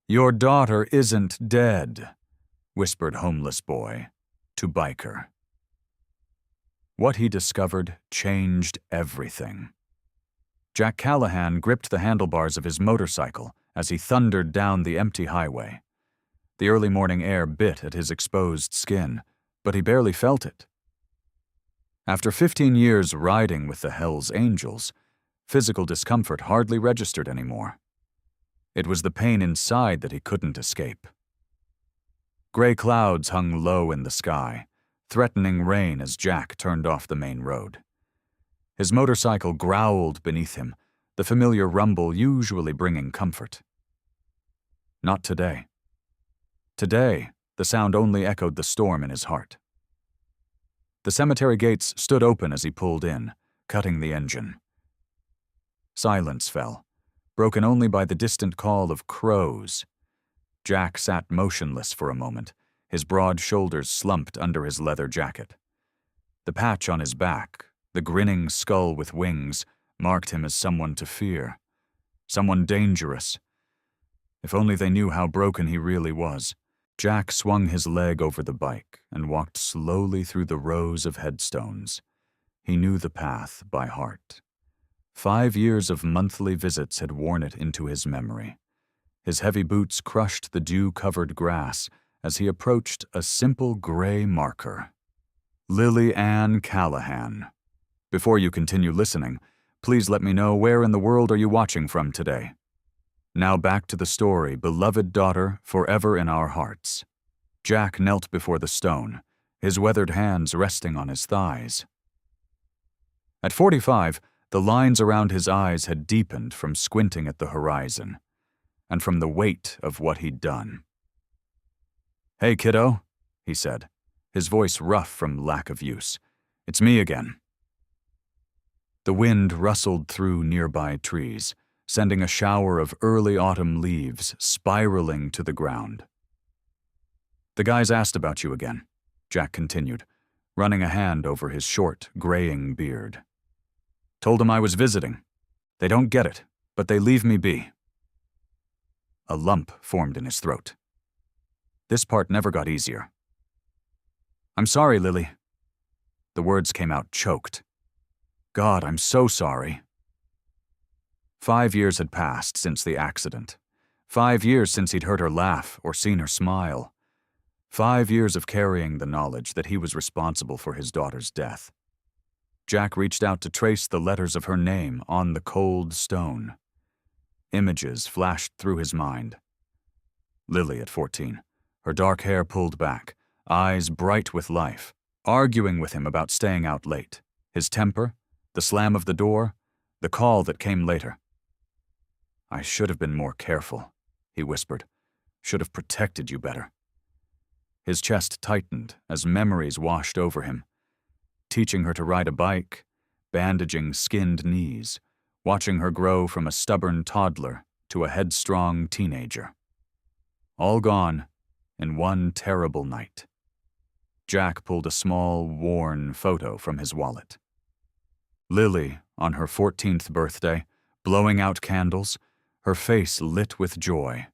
"Your daughter isn't dead," whispered homeless boy to biker. What he discovered changed everything. Jack Callahan gripped the handlebars of his motorcycle as he thundered down the empty highway. The early morning air bit at his exposed skin, but he barely felt it. After 15 years riding with the Hells Angels, physical discomfort hardly registered anymore. It was the pain inside that he couldn't escape. Gray clouds hung low in the sky, threatening rain as Jack turned off the main road. His motorcycle growled beneath him, the familiar rumble usually bringing comfort. Not today. Today, the sound only echoed the storm in his heart. The cemetery gates stood open as he pulled in, cutting the engine. Silence fell, broken only by the distant call of crows. Jack sat motionless for a moment, his broad shoulders slumped under his leather jacket. The patch on his back, the grinning skull with wings, marked him as someone to fear. Someone dangerous. If only they knew how broken he really was. Jack swung his leg over the bike and walked slowly through the rows of headstones. He knew the path by heart. 5 years of monthly visits had worn it into his memory. His heavy boots crushed the dew-covered grass as he approached a simple gray marker. Lily Ann Callahan. Before you continue listening, please let me know where in the world are you watching from today. Now back to the story, beloved daughter, forever in our hearts. Jack knelt before the stone, his weathered hands resting on his thighs. At 45, the lines around his eyes had deepened from squinting at the horizon, and from the weight of what he'd done. "Hey, kiddo," he said, his voice rough from lack of use. "It's me again." The wind rustled through nearby trees, sending a shower of early autumn leaves spiraling to the ground. "The guys asked about you again," Jack continued, running a hand over his short, graying beard. "Told them I was visiting. They don't get it, but they leave me be." A lump formed in his throat. This part never got easier. "I'm sorry, Lily." The words came out choked. "God, I'm so sorry." 5 years had passed since the accident. 5 years since he'd heard her laugh or seen her smile. 5 years of carrying the knowledge that he was responsible for his daughter's death. Jack reached out to trace the letters of her name on the cold stone. Images flashed through his mind. Lily at 14, her dark hair pulled back, eyes bright with life, arguing with him about staying out late. His temper, the slam of the door, the call that came later. "I should have been more careful," he whispered. "Should have protected you better." His chest tightened as memories washed over him. Teaching her to ride a bike, bandaging skinned knees, watching her grow from a stubborn toddler to a headstrong teenager. All gone in one terrible night. Jack pulled a small, worn photo from his wallet. Lily, on her 14th birthday, blowing out candles, her face lit with joy.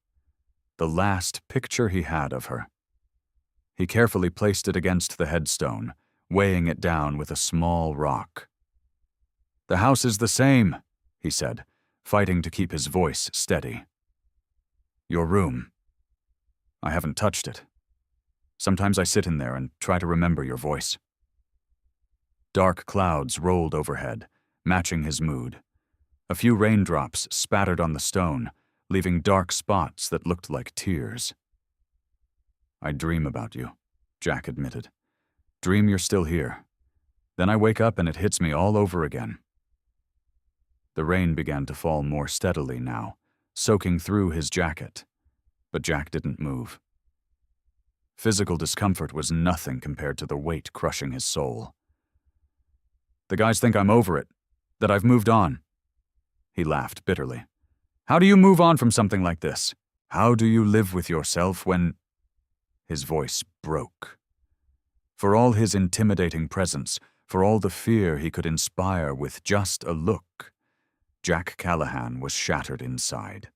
The last picture he had of her. He carefully placed it against the headstone, weighing it down with a small rock. "The house is the same," he said, fighting to keep his voice steady. "Your room. I haven't touched it. Sometimes I sit in there and try to remember your voice." Dark clouds rolled overhead, matching his mood. A few raindrops spattered on the stone, leaving dark spots that looked like tears. "I dream about you," Jack admitted. "Dream you're still here. Then I wake up and it hits me all over again." The rain began to fall more steadily now, soaking through his jacket, but Jack didn't move. Physical discomfort was nothing compared to the weight crushing his soul. "The guys think I'm over it, that I've moved on." He laughed bitterly. "How do you move on from something like this? How do you live with yourself when—" His voice broke. For all his intimidating presence, for all the fear he could inspire with just a look, Jack Callahan was shattered inside.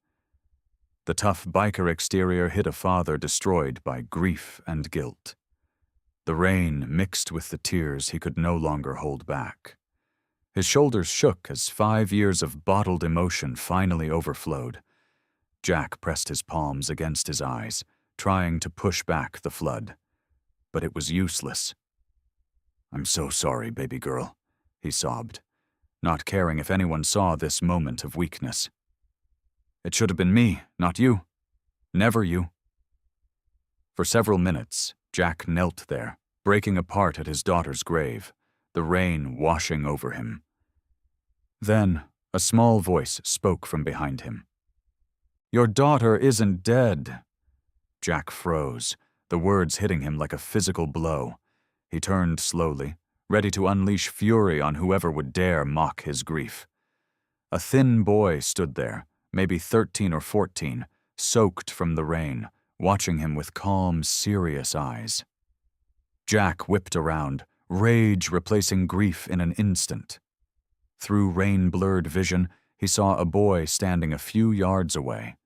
The tough biker exterior hid a father destroyed by grief and guilt. The rain mixed with the tears he could no longer hold back. His shoulders shook as 5 years of bottled emotion finally overflowed. Jack pressed his palms against his eyes, trying to push back the flood. But it was useless. "I'm so sorry, baby girl," he sobbed, not caring if anyone saw this moment of weakness. "It should have been me, not you. Never you." For several minutes, Jack knelt there, breaking apart at his daughter's grave, the rain washing over him. Then, a small voice spoke from behind him. "Your daughter isn't dead." Jack froze, the words hitting him like a physical blow. He turned slowly, ready to unleash fury on whoever would dare mock his grief. A thin boy stood there, maybe 13 or 14, soaked from the rain, watching him with calm, serious eyes. Jack whipped around, rage replacing grief in an instant. Through rain-blurred vision, he saw a boy standing a few yards away.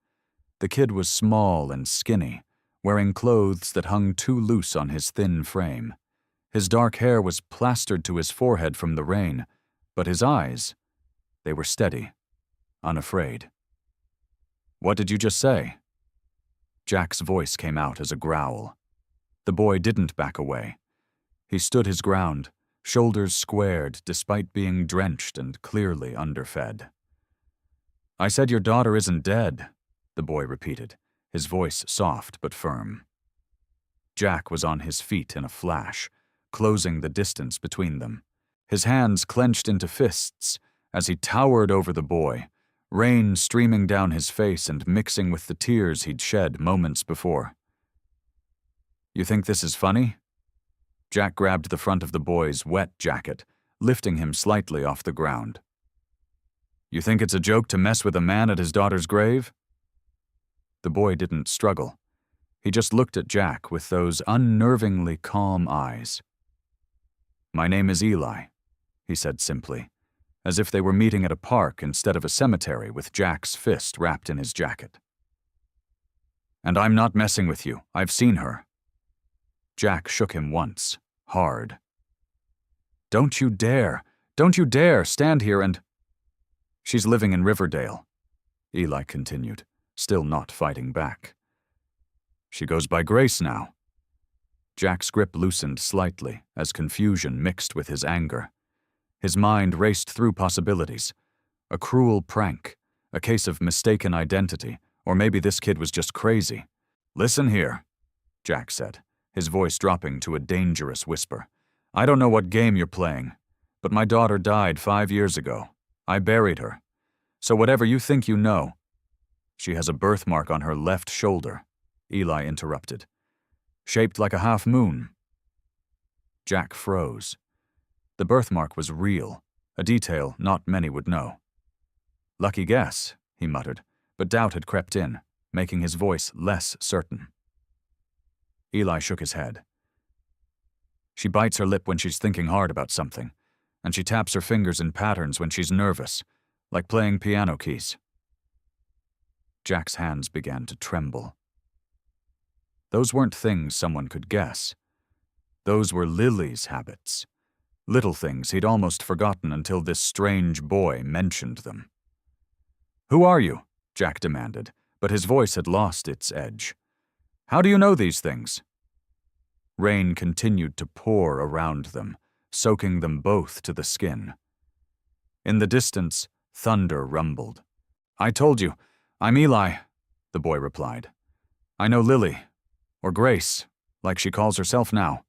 The kid was small and skinny, wearing clothes that hung too loose on his thin frame. His dark hair was plastered to his forehead from the rain, but his eyes, they were steady, unafraid. "What did you just say?" Jack's voice came out as a growl. The boy didn't back away. He stood his ground, shoulders squared despite being drenched and clearly underfed. "I said your daughter isn't dead," the boy repeated, his voice soft but firm. Jack was on his feet in a flash, closing the distance between them. His hands clenched into fists as he towered over the boy, rain streaming down his face and mixing with the tears he'd shed moments before. "You think this is funny?" Jack grabbed the front of the boy's wet jacket, lifting him slightly off the ground. "You think it's a joke to mess with a man at his daughter's grave?" The boy didn't struggle. He just looked at Jack with those unnervingly calm eyes. "My name is Eli," he said simply, as if they were meeting at a park instead of a cemetery with Jack's fist wrapped in his jacket. "And I'm not messing with you. I've seen her." Jack shook him once, hard. Don't you dare stand here and—" "She's living in Riverdale," Eli continued, still not fighting back. "She goes by Grace now." Jack's grip loosened slightly as confusion mixed with his anger. His mind raced through possibilities. A cruel prank, a case of mistaken identity, or maybe this kid was just crazy. "Listen here," Jack said, his voice dropping to a dangerous whisper. "I don't know what game you're playing, but my daughter died 5 years ago. I buried her. So whatever you think you know—" "She has a birthmark on her left shoulder," Eli interrupted. "Shaped like a half moon." Jack froze. The birthmark was real, a detail not many would know. "Lucky guess," he muttered, but doubt had crept in, making his voice less certain. Eli shook his head. "She bites her lip when she's thinking hard about something, and she taps her fingers in patterns when she's nervous, like playing piano keys." Jack's hands began to tremble. Those weren't things someone could guess. Those were Lily's habits. Little things he'd almost forgotten until this strange boy mentioned them. "Who are you?" Jack demanded, but his voice had lost its edge. "How do you know these things?" Rain continued to pour around them, soaking them both to the skin. In the distance, thunder rumbled. "I told you, I'm Eli," the boy replied. "I know Lily, or Grace, like she calls herself now."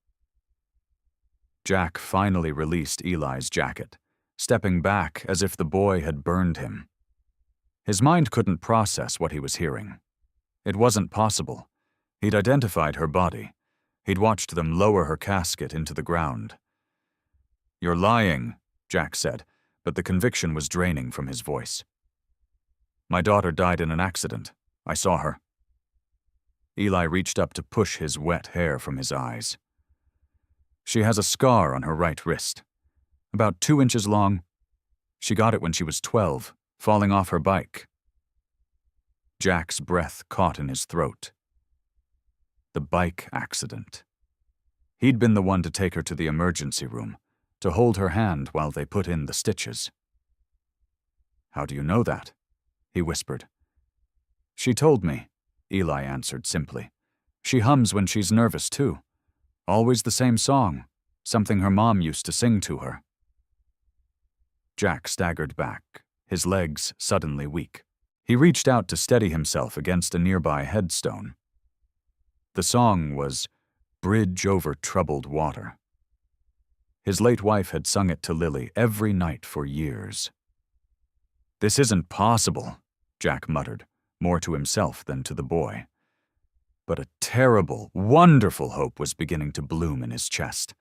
Jack finally released Eli's jacket, stepping back as if the boy had burned him. His mind couldn't process what he was hearing. It wasn't possible. He'd identified her body. He'd watched them lower her casket into the ground. "You're lying," Jack said, but the conviction was draining from his voice. "My daughter died in an accident. I saw her." Eli reached up to push his wet hair from his eyes. "She has a scar on her right wrist, about 2 inches long. She got it when she was 12, falling off her bike." Jack's breath caught in his throat. The bike accident. He'd been the one to take her to the emergency room, to hold her hand while they put in the stitches. "How do you know that?" he whispered. "She told me," Eli answered simply. "She hums when she's nervous, too. Always the same song, something her mom used to sing to her." Jack staggered back, his legs suddenly weak. He reached out to steady himself against a nearby headstone. The song was "Bridge Over Troubled Water." His late wife had sung it to Lily every night for years. "This isn't possible," Jack muttered, more to himself than to the boy. But a terrible, wonderful hope was beginning to bloom in his chest,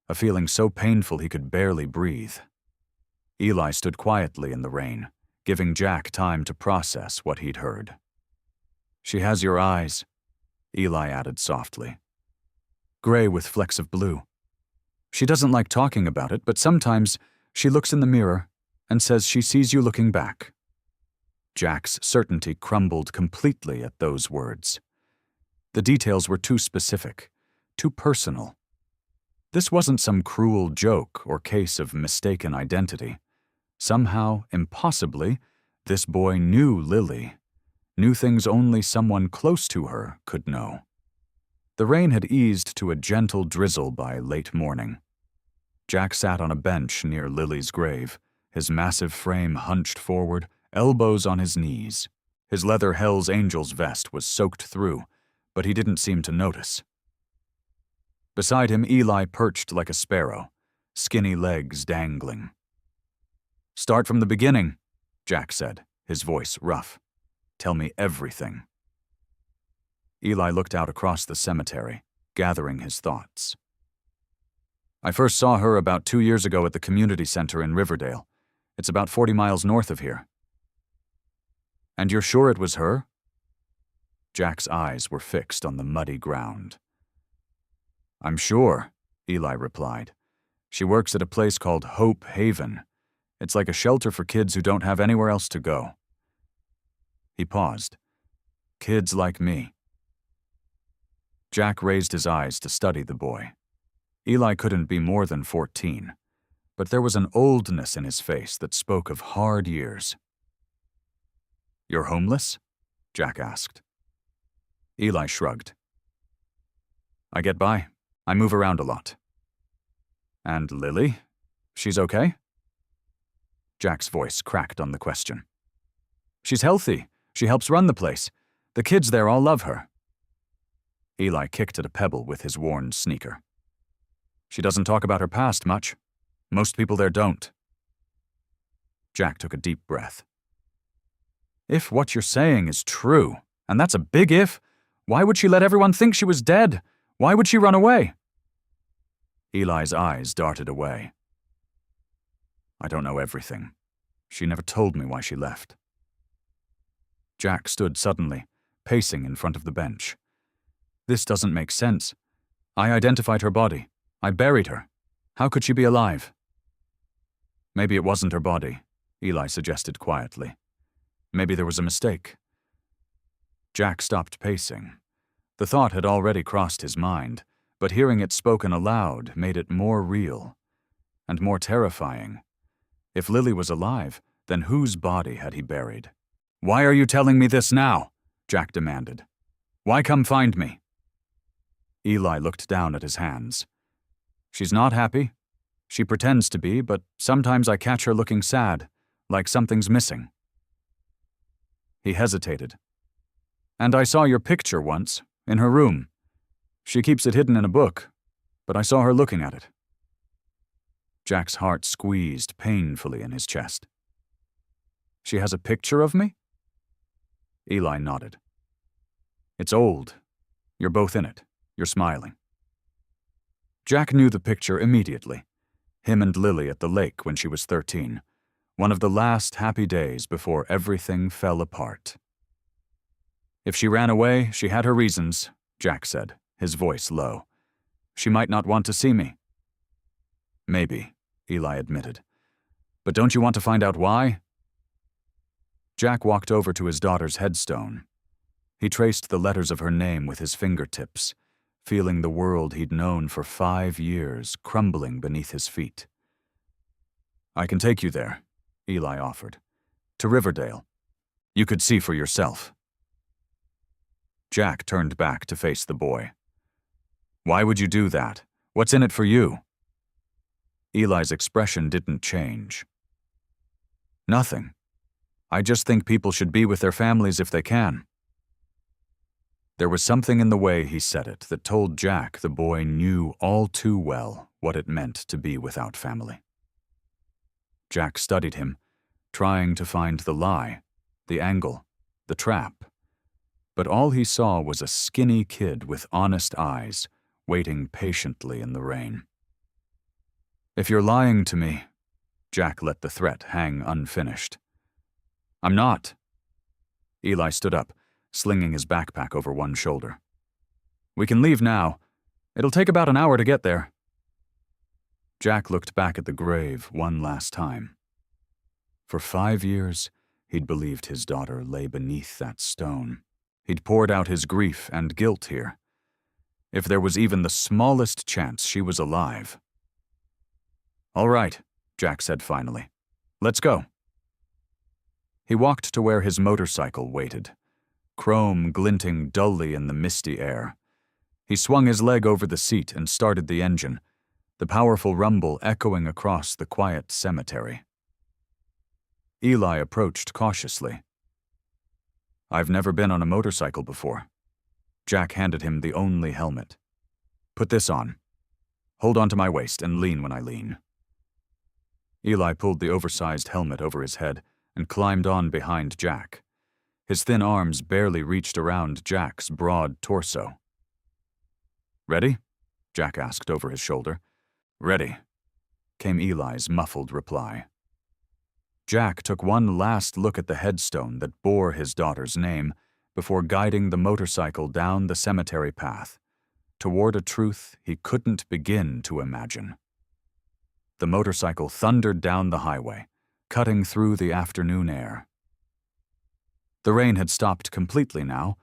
a feeling so painful he could barely breathe. Eli stood quietly in the rain, giving Jack time to process what he'd heard. "She has your eyes," Eli added softly. "Gray with flecks of blue. She doesn't like talking about it, but sometimes she looks in the mirror and says she sees you looking back." Jack's certainty crumbled completely at those words. The details were too specific, too personal. This wasn't some cruel joke or case of mistaken identity. Somehow, impossibly, this boy knew Lily, knew things only someone close to her could know. The rain had eased to a gentle drizzle by late morning. Jack sat on a bench near Lily's grave, his massive frame hunched forward, elbows on his knees. His leather Hell's Angels vest was soaked through, but he didn't seem to notice. Beside him, Eli perched like a sparrow, skinny legs dangling. "Start from the beginning," Jack said, his voice rough. "Tell me everything." Eli looked out across the cemetery, gathering his thoughts. "I first saw her about 2 years ago at the community center in Riverdale. It's about 40 miles north of here." "And you're sure it was her?" Jack's eyes were fixed on the muddy ground. "I'm sure," Eli replied. "She works at a place called Hope Haven. It's like a shelter for kids who don't have anywhere else to go." He paused. "Kids like me." Jack raised his eyes to study the boy. Eli couldn't be more than 14, but there was an oldness in his face that spoke of hard years. "You're homeless?" Jack asked. Eli shrugged. "I get by. I move around a lot." "And Lily? She's okay?" Jack's voice cracked on the question. "She's healthy. She helps run the place. The kids there all love her." Eli kicked at a pebble with his worn sneaker. "She doesn't talk about her past much. Most people there don't." Jack took a deep breath. "If what you're saying is true, and that's a big if, why would she let everyone think she was dead? Why would she run away?" Eli's eyes darted away. "I don't know everything. She never told me why she left." Jack stood suddenly, pacing in front of the bench. "This doesn't make sense. I identified her body. I buried her. How could she be alive?" "Maybe it wasn't her body," Eli suggested quietly. "Maybe there was a mistake." Jack stopped pacing. The thought had already crossed his mind, but hearing it spoken aloud made it more real and more terrifying. If Lily was alive, then whose body had he buried? "Why are you telling me this now?" Jack demanded. "Why come find me?" Eli looked down at his hands. "She's not happy. She pretends to be, but sometimes I catch her looking sad, like something's missing." He hesitated. "And I saw your picture once, in her room. She keeps it hidden in a book, but I saw her looking at it." Jack's heart squeezed painfully in his chest. "She has a picture of me?" Eli nodded. "It's old. You're both in it. You're smiling." Jack knew the picture immediately. Him and Lily at the lake when she was 13. One of the last happy days before everything fell apart. "If she ran away, she had her reasons," Jack said, his voice low. "She might not want to see me." "Maybe," Eli admitted. "But don't you want to find out why?" Jack walked over to his daughter's headstone. He traced the letters of her name with his fingertips, feeling the world he'd known for 5 years crumbling beneath his feet. "I can take you there," Eli offered. "To Riverdale. You could see for yourself." Jack turned back to face the boy. "Why would you do that? What's in it for you?" Eli's expression didn't change. "Nothing. I just think people should be with their families if they can." There was something in the way he said it that told Jack the boy knew all too well what it meant to be without family. Jack studied him, trying to find the lie, the angle, the trap. But all he saw was a skinny kid with honest eyes, waiting patiently in the rain. "If you're lying to me," Jack let the threat hang unfinished. "I'm not." Eli stood up, slinging his backpack over one shoulder. "We can leave now. It'll take about an hour to get there." Jack looked back at the grave one last time. For 5 years, he'd believed his daughter lay beneath that stone. He'd poured out his grief and guilt here. If there was even the smallest chance she was alive. "All right," Jack said finally. "Let's go." He walked to where his motorcycle waited, chrome glinting dully in the misty air. He swung his leg over the seat and started the engine, the powerful rumble echoing across the quiet cemetery. Eli approached cautiously. "I've never been on a motorcycle before." Jack handed him the only helmet. "Put this on. Hold onto my waist and lean when I lean." Eli pulled the oversized helmet over his head and climbed on behind Jack. His thin arms barely reached around Jack's broad torso. "Ready?" Jack asked over his shoulder. "Ready," came Eli's muffled reply. Jack took one last look at the headstone that bore his daughter's name before guiding the motorcycle down the cemetery path, toward a truth he couldn't begin to imagine. The motorcycle thundered down the highway, cutting through the afternoon air. The rain had stopped completely now,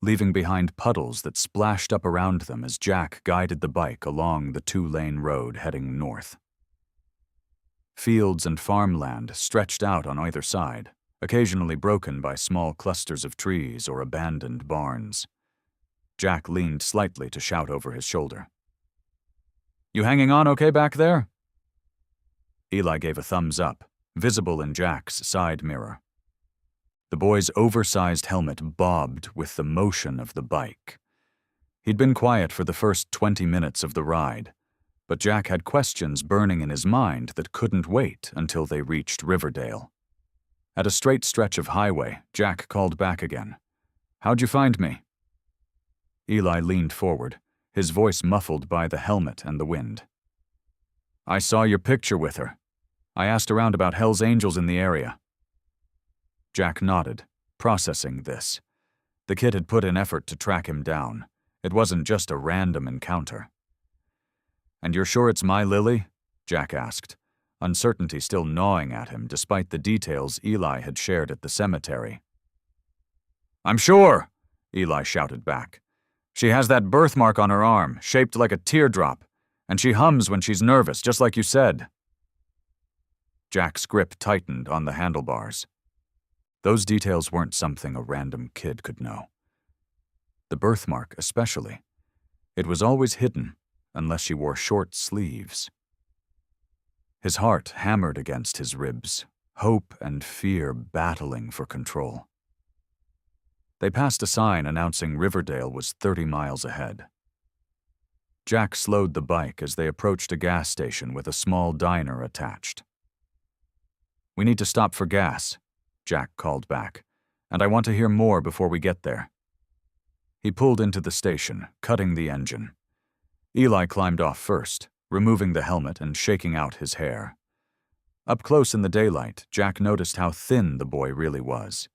leaving behind puddles that splashed up around them as Jack guided the bike along the 2-lane road heading north. Fields and farmland stretched out on either side, occasionally broken by small clusters of trees or abandoned barns. Jack leaned slightly to shout over his shoulder. "You hanging on okay back there?" Eli gave a thumbs up, visible in Jack's side mirror. The boy's oversized helmet bobbed with the motion of the bike. He'd been quiet for the first 20 minutes of the ride, but Jack had questions burning in his mind that couldn't wait until they reached Riverdale. At a straight stretch of highway, Jack called back again. "How'd you find me?" Eli leaned forward, his voice muffled by the helmet and the wind. "I saw your picture with her. I asked around about Hell's Angels in the area." Jack nodded, processing this. The kid had put in effort to track him down. It wasn't just a random encounter. "And you're sure it's my Lily?" Jack asked, uncertainty still gnawing at him despite the details Eli had shared at the cemetery. "I'm sure," Eli shouted back. "She has that birthmark on her arm, shaped like a teardrop, and she hums when she's nervous, just like you said." Jack's grip tightened on the handlebars. Those details weren't something a random kid could know. The birthmark especially. It was always hidden, unless she wore short sleeves. His heart hammered against his ribs, hope and fear battling for control. They passed a sign announcing Riverdale was 30 miles ahead. Jack slowed the bike as they approached a gas station with a small diner attached. "We need to stop for gas," Jack called back, "and I want to hear more before we get there." He pulled into the station, cutting the engine. Eli climbed off first, removing the helmet and shaking out his hair. Up close in the daylight, Jack noticed how thin the boy really was.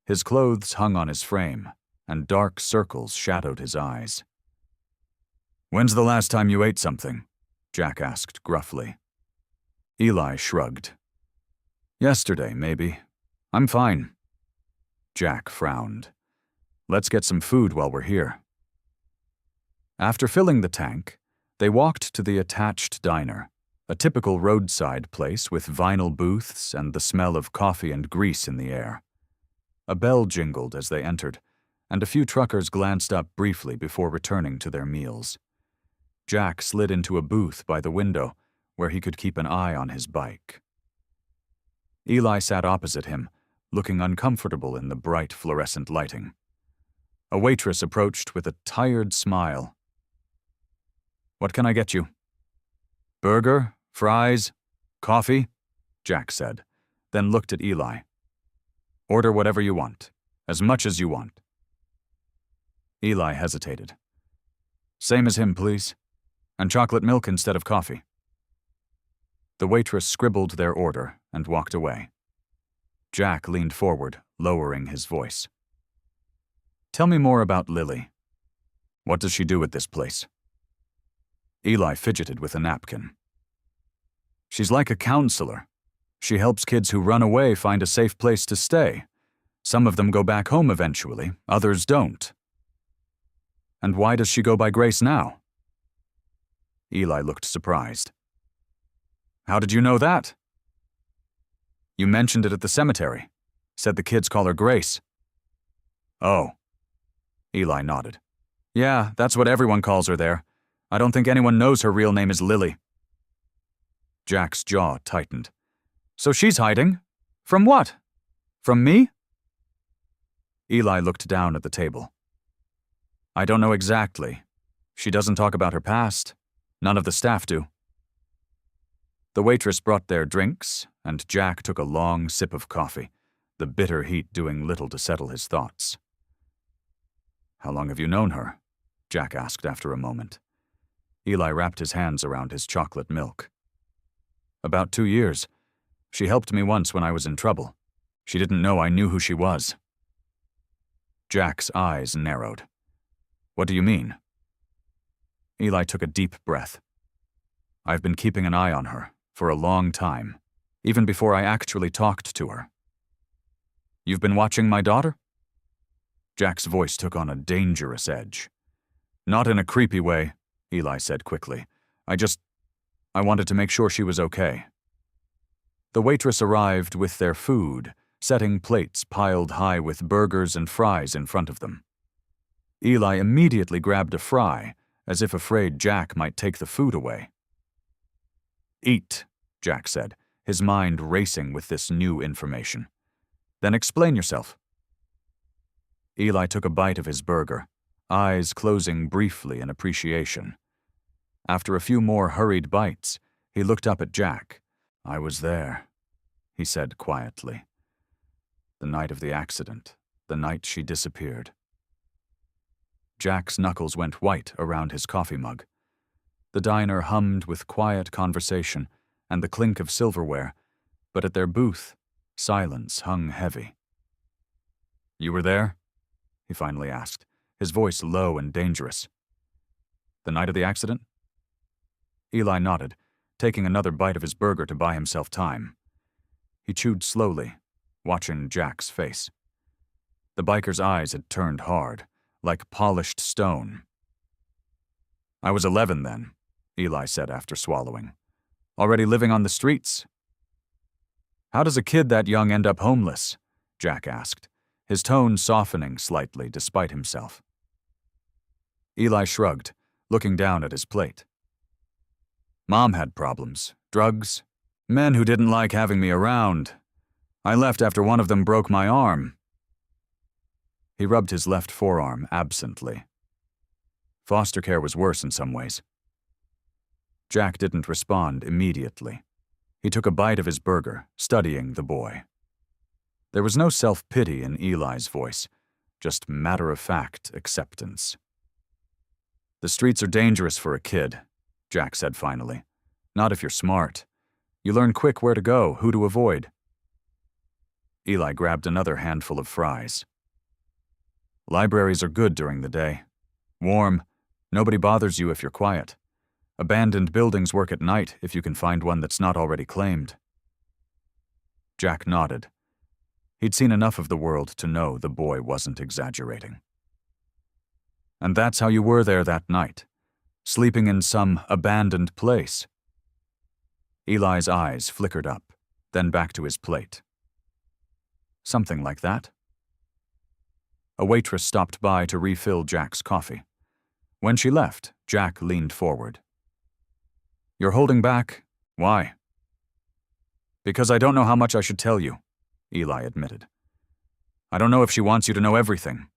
His clothes hung on his frame, and dark circles shadowed his eyes. "When's the last time you ate something?" Jack asked gruffly. Eli shrugged. "Yesterday, maybe. I'm fine. Jack frowned. Let's get some food while we're here. After filling the tank, they walked to the attached diner, a typical roadside place with vinyl booths and the smell of coffee and grease in the air. A bell jingled as they entered, and a few truckers glanced up briefly before returning to their meals. Jack slid into a booth by the window, where he could keep an eye on his bike. Eli sat opposite him, looking uncomfortable in the bright fluorescent lighting. A waitress approached with a tired smile. "What can I get you?" "Burger, fries, coffee," Jack said, then looked at Eli. "Order whatever you want, as much as you want." Eli hesitated. "Same as him, please, and chocolate milk instead of coffee." The waitress scribbled their order and walked away. Jack leaned forward, lowering his voice. "Tell me more about Lily. What does she do at this place?" Eli fidgeted with a napkin. "She's like a counselor. She helps kids who run away find a safe place to stay. Some of them go back home eventually, others don't." "And why does she go by Grace now?" Eli looked surprised. "How did you know that?" "You mentioned it at the cemetery. Said the kids call her Grace." "Oh." Eli nodded. "Yeah, that's what everyone calls her there. I don't think anyone knows her real name is Lily." Jack's jaw tightened. "So she's hiding? From what? From me?" Eli looked down at the table. "I don't know exactly. She doesn't talk about her past. None of the staff do." The waitress brought their drinks, and Jack took a long sip of coffee, the bitter heat doing little to settle his thoughts. "How long have you known her?" Jack asked after a moment. Eli wrapped his hands around his chocolate milk. "About 2 years. She helped me once when I was in trouble. She didn't know I knew who she was." Jack's eyes narrowed. "What do you mean?" Eli took a deep breath. "I've been keeping an eye on her for a long time, even before I actually talked to her." "You've been watching my daughter?" Jack's voice took on a dangerous edge. "Not in a creepy way," Eli said quickly. I wanted to make sure she was okay." The waitress arrived with their food, setting plates piled high with burgers and fries in front of them. Eli immediately grabbed a fry, as if afraid Jack might take the food away. "Eat," Jack said, his mind racing with this new information. "Then explain yourself." Eli took a bite of his burger, eyes closing briefly in appreciation. After a few more hurried bites, he looked up at Jack. "I was there," he said quietly. "The night of the accident, the night she disappeared." Jack's knuckles went white around his coffee mug. The diner hummed with quiet conversation and the clink of silverware, but at their booth, silence hung heavy. "You were there?" he finally asked, his voice low and dangerous. "The night of the accident?" Eli nodded, taking another bite of his burger to buy himself time. He chewed slowly, watching Jack's face. The biker's eyes had turned hard, like polished stone. "I was 11 then," Eli said after swallowing. "Already living on the streets." "How does a kid that young end up homeless?" Jack asked, his tone softening slightly despite himself. Eli shrugged, looking down at his plate. "Mom had problems, drugs, men who didn't like having me around. I left after one of them broke my arm." He rubbed his left forearm absently. Foster care was worse in some ways. Jack didn't respond immediately. He took a bite of his burger, studying the boy. There was no self-pity in Eli's voice, just matter-of-fact acceptance. "The streets are dangerous for a kid," Jack said finally. "Not if you're smart. You learn quick where to go, who to avoid." Eli grabbed another handful of fries. "Libraries are good during the day. Warm. Nobody bothers you if you're quiet. Abandoned buildings work at night if you can find one that's not already claimed." Jack nodded. He'd seen enough of the world to know the boy wasn't exaggerating. And that's how you were there that night, sleeping in some abandoned place. Eli's eyes flickered up, then back to his plate. Something like that. A waitress stopped by to refill Jack's coffee. When she left, Jack leaned forward. "You're holding back? Why?" "Because I don't know how much I should tell you," Eli admitted. "I don't know if she wants you to know everything."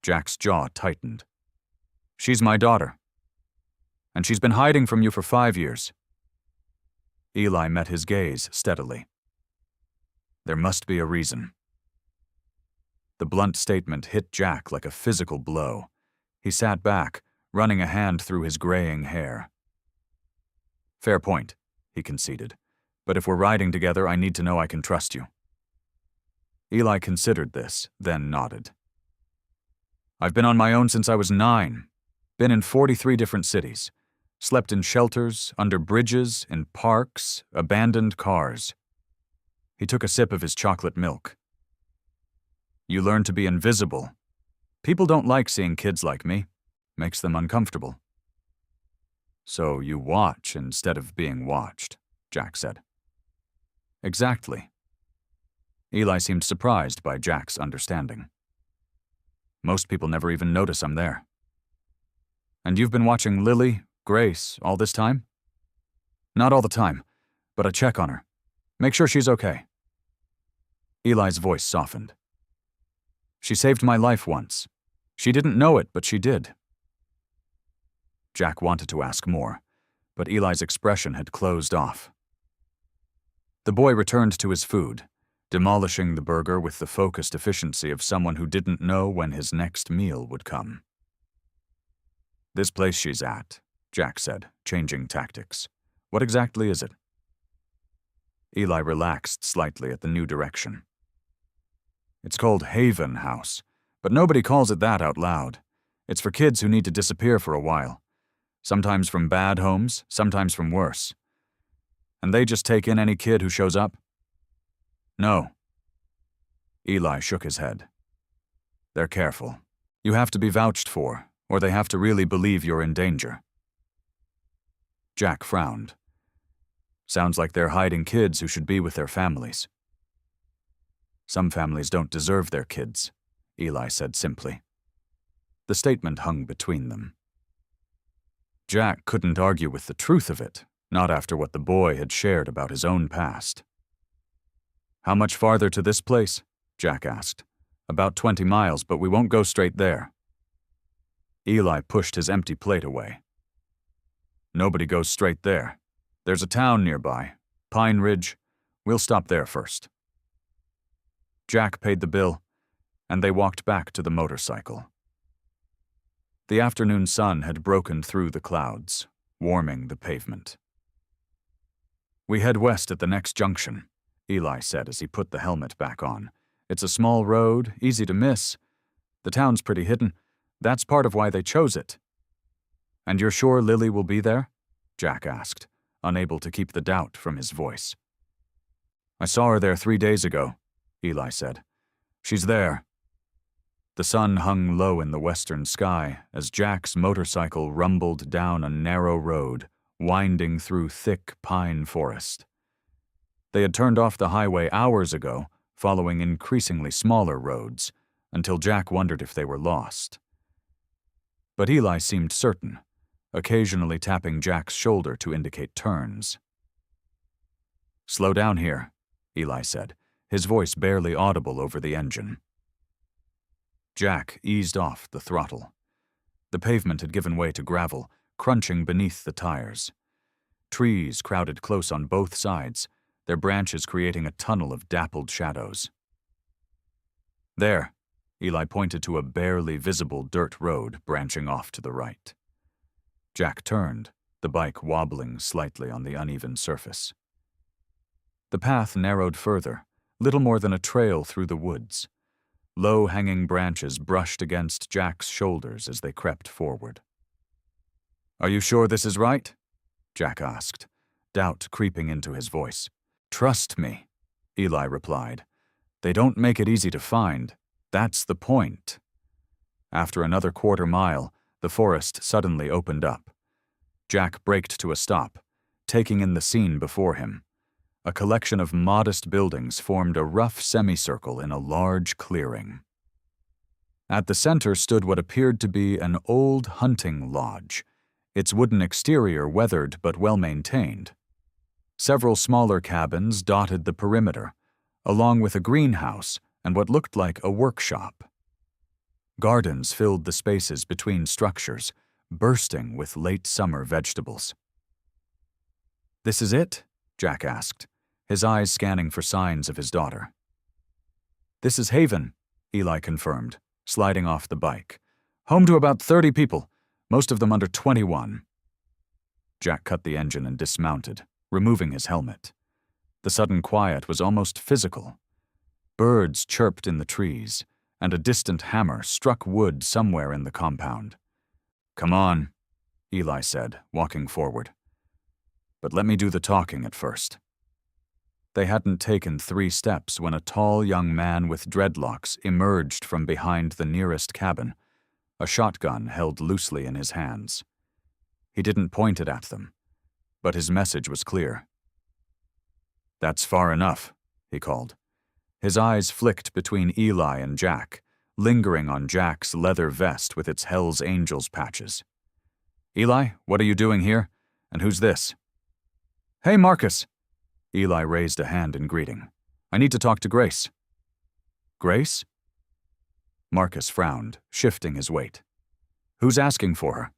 Jack's jaw tightened. "She's my daughter. And she's been hiding from you for 5 years. Eli met his gaze steadily. "There must be a reason." The blunt statement hit Jack like a physical blow. He sat back, running a hand through his graying hair. "Fair point," he conceded. "But if we're riding together, I need to know I can trust you." Eli considered this, then nodded. "I've been on my own since I was 9. Been in 43 different cities. Slept in shelters, under bridges, in parks, abandoned cars." He took a sip of his chocolate milk. "You learn to be invisible. People don't like seeing kids like me. Makes them uncomfortable." "So you watch instead of being watched," Jack said. "Exactly." Eli seemed surprised by Jack's understanding. "Most people never even notice I'm there." "And you've been watching Lily, Grace, all this time?" "Not all the time, but I check on her. Make sure she's okay." Eli's voice softened. "She saved my life once. She didn't know it, but she did." Jack wanted to ask more, but Eli's expression had closed off. The boy returned to his food, demolishing the burger with the focused efficiency of someone who didn't know when his next meal would come. "This place she's at," Jack said, changing tactics. "What exactly is it?" Eli relaxed slightly at the new direction. "It's called Haven House, but nobody calls it that out loud. It's for kids who need to disappear for a while. Sometimes from bad homes, sometimes from worse. And they just take in any kid who shows up?" "No." Eli shook his head. "They're careful. You have to be vouched for, or they have to really believe you're in danger." Jack frowned. "Sounds like they're hiding kids who should be with their families." "Some families don't deserve their kids," Eli said simply. The statement hung between them. Jack couldn't argue with the truth of it, not after what the boy had shared about his own past. "How much farther to this place?" Jack asked. "About 20 miles, but we won't go straight there." Eli pushed his empty plate away. "Nobody goes straight there. There's a town nearby, Pine Ridge. We'll stop there first." Jack paid the bill, and they walked back to the motorcycle. The afternoon sun had broken through the clouds, warming the pavement. "We head west at the next junction," Eli said as he put the helmet back on. "It's a small road, easy to miss. The town's pretty hidden. That's part of why they chose it." "And you're sure Lily will be there?" Jack asked, unable to keep the doubt from his voice. "I saw her there 3 days ago," Eli said. "She's there." The sun hung low in the western sky as Jack's motorcycle rumbled down a narrow road, winding through thick pine forest. They had turned off the highway hours ago, following increasingly smaller roads, until Jack wondered if they were lost. But Eli seemed certain, occasionally tapping Jack's shoulder to indicate turns. "Slow down here," Eli said, his voice barely audible over the engine. Jack eased off the throttle. The pavement had given way to gravel, crunching beneath the tires. Trees crowded close on both sides, their branches creating a tunnel of dappled shadows. "There," Eli pointed to a barely visible dirt road branching off to the right. Jack turned, the bike wobbling slightly on the uneven surface. The path narrowed further, little more than a trail through the woods. Low-hanging branches brushed against Jack's shoulders as they crept forward. "Are you sure this is right?" Jack asked, doubt creeping into his voice. "Trust me," Eli replied, They don't make it easy to find. That's the point. After another quarter-mile, the forest suddenly opened up. Jack braked to a stop, taking in the scene before him. A collection of modest buildings formed a rough semicircle in a large clearing. At the center stood what appeared to be an old hunting lodge, its wooden exterior weathered but well-maintained. Several smaller cabins dotted the perimeter, along with a greenhouse and what looked like a workshop. Gardens filled the spaces between structures, bursting with late summer vegetables. "This is it?" Jack asked, his eyes scanning for signs of his daughter. "This is Haven," Eli confirmed, sliding off the bike. "Home to about 30 people, most of them under 21. Jack cut the engine and dismounted, removing his helmet. The sudden quiet was almost physical. Birds chirped in the trees, and a distant hammer struck wood somewhere in the compound. "Come on," Eli said, walking forward. "But let me do the talking at first." They hadn't taken 3 steps when a tall young man with dreadlocks emerged from behind the nearest cabin, a shotgun held loosely in his hands. He didn't point it at them, but his message was clear. "That's far enough," he called. His eyes flicked between Eli and Jack, lingering on Jack's leather vest with its Hell's Angels patches. "Eli, what are you doing here? And who's this?" "Hey, Marcus!" Eli raised a hand in greeting. "I need to talk to Grace." "Grace?" Marcus frowned, shifting his weight. "Who's asking for her?"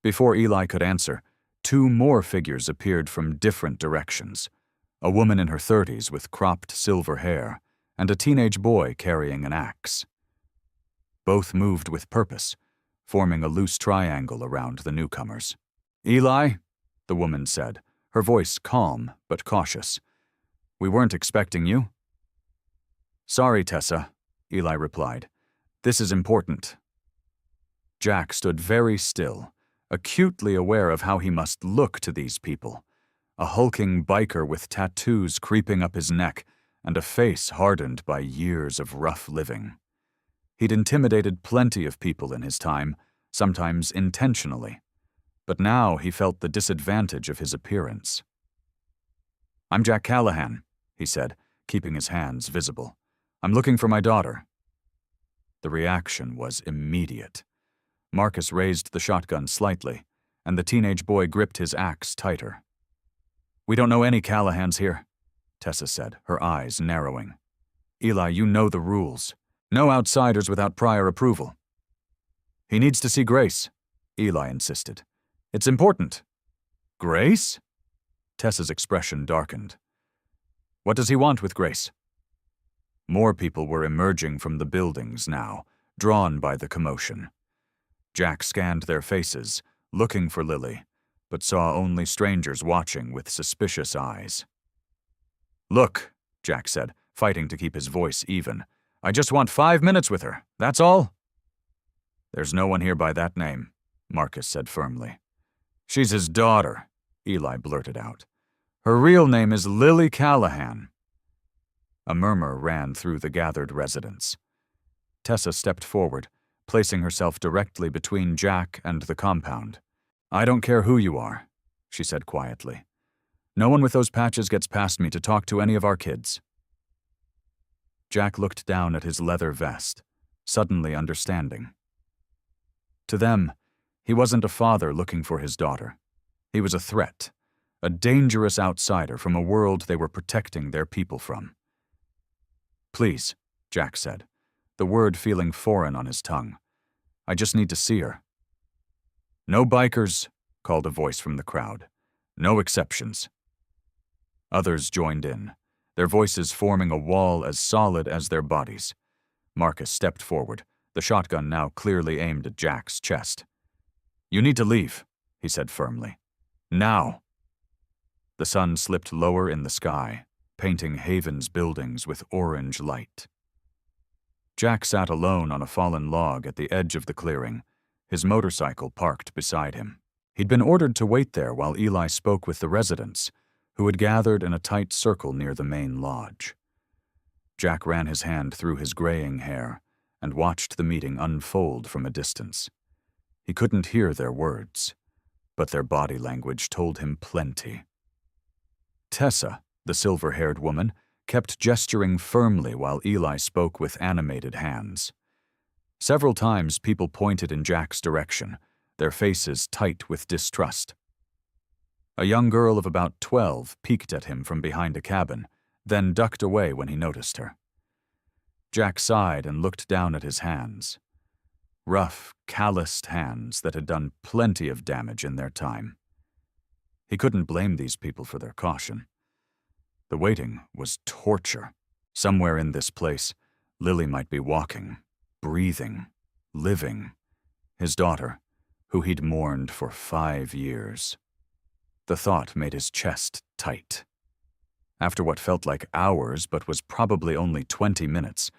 Before Eli could answer, 2 more figures appeared from different directions. A woman in her 30s with cropped silver hair, and a teenage boy carrying an axe. Both moved with purpose, forming a loose triangle around the newcomers. "Eli," the woman said, her voice calm but cautious. "We weren't expecting you." "Sorry, Tessa," Eli replied. "This is important." Jack stood very still, acutely aware of how he must look to these people. A hulking biker with tattoos creeping up his neck and a face hardened by years of rough living. He'd intimidated plenty of people in his time, sometimes intentionally, but now he felt the disadvantage of his appearance. "I'm Jack Callahan," he said, keeping his hands visible. "I'm looking for my daughter." The reaction was immediate. Marcus raised the shotgun slightly, and the teenage boy gripped his axe tighter. "We don't know any Callahans here," Tessa said, her eyes narrowing. "Eli, you know the rules. No outsiders without prior approval." "He needs to see Grace," Eli insisted. "It's important." "Grace?" Tessa's expression darkened. "What does he want with Grace?" More people were emerging from the buildings now, drawn by the commotion. Jack scanned their faces, looking for Lily, but saw only strangers watching with suspicious eyes. "Look," Jack said, fighting to keep his voice even. "I just want 5 minutes with her, that's all." "There's no one here by that name," Marcus said firmly. "She's his daughter," Eli blurted out. "Her real name is Lily Callahan." A murmur ran through the gathered residents. Tessa stepped forward, placing herself directly between Jack and the compound. "I don't care who you are," she said quietly. "No one with those patches gets past me to talk to any of our kids." Jack looked down at his leather vest, suddenly understanding. To them, he wasn't a father looking for his daughter. He was a threat, a dangerous outsider from a world they were protecting their people from. "Please," Jack said, the word feeling foreign on his tongue. "I just need to see her." "No bikers," called a voice from the crowd. "No exceptions." Others joined in, their voices forming a wall as solid as their bodies. Marcus stepped forward, the shotgun now clearly aimed at Jack's chest. "You need to leave," he said firmly. "Now." The sun slipped lower in the sky, painting Haven's buildings with orange light. Jack sat alone on a fallen log at the edge of the clearing, his motorcycle parked beside him. He'd been ordered to wait there while Eli spoke with the residents, who had gathered in a tight circle near the main lodge. Jack ran his hand through his graying hair and watched the meeting unfold from a distance. He couldn't hear their words, but their body language told him plenty. Tessa, the silver-haired woman, kept gesturing firmly while Eli spoke with animated hands. Several times people pointed in Jack's direction, their faces tight with distrust. A young girl of about 12 peeked at him from behind a cabin, then ducked away when he noticed her. Jack sighed and looked down at his hands. Rough, calloused hands that had done plenty of damage in their time. He couldn't blame these people for their caution. The waiting was torture. Somewhere in this place, Lily might be walking, breathing, living. His daughter, who he'd mourned for 5 years. The thought made his chest tight. After what felt like hours but was probably only 20 minutes,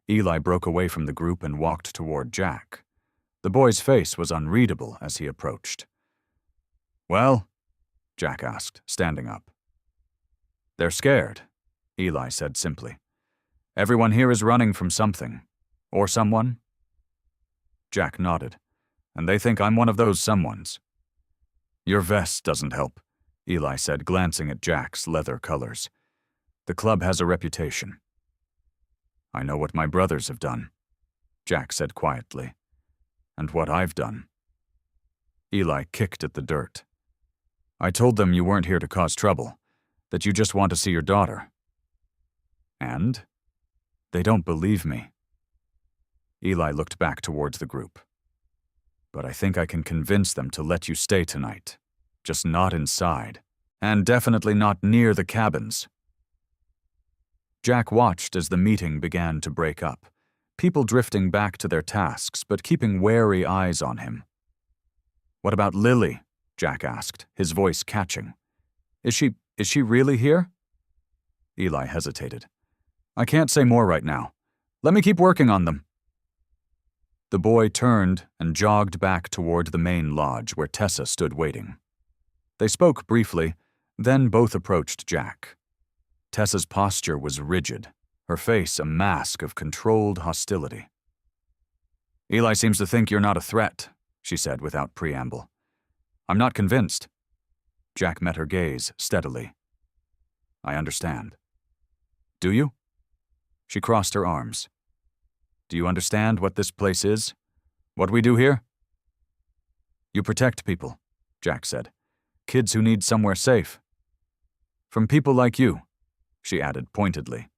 Eli broke away from the group and walked toward Jack. The boy's face was unreadable as he approached. "Well?" Jack asked, standing up. "They're scared," Eli said simply. "Everyone here is running from something. Or someone?" Jack nodded. "And they think I'm one of those someones." "Your vest doesn't help," Eli said, glancing at Jack's leather colors. "The club has a reputation." "I know what my brothers have done," Jack said quietly. "And what I've done." Eli kicked at the dirt. "I told them you weren't here to cause trouble, that you just want to see your daughter." "And?" "They don't believe me." Eli looked back towards the group. "But I think I can convince them to let you stay tonight. Just not inside. And definitely not near the cabins." Jack watched as the meeting began to break up, people drifting back to their tasks but keeping wary eyes on him. "What about Lily?" Jack asked, his voice catching. Is she really here?" Eli hesitated. "I can't say more right now. Let me keep working on them." The boy turned and jogged back toward the main lodge where Tessa stood waiting. They spoke briefly, then both approached Jack. Tessa's posture was rigid, her face a mask of controlled hostility. "Eli seems to think you're not a threat," she said without preamble. "I'm not convinced." Jack met her gaze steadily. "I understand." "Do you?" She crossed her arms. "Do you understand what this place is? What we do here?" "You protect people," Jack said. "Kids who need somewhere safe. From people like you," she added pointedly.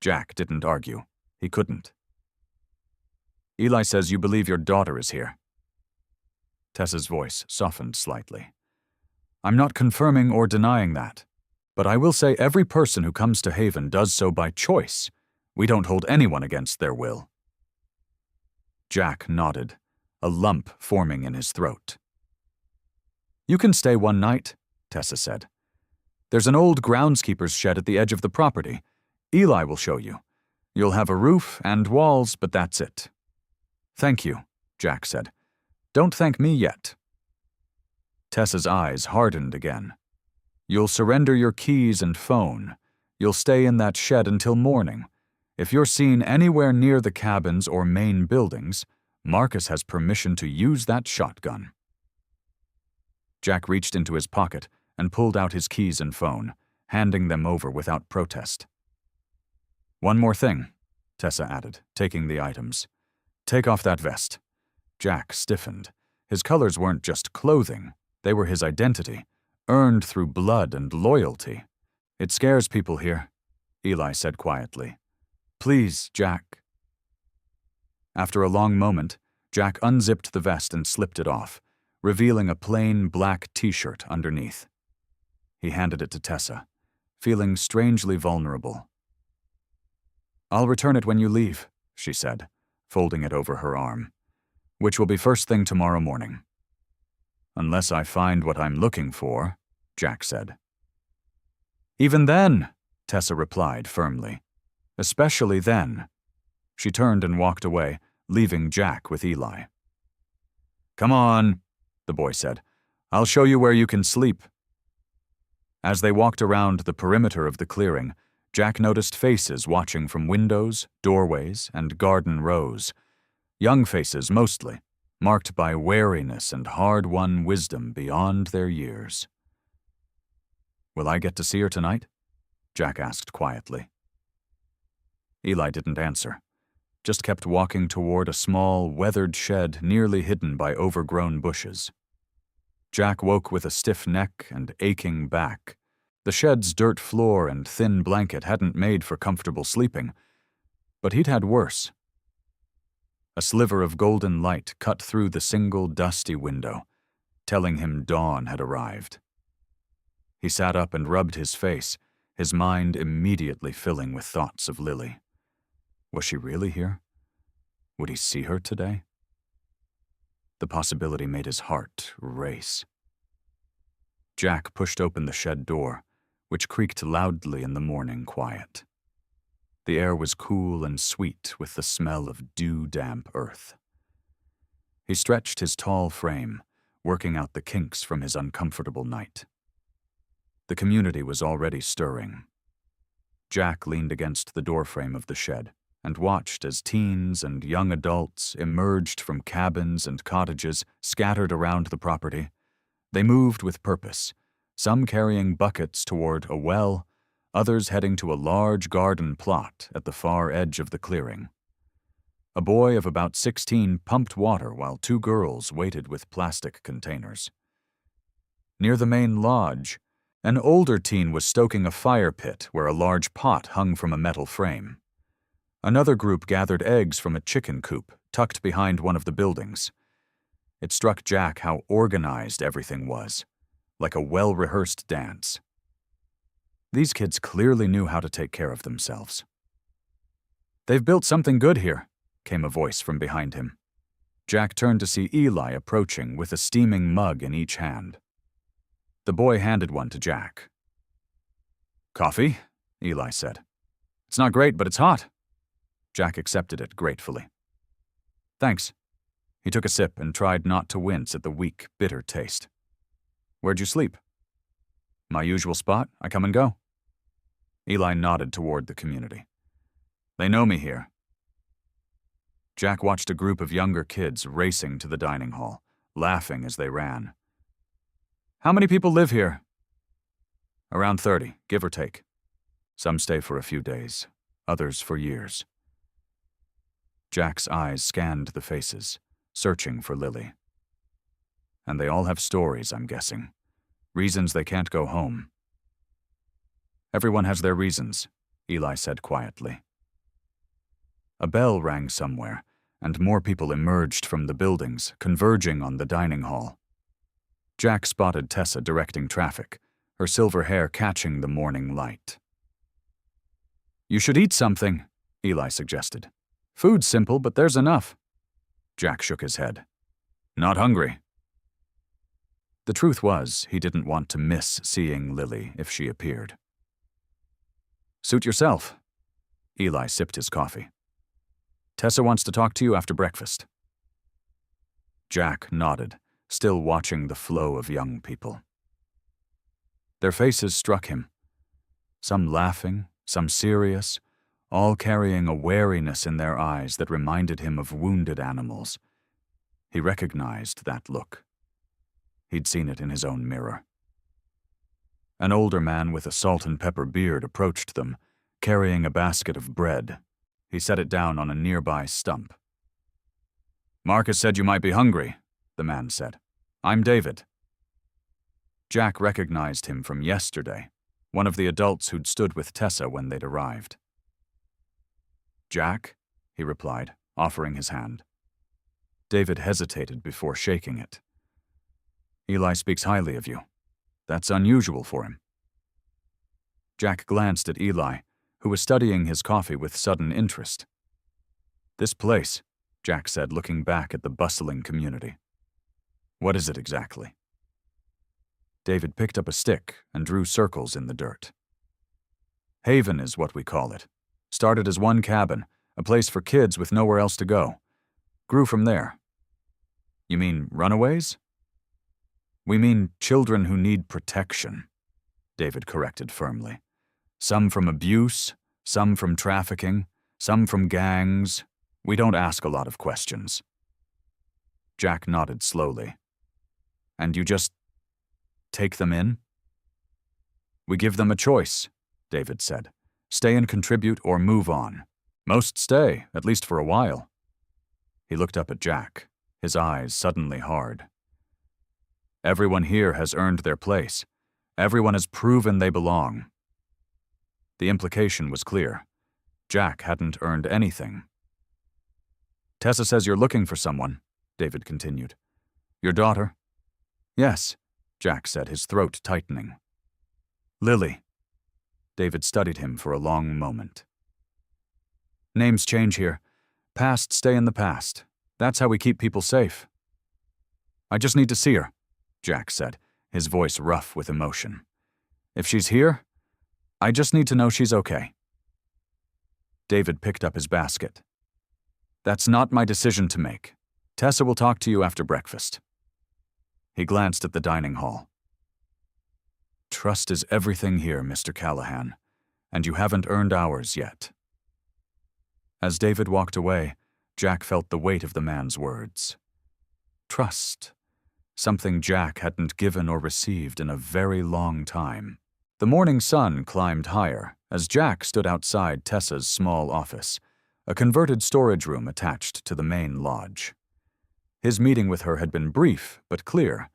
Jack didn't argue. He couldn't. "Eli says you believe your daughter is here." Tessa's voice softened slightly. "I'm not confirming or denying that, but I will say every person who comes to Haven does so by choice. We don't hold anyone against their will." Jack nodded, a lump forming in his throat. "You can stay one night," Tessa said. "There's an old groundskeeper's shed at the edge of the property. Eli will show you. You'll have a roof and walls, but that's it." "Thank you," Jack said. "Don't thank me yet." Tessa's eyes hardened again. "You'll surrender your keys and phone. You'll stay in that shed until morning. If you're seen anywhere near the cabins or main buildings, Marcus has permission to use that shotgun." Jack reached into his pocket and pulled out his keys and phone, handing them over without protest. "One more thing," Tessa added, taking the items. "Take off that vest." Jack stiffened. His colors weren't just clothing, they were his identity, earned through blood and loyalty. "It scares people here," Eli said quietly. "Please, Jack." After a long moment, Jack unzipped the vest and slipped it off, revealing a plain black t-shirt underneath. He handed it to Tessa, feeling strangely vulnerable. "I'll return it when you leave," she said, folding it over her arm, "which will be first thing tomorrow morning." "Unless I find what I'm looking for," Jack said. "Even then," Tessa replied firmly. "Especially then." She turned and walked away, leaving Jack with Eli. "Come on," the boy said. "I'll show you where you can sleep." As they walked around the perimeter of the clearing, Jack noticed faces watching from windows, doorways, and garden rows. Young faces mostly, marked by wariness and hard-won wisdom beyond their years. "Will I get to see her tonight?" Jack asked quietly. Eli didn't answer, just kept walking toward a small, weathered shed nearly hidden by overgrown bushes. Jack woke with a stiff neck and aching back. The shed's dirt floor and thin blanket hadn't made for comfortable sleeping, but he'd had worse. A sliver of golden light cut through the single dusty window, telling him dawn had arrived. He sat up and rubbed his face, his mind immediately filling with thoughts of Lily. Was she really here? Would he see her today? The possibility made his heart race. Jack pushed open the shed door, which creaked loudly in the morning quiet. The air was cool and sweet with the smell of dew-damp earth. He stretched his tall frame, working out the kinks from his uncomfortable night. The community was already stirring. Jack leaned against the doorframe of the shed and watched as teens and young adults emerged from cabins and cottages scattered around the property. They moved with purpose, some carrying buckets toward a well, others heading to a large garden plot at the far edge of the clearing. A boy of about 16 pumped water while two girls waited with plastic containers. Near the main lodge, an older teen was stoking a fire pit where a large pot hung from a metal frame. Another group gathered eggs from a chicken coop tucked behind one of the buildings. It struck Jack how organized everything was, like a well-rehearsed dance. These kids clearly knew how to take care of themselves. "They've built something good here," came a voice from behind him. Jack turned to see Eli approaching with a steaming mug in each hand. The boy handed one to Jack. "Coffee?" Eli said. "It's not great, but it's hot." Jack accepted it gratefully. "Thanks." He took a sip and tried not to wince at the weak, bitter taste. "Where'd you sleep?" "My usual spot. I come and go." Eli nodded toward the community. "They know me here." Jack watched a group of younger kids racing to the dining hall, laughing as they ran. "How many people live here?" "Around 30, give or take. Some stay for a few days, others for years." Jack's eyes scanned the faces, searching for Lily. "And they all have stories, I'm guessing. Reasons they can't go home." "Everyone has their reasons," Eli said quietly. A bell rang somewhere, and more people emerged from the buildings, converging on the dining hall. Jack spotted Tessa directing traffic, her silver hair catching the morning light. "You should eat something," Eli suggested. "Food's simple, but there's enough." Jack shook his head. "Not hungry." The truth was, he didn't want to miss seeing Lily if she appeared. "Suit yourself." Eli sipped his coffee. "Tessa wants to talk to you after breakfast." Jack nodded, still watching the flow of young people. Their faces struck him, some laughing, some serious, all carrying a wariness in their eyes that reminded him of wounded animals. He recognized that look. He'd seen it in his own mirror. An older man with a salt and pepper beard approached them, carrying a basket of bread. He set it down on a nearby stump. "Marcus said you might be hungry," the man said. "I'm David." Jack recognized him from yesterday, one of the adults who'd stood with Tessa when they'd arrived. "Jack?" he replied, offering his hand. David hesitated before shaking it. "Eli speaks highly of you. That's unusual for him." Jack glanced at Eli, who was studying his coffee with sudden interest. "This place," Jack said, looking back at the bustling community. "What is it exactly?" David picked up a stick and drew circles in the dirt. "Haven is what we call it. Started as one cabin, a place for kids with nowhere else to go. Grew from there." "You mean runaways?" "We mean children who need protection," David corrected firmly. Some from abuse, some from trafficking, some from gangs. We don't ask a lot of questions. Jack nodded slowly. And you just take them in? We give them a choice, David said. Stay and contribute or move on. Most stay, at least for a while. He looked up at Jack, his eyes suddenly hard. Everyone here has earned their place. Everyone has proven they belong. The implication was clear. Jack hadn't earned anything. Tessa says you're looking for someone, David continued. Your daughter? Yes, Jack said, his throat tightening. Lily. David studied him for a long moment. Names change here. Past stay in the past. That's how we keep people safe. I just need to see her, Jack said, his voice rough with emotion. If she's here, I just need to know she's okay. David picked up his basket. That's not my decision to make. Tessa will talk to you after breakfast. He glanced at the dining hall. Trust is everything here, Mr. Callahan, and you haven't earned ours yet. As David walked away, Jack felt the weight of the man's words. Trust. Something Jack hadn't given or received in a very long time. The morning sun climbed higher as Jack stood outside Tessa's small office, a converted storage room attached to the main lodge. His meeting with her had been brief but clear.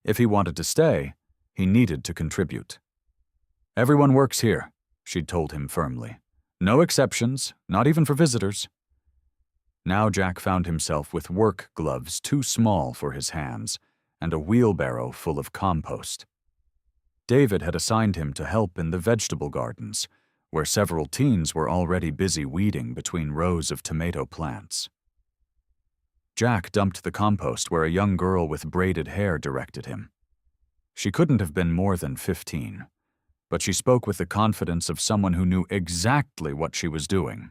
If he wanted to stay, he needed to contribute. Everyone works here, she'd told him firmly. No exceptions, not even for visitors. Now Jack found himself with work gloves too small for his hands and a wheelbarrow full of compost. David had assigned him to help in the vegetable gardens, where several teens were already busy weeding between rows of tomato plants. Jack dumped the compost where a young girl with braided hair directed him. She couldn't have been more than 15, but she spoke with the confidence of someone who knew exactly what she was doing.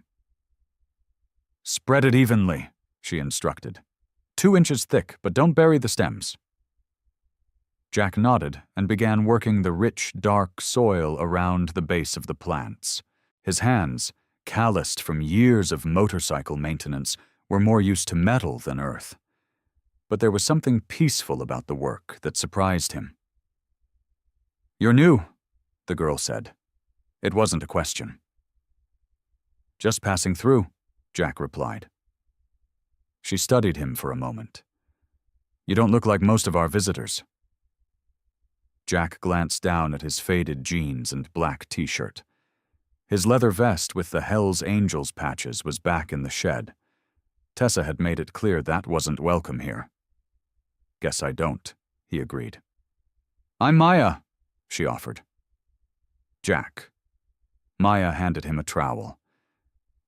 Spread it evenly, she instructed. 2 inches thick, but don't bury the stems. Jack nodded and began working the rich, dark soil around the base of the plants. His hands, calloused from years of motorcycle maintenance, were more used to metal than earth. But there was something peaceful about the work that surprised him. You're new, the girl said. It wasn't a question. Just passing through, Jack replied. She studied him for a moment. You don't look like most of our visitors. Jack glanced down at his faded jeans and black t-shirt. His leather vest with the Hell's Angels patches was back in the shed. Tessa had made it clear that wasn't welcome here. Guess I don't, he agreed. I'm Maya, she offered. Jack. Maya handed him a trowel.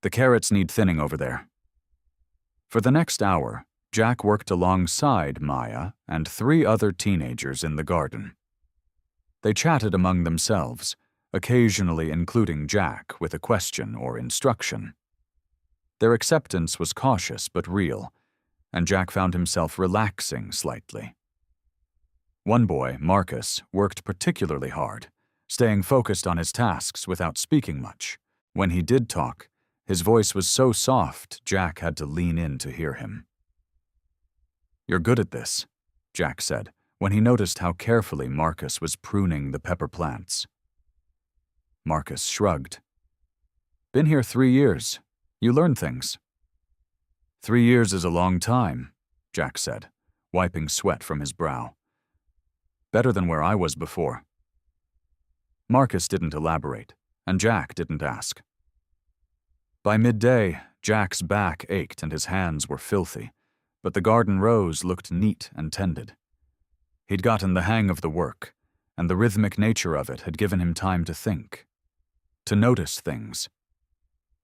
The carrots need thinning over there. For the next hour, Jack worked alongside Maya and 3 other teenagers in the garden. They chatted among themselves, occasionally including Jack with a question or instruction. Their acceptance was cautious but real, and Jack found himself relaxing slightly. One boy, Marcus, worked particularly hard, staying focused on his tasks without speaking much. When he did talk, his voice was so soft Jack had to lean in to hear him. You're good at this, Jack said, when he noticed how carefully Marcus was pruning the pepper plants. Marcus shrugged. Been here 3 years. You learn things. 3 years is a long time, Jack said, wiping sweat from his brow. Better than where I was before. Marcus didn't elaborate, and Jack didn't ask. By midday, Jack's back ached and his hands were filthy, but the garden rows looked neat and tended. He'd gotten the hang of the work, and the rhythmic nature of it had given him time to think, to notice things.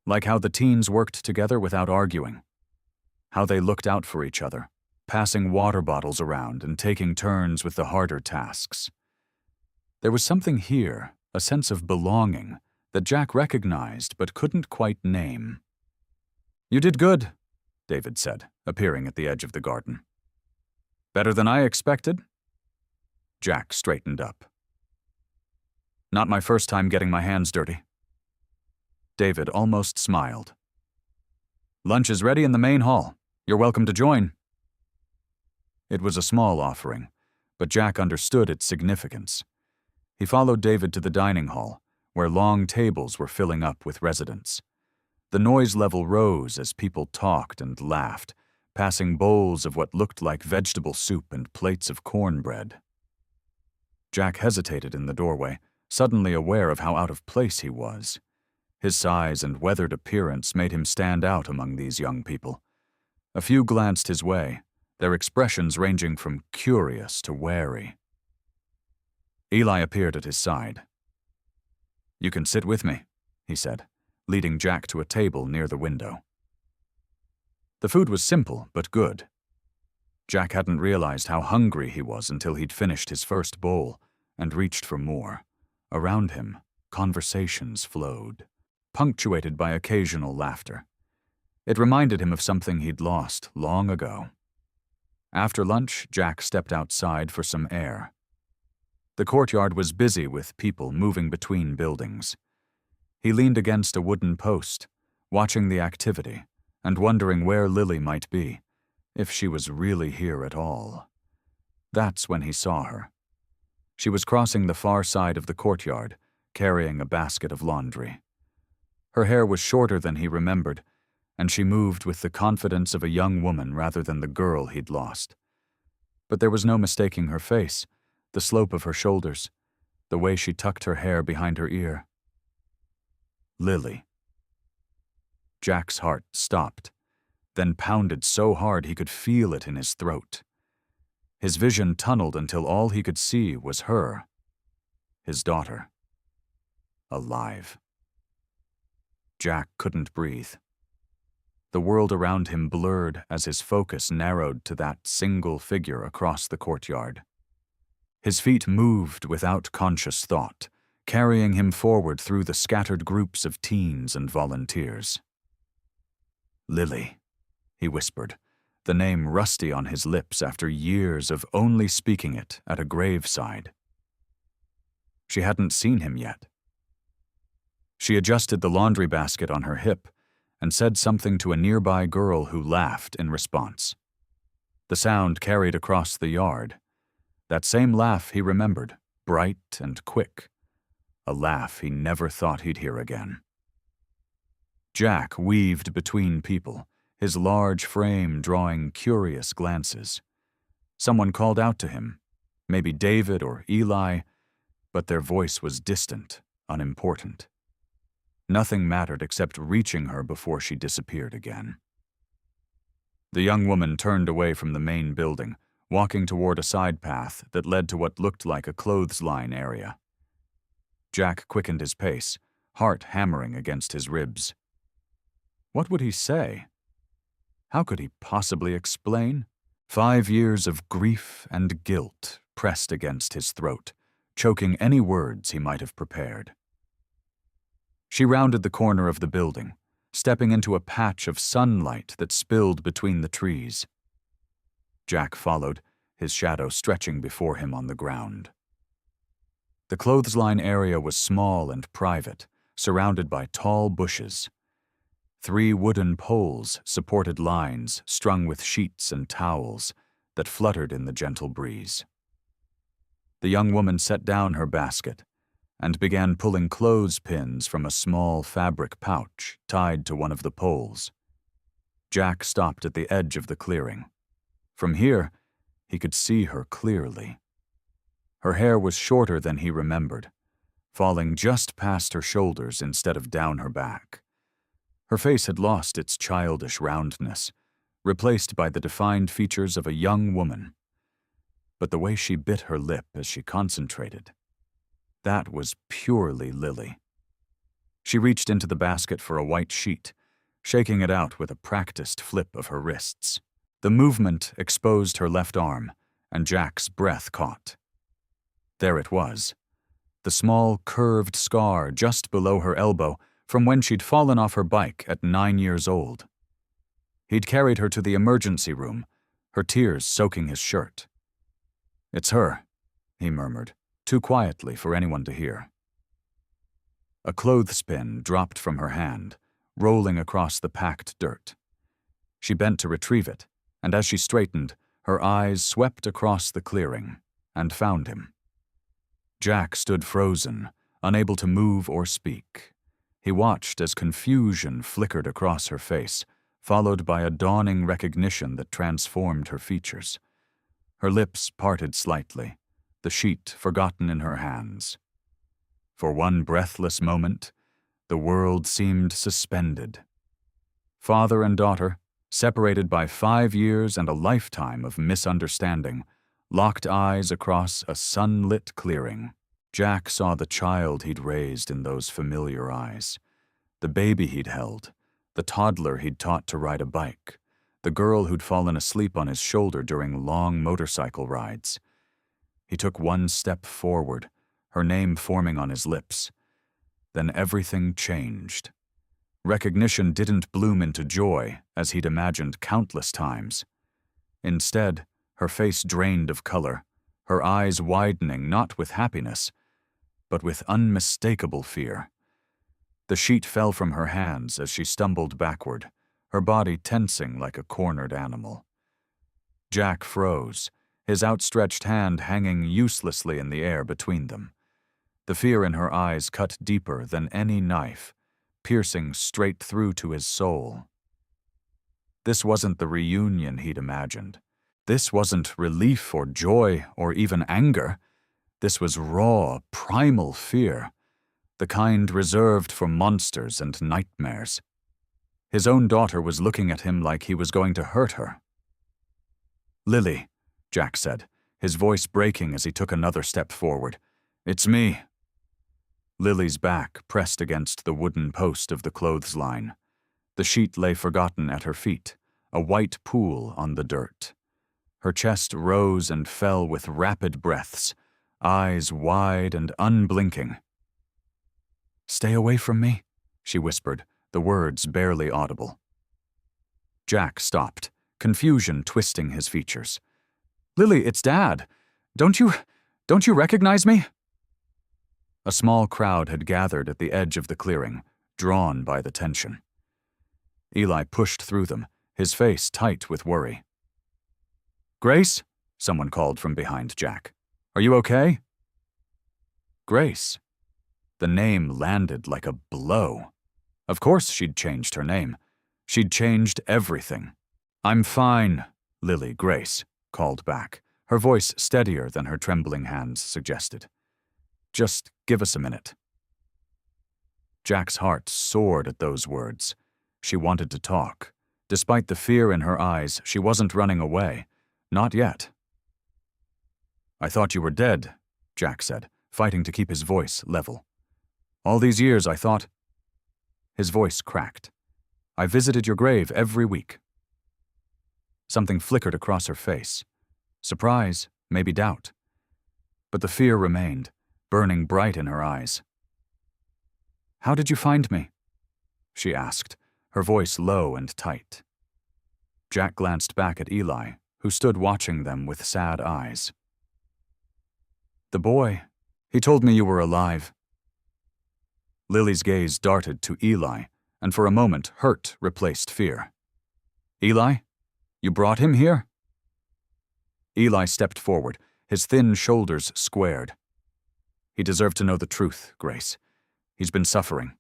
Like how the teens worked together without arguing, how they looked out for each other, passing water bottles around and taking turns with the harder tasks. There was something here, a sense of belonging, that Jack recognized but couldn't quite name. You did good, David said, appearing at the edge of the garden. Better than I expected? Jack straightened up. Not my first time getting my hands dirty. David almost smiled. Lunch is ready in the main hall. You're welcome to join. It was a small offering, but Jack understood its significance. He followed David to the dining hall, where long tables were filling up with residents. The noise level rose as people talked and laughed, passing bowls of what looked like vegetable soup and plates of cornbread. Jack hesitated in the doorway, suddenly aware of how out of place he was. His size and weathered appearance made him stand out among these young people. A few glanced his way, their expressions ranging from curious to wary. Eli appeared at his side. You can sit with me, he said, leading Jack to a table near the window. The food was simple but good. Jack hadn't realized how hungry he was until he'd finished his first bowl and reached for more. Around him, conversations flowed, punctuated by occasional laughter. It reminded him of something he'd lost long ago. After lunch, Jack stepped outside for some air. The courtyard was busy with people moving between buildings. He leaned against a wooden post, watching the activity and wondering where Lily might be, if she was really here at all. That's when he saw her. She was crossing the far side of the courtyard, carrying a basket of laundry. Her hair was shorter than he remembered, and she moved with the confidence of a young woman rather than the girl he'd lost. But there was no mistaking her face, the slope of her shoulders, the way she tucked her hair behind her ear. Lily. Jack's heart stopped, then pounded so hard he could feel it in his throat. His vision tunneled until all he could see was her, his daughter, alive. Jack couldn't breathe. The world around him blurred as his focus narrowed to that single figure across the courtyard. His feet moved without conscious thought, carrying him forward through the scattered groups of teens and volunteers. Lily, he whispered, the name rusty on his lips after years of only speaking it at a graveside. She hadn't seen him yet. She adjusted the laundry basket on her hip and said something to a nearby girl who laughed in response. The sound carried across the yard. That same laugh he remembered, bright and quick. A laugh he never thought he'd hear again. Jack weaved between people, his large frame drawing curious glances. Someone called out to him, maybe David or Eli, but their voice was distant, unimportant. Nothing mattered except reaching her before she disappeared again. The young woman turned away from the main building, walking toward a side path that led to what looked like a clothesline area. Jack quickened his pace, heart hammering against his ribs. What would he say? How could he possibly explain? 5 years of grief and guilt pressed against his throat, choking any words he might have prepared. She rounded the corner of the building, stepping into a patch of sunlight that spilled between the trees. Jack followed, his shadow stretching before him on the ground. The clothesline area was small and private, surrounded by tall bushes. 3 wooden poles supported lines strung with sheets and towels that fluttered in the gentle breeze. The young woman set down her basket and began pulling clothespins from a small fabric pouch tied to one of the poles. Jack stopped at the edge of the clearing. From here, he could see her clearly. Her hair was shorter than he remembered, falling just past her shoulders instead of down her back. Her face had lost its childish roundness, replaced by the defined features of a young woman. But the way she bit her lip as she concentrated, that was purely Lily. She reached into the basket for a white sheet, shaking it out with a practiced flip of her wrists. The movement exposed her left arm, and Jack's breath caught. There it was, the small curved scar just below her elbow from when she'd fallen off her bike at 9 years old. He'd carried her to the emergency room, her tears soaking his shirt. It's her, he murmured, too quietly for anyone to hear. A clothespin dropped from her hand, rolling across the packed dirt. She bent to retrieve it, and as she straightened, her eyes swept across the clearing and found him. Jack stood frozen, unable to move or speak. He watched as confusion flickered across her face, followed by a dawning recognition that transformed her features. Her lips parted slightly, the sheet forgotten in her hands. For one breathless moment, the world seemed suspended. Father and daughter, separated by 5 years and a lifetime of misunderstanding, locked eyes across a sunlit clearing. Jack saw the child he'd raised in those familiar eyes, the baby he'd held, the toddler he'd taught to ride a bike, the girl who'd fallen asleep on his shoulder during long motorcycle rides. He took one step forward, her name forming on his lips. Then everything changed. Recognition didn't bloom into joy, as he'd imagined countless times. Instead, her face drained of color, her eyes widening not with happiness, but with unmistakable fear. The sheet fell from her hands as she stumbled backward, her body tensing like a cornered animal. Jack froze, his outstretched hand hanging uselessly in the air between them. The fear in her eyes cut deeper than any knife, piercing straight through to his soul. This wasn't the reunion he'd imagined. This wasn't relief or joy or even anger. This was raw, primal fear, the kind reserved for monsters and nightmares. His own daughter was looking at him like he was going to hurt her. "Lily," Jack said, his voice breaking as he took another step forward. "It's me." Lily's back pressed against the wooden post of the clothesline. The sheet lay forgotten at her feet, a white pool on the dirt. Her chest rose and fell with rapid breaths, eyes wide and unblinking. "Stay away from me," she whispered, the words barely audible. Jack stopped, confusion twisting his features. "Lily, it's Dad. Don't you recognize me?" A small crowd had gathered at the edge of the clearing, drawn by the tension. Eli pushed through them, his face tight with worry. "Grace?" someone called from behind Jack. "Are you okay?" Grace. The name landed like a blow. Of course she'd changed her name. She'd changed everything. "I'm fine," Lily Grace called back, her voice steadier than her trembling hands suggested. "Just give us a minute." Jack's heart soared at those words. She wanted to talk. Despite the fear in her eyes, she wasn't running away. Not yet. "I thought you were dead," Jack said, fighting to keep his voice level. "All these years I thought—" His voice cracked. "I visited your grave every week." Something flickered across her face. Surprise, maybe doubt. But the fear remained, burning bright in her eyes. "How did you find me?" she asked, her voice low and tight. Jack glanced back at Eli, who stood watching them with sad eyes. "The boy, he told me you were alive." Lily's gaze darted to Eli, and for a moment hurt replaced fear. "Eli? You brought him here?" Eli stepped forward, his thin shoulders squared. "He deserved to know the truth, Grace. He's been suffering."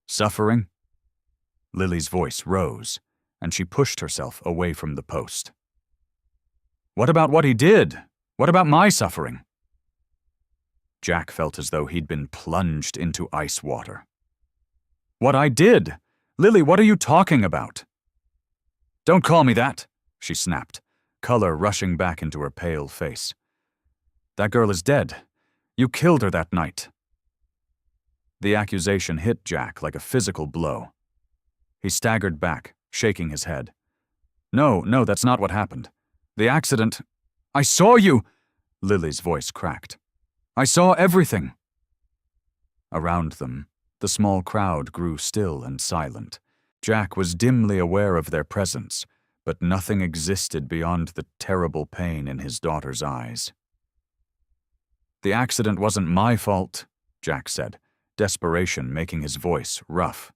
"Suffering?" Lily's voice rose, and she pushed herself away from the post. "What about what he did? What about my suffering?" Jack felt as though he'd been plunged into ice water. "What I did? Lily, what are you talking about?" "Don't call me that," she snapped, color rushing back into her pale face. "That girl is dead. You killed her that night." The accusation hit Jack like a physical blow. He staggered back, shaking his head. No, that's not what happened. The accident— "I saw you!" Lily's voice cracked. "I saw everything." Around them, the small crowd grew still and silent. Jack was dimly aware of their presence, but nothing existed beyond the terrible pain in his daughter's eyes. "The accident wasn't my fault," Jack said, desperation making his voice rough.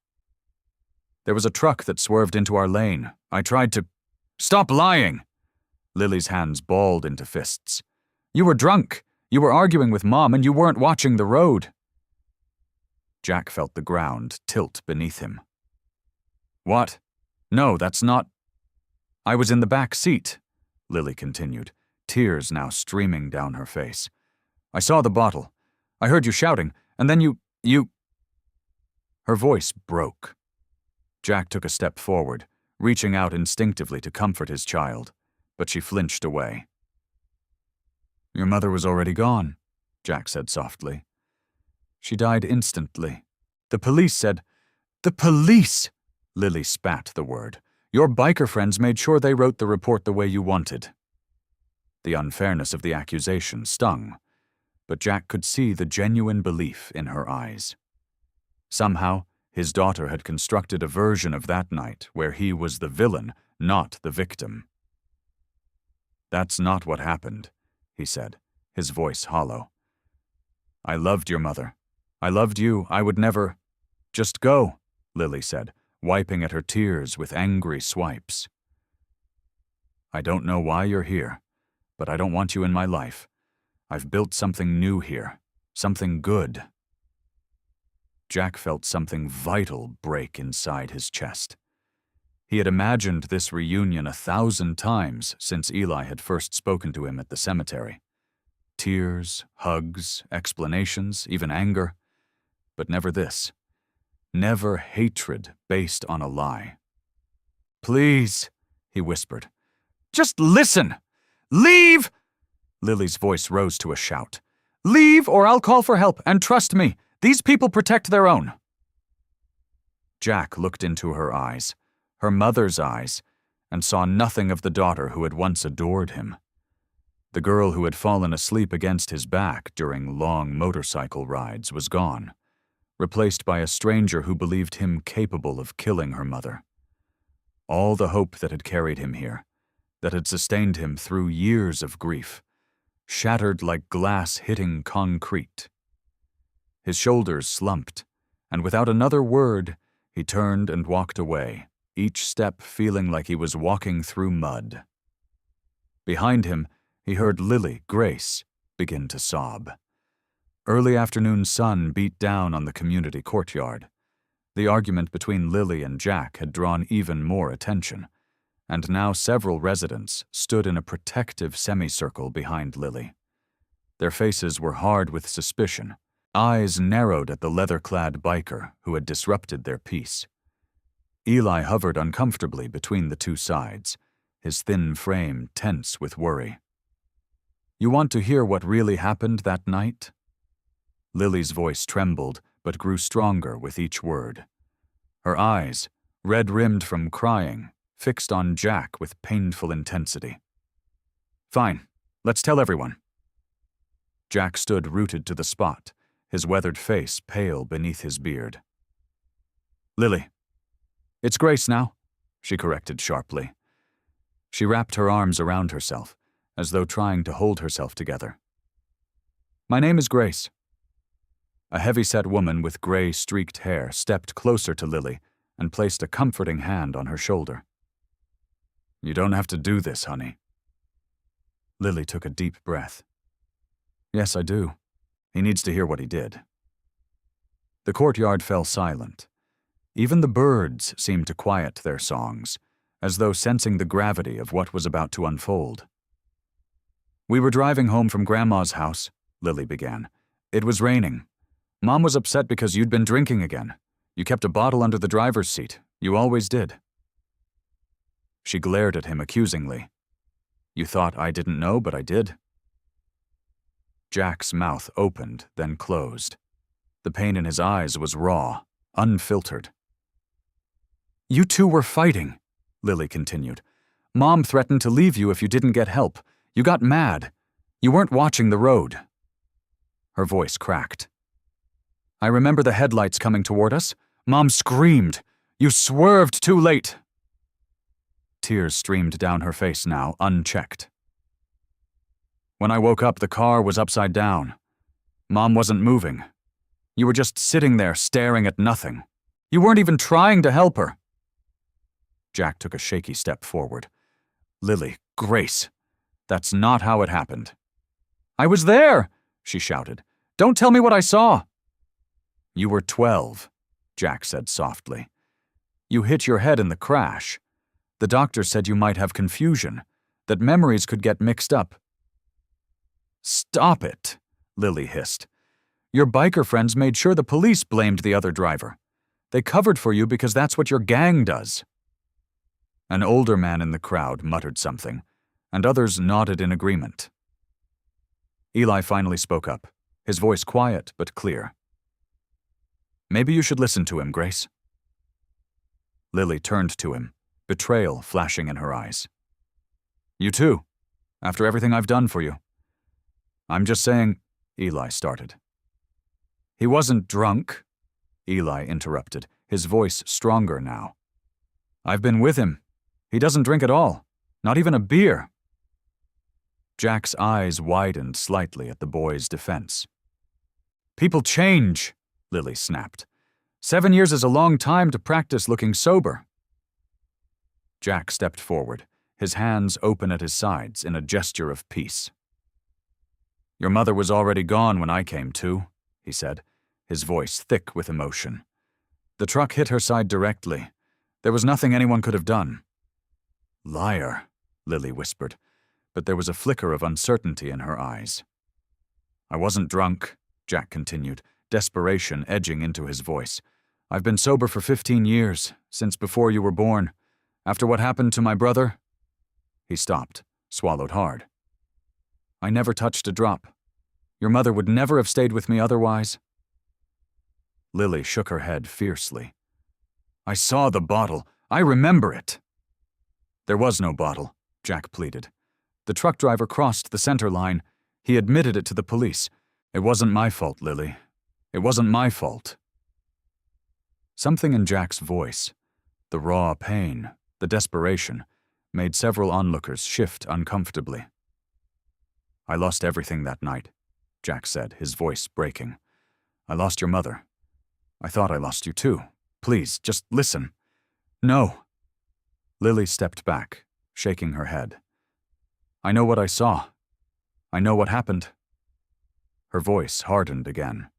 "There was a truck that swerved into our lane. I tried to—" "Stop lying!" Lily's hands balled into fists. "You were drunk. You were arguing with Mom and you weren't watching the road." Jack felt the ground tilt beneath him. "What? No, that's not—" "I was in the back seat," Lily continued, tears now streaming down her face. "I saw the bottle. I heard you shouting, and then you— Her voice broke. Jack took a step forward, reaching out instinctively to comfort his child, but she flinched away. "Your mother was already gone," Jack said softly. "She died instantly. The police said—" "The police!" Lily spat the word. "Your biker friends made sure they wrote the report the way you wanted." The unfairness of the accusation stung, but Jack could see the genuine belief in her eyes. Somehow, his daughter had constructed a version of that night where he was the villain, not the victim. "That's not what happened," he said, his voice hollow. "I loved your mother. I loved you. I would never—" "Just go," Lily said, wiping at her tears with angry swipes. "I don't know why you're here, but I don't want you in my life. I've built something new here, something good." Jack felt something vital break inside his chest. He had imagined this reunion 1,000 times since Eli had first spoken to him at the cemetery. Tears, hugs, explanations, even anger. But never this. Never hatred based on a lie. "Please," he whispered. "Just listen! Leave!" Lily's voice rose to a shout. "Leave or I'll call for help, and trust me, these people protect their own." Jack looked into her eyes, her mother's eyes, and saw nothing of the daughter who had once adored him. The girl who had fallen asleep against his back during long motorcycle rides was gone, replaced by a stranger who believed him capable of killing her mother. All the hope that had carried him here, that had sustained him through years of grief, shattered like glass hitting concrete. His shoulders slumped, and without another word, he turned and walked away, each step feeling like he was walking through mud. Behind him, he heard Lily, Grace, begin to sob. Early afternoon sun beat down on the community courtyard. The argument between Lily and Jack had drawn even more attention, and now several residents stood in a protective semicircle behind Lily. Their faces were hard with suspicion, eyes narrowed at the leather-clad biker who had disrupted their peace. Eli hovered uncomfortably between the two sides, his thin frame tense with worry. "You want to hear what really happened that night?" Lily's voice trembled but grew stronger with each word. Her eyes, red-rimmed from crying, fixed on Jack with painful intensity. "Fine, let's tell everyone." Jack stood rooted to the spot, his weathered face pale beneath his beard. "Lily. It's Grace now," she corrected sharply. She wrapped her arms around herself, as though trying to hold herself together. "My name is Grace." A heavy-set woman with gray streaked hair stepped closer to Lily and placed a comforting hand on her shoulder. "You don't have to do this, honey." Lily took a deep breath. "Yes, I do. He needs to hear what he did." The courtyard fell silent. Even the birds seemed to quiet their songs, as though sensing the gravity of what was about to unfold. "We were driving home from Grandma's house," Lily began. "It was raining. Mom was upset because you'd been drinking again. You kept a bottle under the driver's seat. You always did." She glared at him accusingly. "You thought I didn't know, but I did." Jack's mouth opened, then closed. The pain in his eyes was raw, unfiltered. "You two were fighting," Lily continued. "Mom threatened to leave you if you didn't get help. You got mad. You weren't watching the road." Her voice cracked. "I remember the headlights coming toward us. Mom screamed. You swerved too late." Tears streamed down her face now, unchecked. "When I woke up, the car was upside down. Mom wasn't moving. You were just sitting there staring at nothing. You weren't even trying to help her." Jack took a shaky step forward. "Lily, Grace, that's not how it happened." "I was there," she shouted. "Don't tell me what I saw." "You were 12, Jack said softly. "You hit your head in the crash. The doctor said you might have confusion, that memories could get mixed up." "Stop it," Lily hissed. "Your biker friends made sure the police blamed the other driver. They covered for you because that's what your gang does." An older man in the crowd muttered something, and others nodded in agreement. Eli finally spoke up, his voice quiet but clear. "Maybe you should listen to him, Grace." Lily turned to him, betrayal flashing in her eyes. "You too, after everything I've done for you." "I'm just saying," Eli started. "He wasn't drunk," Eli interrupted, his voice stronger now. "I've been with him. He doesn't drink at all, not even a beer." Jack's eyes widened slightly at the boy's defense. "People change," Lily snapped. 7 years is a long time to practice looking sober." Jack stepped forward, his hands open at his sides in a gesture of peace. "Your mother was already gone when I came to," he said, his voice thick with emotion. "The truck hit her side directly. There was nothing anyone could have done." "Liar," Lily whispered, but there was a flicker of uncertainty in her eyes. "I wasn't drunk," Jack continued, desperation edging into his voice. "I've been sober for 15 years, since before you were born. After what happened to my brother—" He stopped, swallowed hard. "I never touched a drop. Your mother would never have stayed with me otherwise." Lily shook her head fiercely. "I saw the bottle. I remember it." "There was no bottle," Jack pleaded. "The truck driver crossed the center line. He admitted it to the police. It wasn't my fault, Lily. It wasn't my fault." Something in Jack's voice, the raw pain, the desperation, made several onlookers shift uncomfortably. "I lost everything that night," Jack said, his voice breaking. "I lost your mother. I thought I lost you too. Please, just listen." "No." Lily stepped back, shaking her head. "I know what I saw. I know what happened." Her voice hardened again.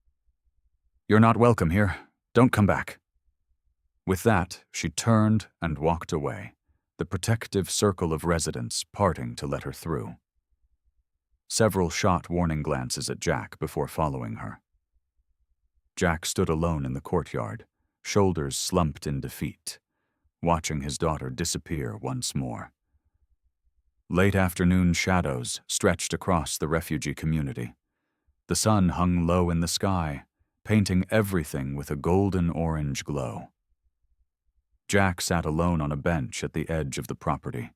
"You're not welcome here. Don't come back." With that, she turned and walked away, the protective circle of residents parting to let her through. Several shot warning glances at Jack before following her. Jack stood alone in the courtyard, shoulders slumped in defeat, watching his daughter disappear once more. Late afternoon shadows stretched across the refugee community. The sun hung low in the sky, painting everything with a golden-orange glow. Jack sat alone on a bench at the edge of the property,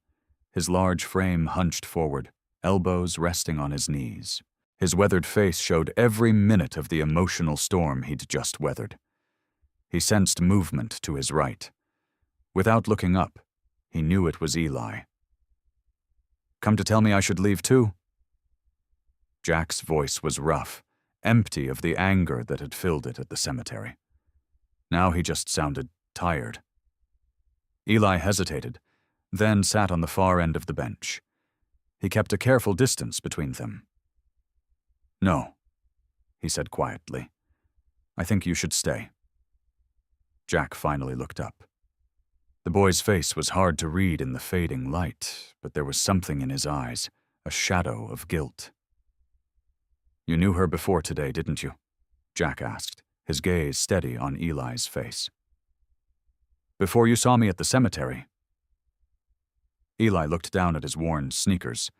his large frame hunched forward, elbows resting on his knees. His weathered face showed every minute of the emotional storm he'd just weathered. He sensed movement to his right. Without looking up, he knew it was Eli. "Come to tell me I should leave too?" Jack's voice was rough, empty of the anger that had filled it at the cemetery. Now he just sounded tired. Eli hesitated, then sat on the far end of the bench. He kept a careful distance between them. "No," he said quietly. "I think you should stay." Jack finally looked up. The boy's face was hard to read in the fading light, but there was something in his eyes, a shadow of guilt. "You knew her before today, didn't you?" Jack asked, his gaze steady on Eli's face. "Before you saw me at the cemetery?" Eli looked down at his worn sneakers.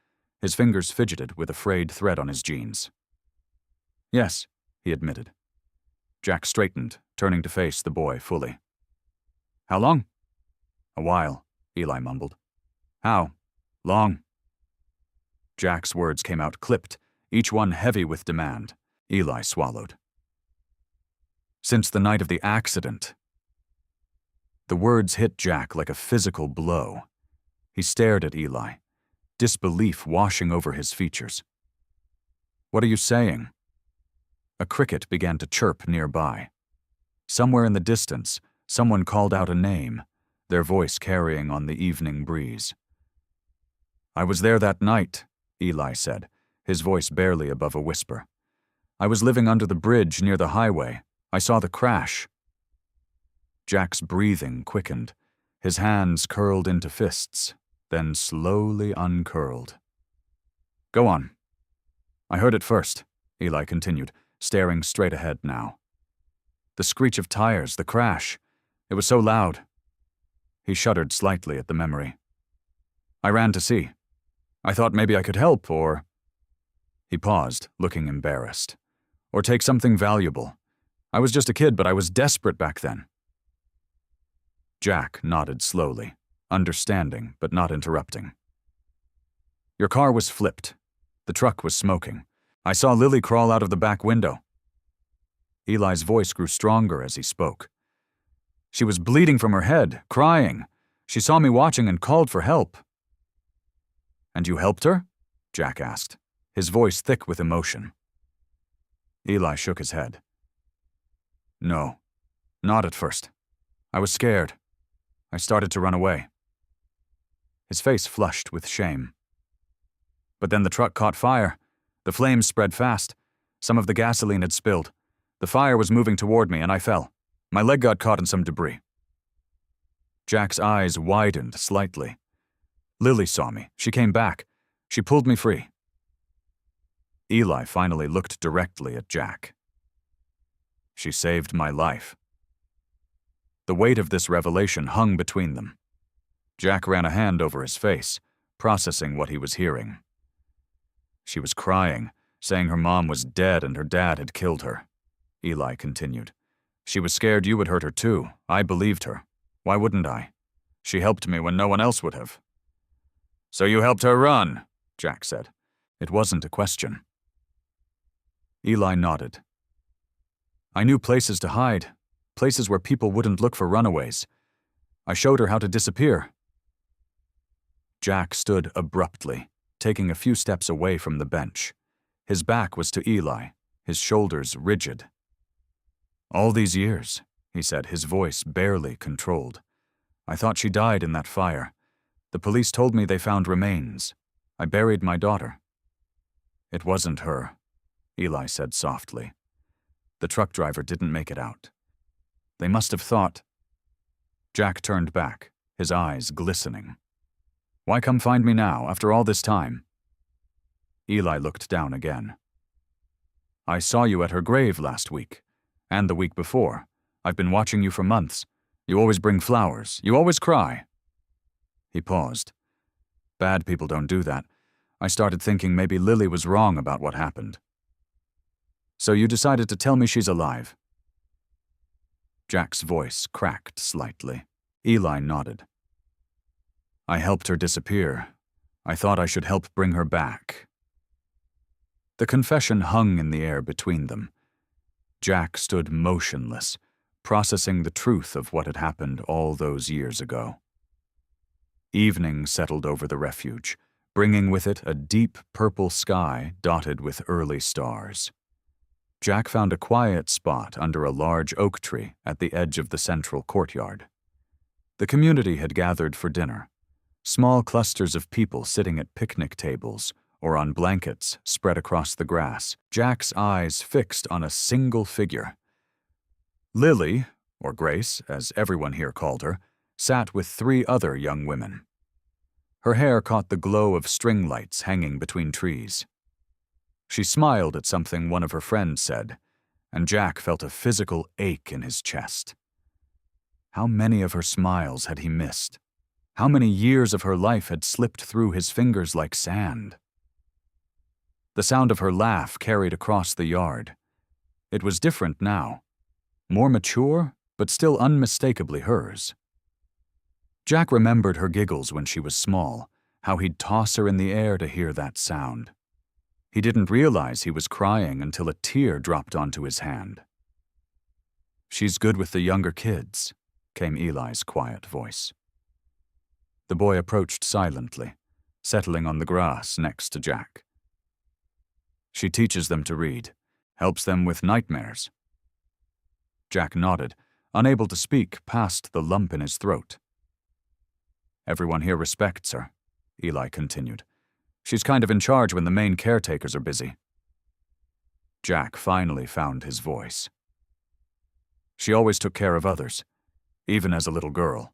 His fingers fidgeted with a frayed thread on his jeans. "Yes," he admitted. Jack straightened, turning to face the boy fully. "How long?" "A while," Eli mumbled. "How? Long?" Jack's words came out clipped, each one heavy with demand. Eli swallowed. "Since the night of the accident." The words hit Jack like a physical blow. He stared at Eli, disbelief washing over his features. "What are you saying?" A cricket began to chirp nearby. Somewhere in the distance, someone called out a name, their voice carrying on the evening breeze. "I was there that night," Eli said, his voice barely above a whisper. "I was living under the bridge near the highway. I saw the crash." Jack's breathing quickened. His hands curled into fists, then slowly uncurled. "Go on." "I heard it first," Eli continued, staring straight ahead now. "The screech of tires, the crash. It was so loud." He shuddered slightly at the memory. "I ran to see. I thought maybe I could help, or—" He paused, looking embarrassed. "Or take something valuable. I was just a kid, but I was desperate back then." Jack nodded slowly, understanding but not interrupting. "Your car was flipped. The truck was smoking. I saw Lily crawl out of the back window." Eli's voice grew stronger as he spoke. "She was bleeding from her head, crying. She saw me watching and called for help." "And you helped her?" Jack asked, his voice thick with emotion. Eli shook his head. "No, not at first. I was scared. I started to run away." His face flushed with shame. "But then the truck caught fire. The flames spread fast. Some of the gasoline had spilled. The fire was moving toward me, and I fell. My leg got caught in some debris." Jack's eyes widened slightly. "Lily saw me. She came back. She pulled me free." Eli finally looked directly at Jack. "She saved my life." The weight of this revelation hung between them. Jack ran a hand over his face, processing what he was hearing. "She was crying, saying her mom was dead and her dad had killed her," Eli continued. "She was scared you would hurt her too. I believed her. Why wouldn't I? She helped me when no one else would have." "So you helped her run," Jack said. It wasn't a question. Eli nodded. "I knew places to hide, places where people wouldn't look for runaways. I showed her how to disappear." Jack stood abruptly, taking a few steps away from the bench. His back was to Eli, his shoulders rigid. "All these years," he said, his voice barely controlled. "I thought she died in that fire. The police told me they found remains. I buried my daughter." "It wasn't her," Eli said softly. "The truck driver didn't make it out. They must have thought—" Jack turned back, his eyes glistening. "Why come find me now, after all this time?" Eli looked down again. "I saw you at her grave last week, and the week before. I've been watching you for months. You always bring flowers. You always cry." He paused. "Bad people don't do that. I started thinking maybe Lily was wrong about what happened." "So you decided to tell me she's alive?" Jack's voice cracked slightly. Eli nodded. "I helped her disappear. I thought I should help bring her back." The confession hung in the air between them. Jack stood motionless, processing the truth of what had happened all those years ago. Evening settled over the refuge, bringing with it a deep purple sky dotted with early stars. Jack found a quiet spot under a large oak tree at the edge of the central courtyard. The community had gathered for dinner, small clusters of people sitting at picnic tables or on blankets spread across the grass, Jack's eyes fixed on a single figure. Lily, or Grace, as everyone here called her, sat with 3 other young women. Her hair caught the glow of string lights hanging between trees. She smiled at something one of her friends said, and Jack felt a physical ache in his chest. How many of her smiles had he missed? How many years of her life had slipped through his fingers like sand? The sound of her laugh carried across the yard. It was different now, more mature, but still unmistakably hers. Jack remembered her giggles when she was small, how he'd toss her in the air to hear that sound. He didn't realize he was crying until a tear dropped onto his hand. "She's good with the younger kids," came Eli's quiet voice. The boy approached silently, settling on the grass next to Jack. "She teaches them to read, Helps them with nightmares. Jack nodded, unable to speak past the lump in his throat. Everyone here respects her, Eli continued. She's kind of in charge when the main caretakers are busy. Jack finally found his voice. She always took care of others, even as a little girl.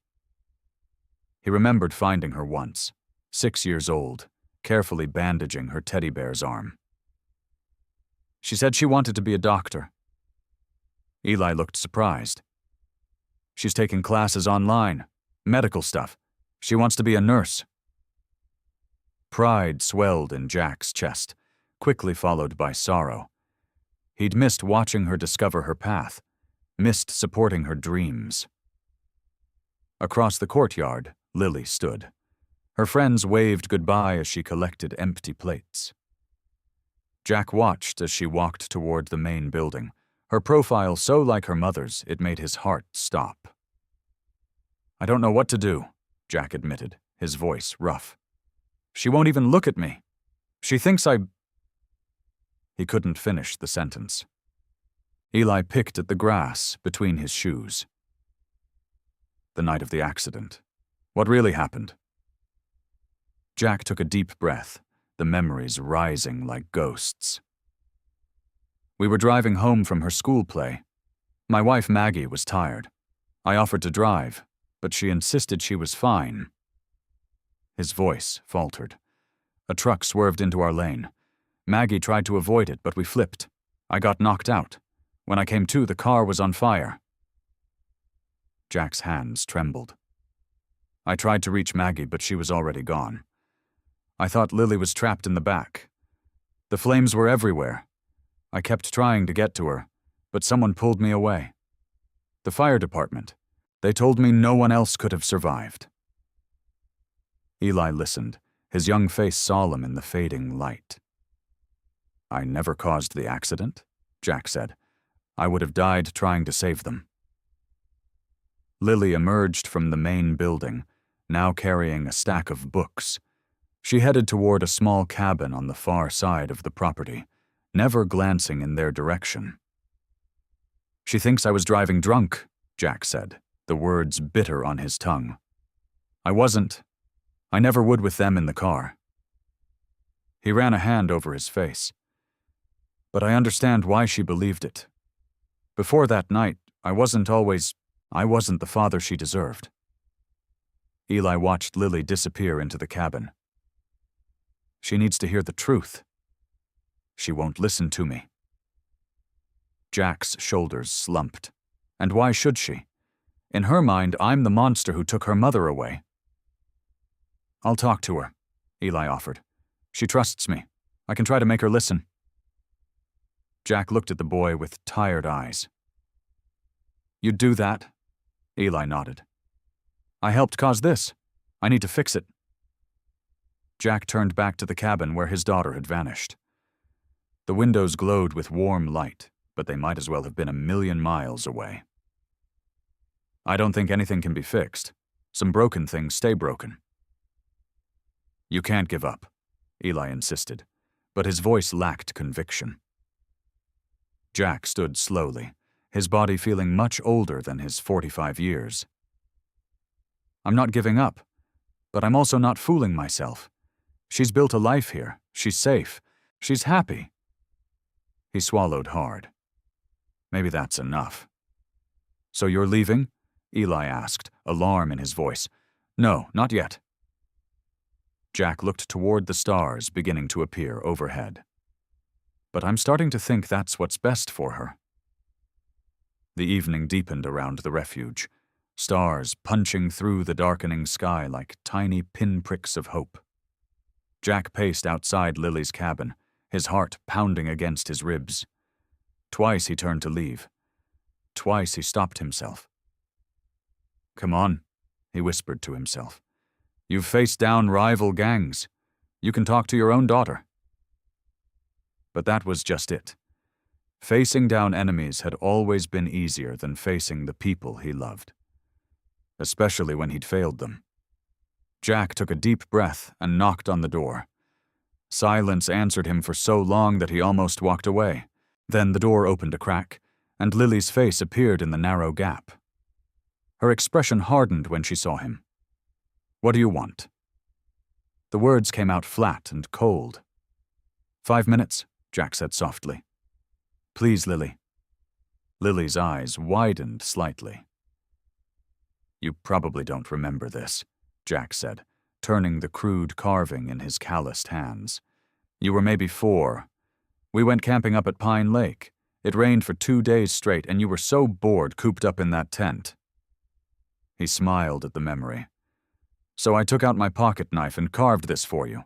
He remembered finding her once, 6 years old, carefully bandaging her teddy bear's arm. She said she wanted to be a doctor. Eli looked surprised. She's taking classes online, medical stuff. She wants to be a nurse. Pride swelled in Jack's chest, quickly followed by sorrow. He'd missed watching her discover her path, missed supporting her dreams. Across the courtyard, Lily stood. Her friends waved goodbye as she collected empty plates. Jack watched as she walked toward the main building, her profile so like her mother's it made his heart stop. "I don't know what to do," Jack admitted, his voice rough. "She won't even look at me. She thinks I—" He couldn't finish the sentence. Eli picked at the grass between his shoes. The night of the accident. What really happened? Jack took a deep breath, the memories rising like ghosts. We were driving home from her school play. My wife Maggie was tired. I offered to drive, but she insisted she was fine. His voice faltered. A truck swerved into our lane. Maggie tried to avoid it, but we flipped. I got knocked out. When I came to, the car was on fire. Jack's hands trembled. I tried to reach Maggie, but she was already gone. I thought Lily was trapped in the back. The flames were everywhere. I kept trying to get to her, but someone pulled me away. The fire department. They told me no one else could have survived. Eli listened, his young face solemn in the fading light. I never caused the accident, Jack said. I would have died trying to save them. Lily emerged from the main building, now carrying a stack of books. She headed toward a small cabin on the far side of the property, never glancing in their direction. She thinks I was driving drunk, Jack said, the words bitter on his tongue. I wasn't. I never would with them in the car. He ran a hand over his face. But I understand why she believed it. Before that night, I wasn't the father she deserved. Eli watched Lily disappear into the cabin. She needs to hear the truth. She won't listen to me. Jack's shoulders slumped. And why should she? In her mind, I'm the monster who took her mother away. I'll talk to her, Eli offered. She trusts me. I can try to make her listen. Jack looked at the boy with tired eyes. You'd do that? Eli nodded. I helped cause this. I need to fix it. Jack turned back to the cabin where his daughter had vanished. The windows glowed with warm light, but they might as well have been 1,000,000 miles away. I don't think anything can be fixed. Some broken things stay broken. You can't give up, Eli insisted, but his voice lacked conviction. Jack stood slowly, his body feeling much older than his 45 years. I'm not giving up, but I'm also not fooling myself. She's built a life here. She's safe. She's happy. He swallowed hard. Maybe that's enough. So you're leaving? Eli asked, alarm in his voice. No, not yet. Jack looked toward the stars beginning to appear overhead. But I'm starting to think that's what's best for her. The evening deepened around the refuge, stars punching through the darkening sky like tiny pinpricks of hope. Jack paced outside Lily's cabin, his heart pounding against his ribs. Twice he turned to leave. Twice he stopped himself. Come on, he whispered to himself. You've faced down rival gangs. You can talk to your own daughter. But that was just it. Facing down enemies had always been easier than facing the people he loved, especially when he'd failed them. Jack took a deep breath and knocked on the door. Silence answered him for so long that he almost walked away. Then the door opened a crack, and Lily's face appeared in the narrow gap. Her expression hardened when she saw him. "What do you want?" The words came out flat and cold. 5 minutes, Jack said softly. "Please, Lily." Lily's eyes widened slightly. "You probably don't remember this," Jack said, turning the crude carving in his calloused hands. "You were maybe 4. We went camping up at Pine Lake. It rained for 2 days straight, and you were so bored cooped up in that tent." He smiled at the memory. "So I took out my pocket knife and carved this for you."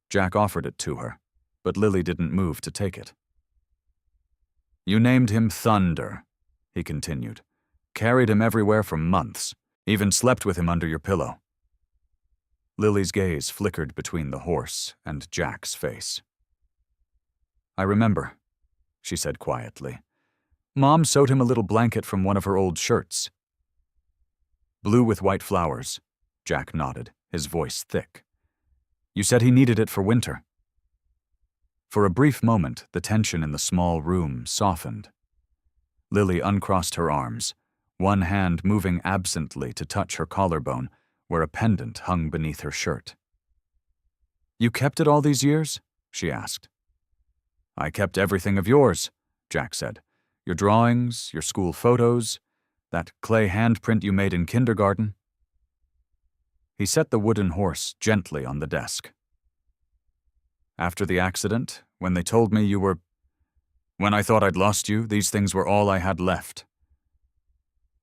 Jack offered it to her, but Lily didn't move to take it. "You named him Thunder," he continued. "Carried him everywhere for months, even slept with him under your pillow." Lily's gaze flickered between the horse and Jack's face. "I remember," she said quietly. "Mom sewed him a little blanket from one of her old shirts." "Blue with white flowers," Jack nodded, his voice thick. "You said he needed it for winter." For a brief moment, the tension in the small room softened. Lily uncrossed her arms, one hand moving absently to touch her collarbone, where a pendant hung beneath her shirt. "You kept it all these years?" she asked. "I kept everything of yours," Jack said. "Your drawings, your school photos, that clay handprint you made in kindergarten." He set the wooden horse gently on the desk. "After the accident, when they told me you were... when I thought I'd lost you, these things were all I had left."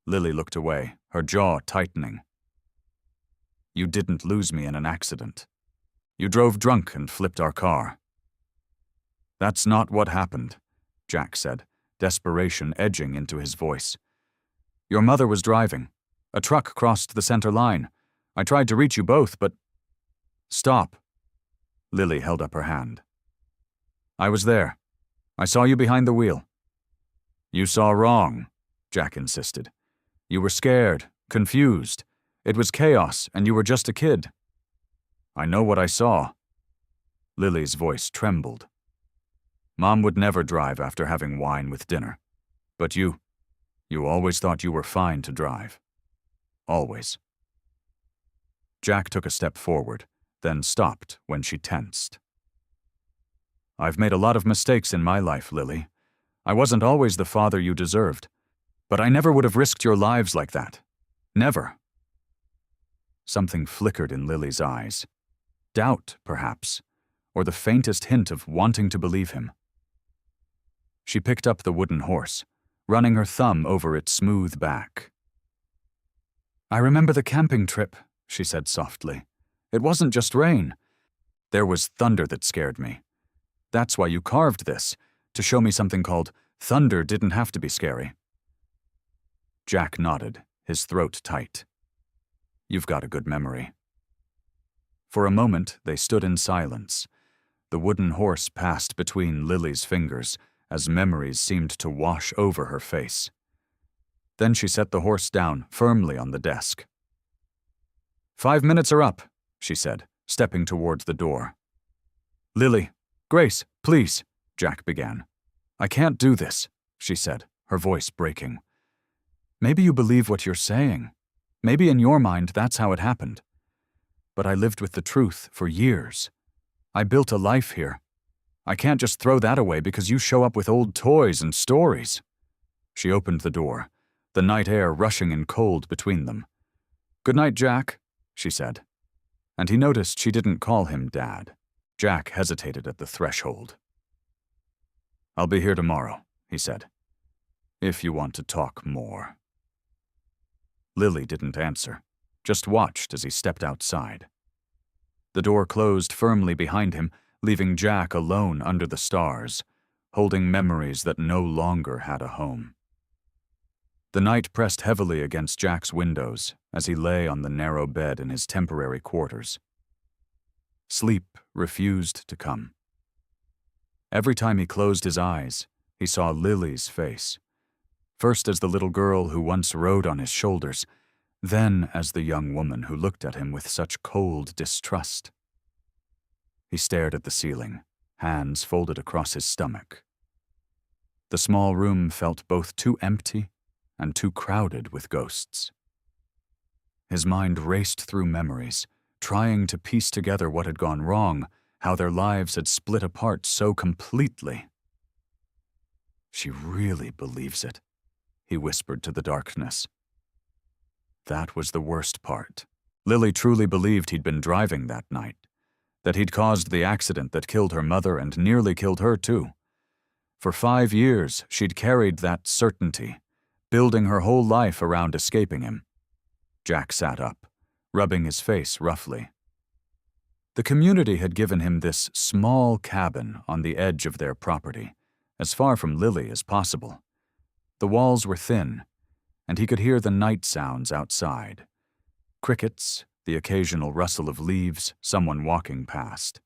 Lily looked away, her jaw tightening. "You didn't lose me in an accident. You drove drunk and flipped our car." "That's not what happened," Jack said, desperation edging into his voice. "Your mother was driving. A truck crossed the center line. I tried to reach you both, but..." "Stop." Lily held up her hand. "I was there. I saw you behind the wheel." "You saw wrong," Jack insisted. "You were scared, confused. It was chaos, and you were just a kid." "I know what I saw." Lily's voice trembled. "Mom would never drive after having wine with dinner. But you always thought you were fine to drive. Always." Jack took a step forward, then stopped when she tensed. "I've made a lot of mistakes in my life, Lily. I wasn't always the father you deserved. But I never would have risked your lives like that. Never." Something flickered in Lily's eyes. Doubt, perhaps, or the faintest hint of wanting to believe him. She picked up the wooden horse, running her thumb over its smooth back. "I remember the camping trip," she said softly. "It wasn't just rain. There was thunder that scared me. That's why you carved this, to show me something called thunder didn't have to be scary." Jack nodded, his throat tight. "You've got a good memory." For a moment, they stood in silence. The wooden horse passed between Lily's fingers as memories seemed to wash over her face. Then she set the horse down firmly on the desk. "5 minutes are up," she said, stepping toward the door. "Lily, Grace, please," Jack began. "I can't do this," she said, her voice breaking. "Maybe you believe what you're saying. Maybe in your mind that's how it happened. But I lived with the truth for years. I built a life here. I can't just throw that away because you show up with old toys and stories." She opened the door, the night air rushing in cold between them. "Good night, Jack," she said. And he noticed she didn't call him Dad. Jack hesitated at the threshold. "I'll be here tomorrow," he said, "if you want to talk more." Lily didn't answer, just watched as he stepped outside. The door closed firmly behind him, leaving Jack alone under the stars, holding memories that no longer had a home. The night pressed heavily against Jack's windows as he lay on the narrow bed in his temporary quarters. Sleep refused to come. Every time he closed his eyes, he saw Lily's face, first as the little girl who once rode on his shoulders, then as the young woman who looked at him with such cold distrust. He stared at the ceiling, hands folded across his stomach, The small room felt both too empty and too crowded with ghosts. His mind raced through memories, trying to piece together what had gone wrong, how their lives had split apart so completely. "She really believes it," he whispered to the darkness. That was the worst part. Lily truly believed he'd been driving that night, that he'd caused the accident that killed her mother and nearly killed her too. For 5 years, she'd carried that certainty, building her whole life around escaping him. Jack sat up, rubbing his face roughly. The community had given him this small cabin on the edge of their property, as far from Lily as possible. The walls were thin, and he could hear the night sounds outside. Crickets, the occasional rustle of leaves, someone walking past.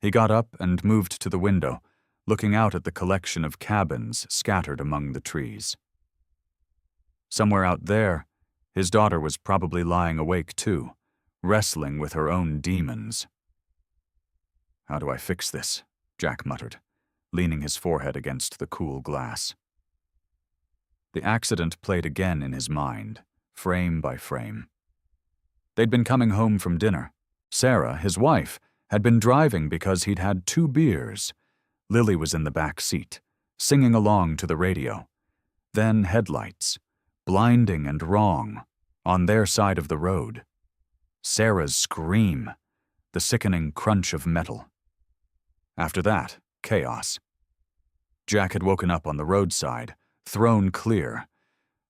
He got up and moved to the window, looking out at the collection of cabins scattered among the trees. Somewhere out there, his daughter was probably lying awake too, wrestling with her own demons. "How do I fix this?" Jack muttered, leaning his forehead against the cool glass. The accident played again in his mind, frame by frame. They'd been coming home from dinner. Sarah, his wife, had been driving because he'd had 2 beers. Lily was in the back seat, singing along to the radio. Then headlights, blinding and wrong, on their side of the road. Sarah's scream, the sickening crunch of metal. After that, chaos. Jack had woken up on the roadside, thrown clear.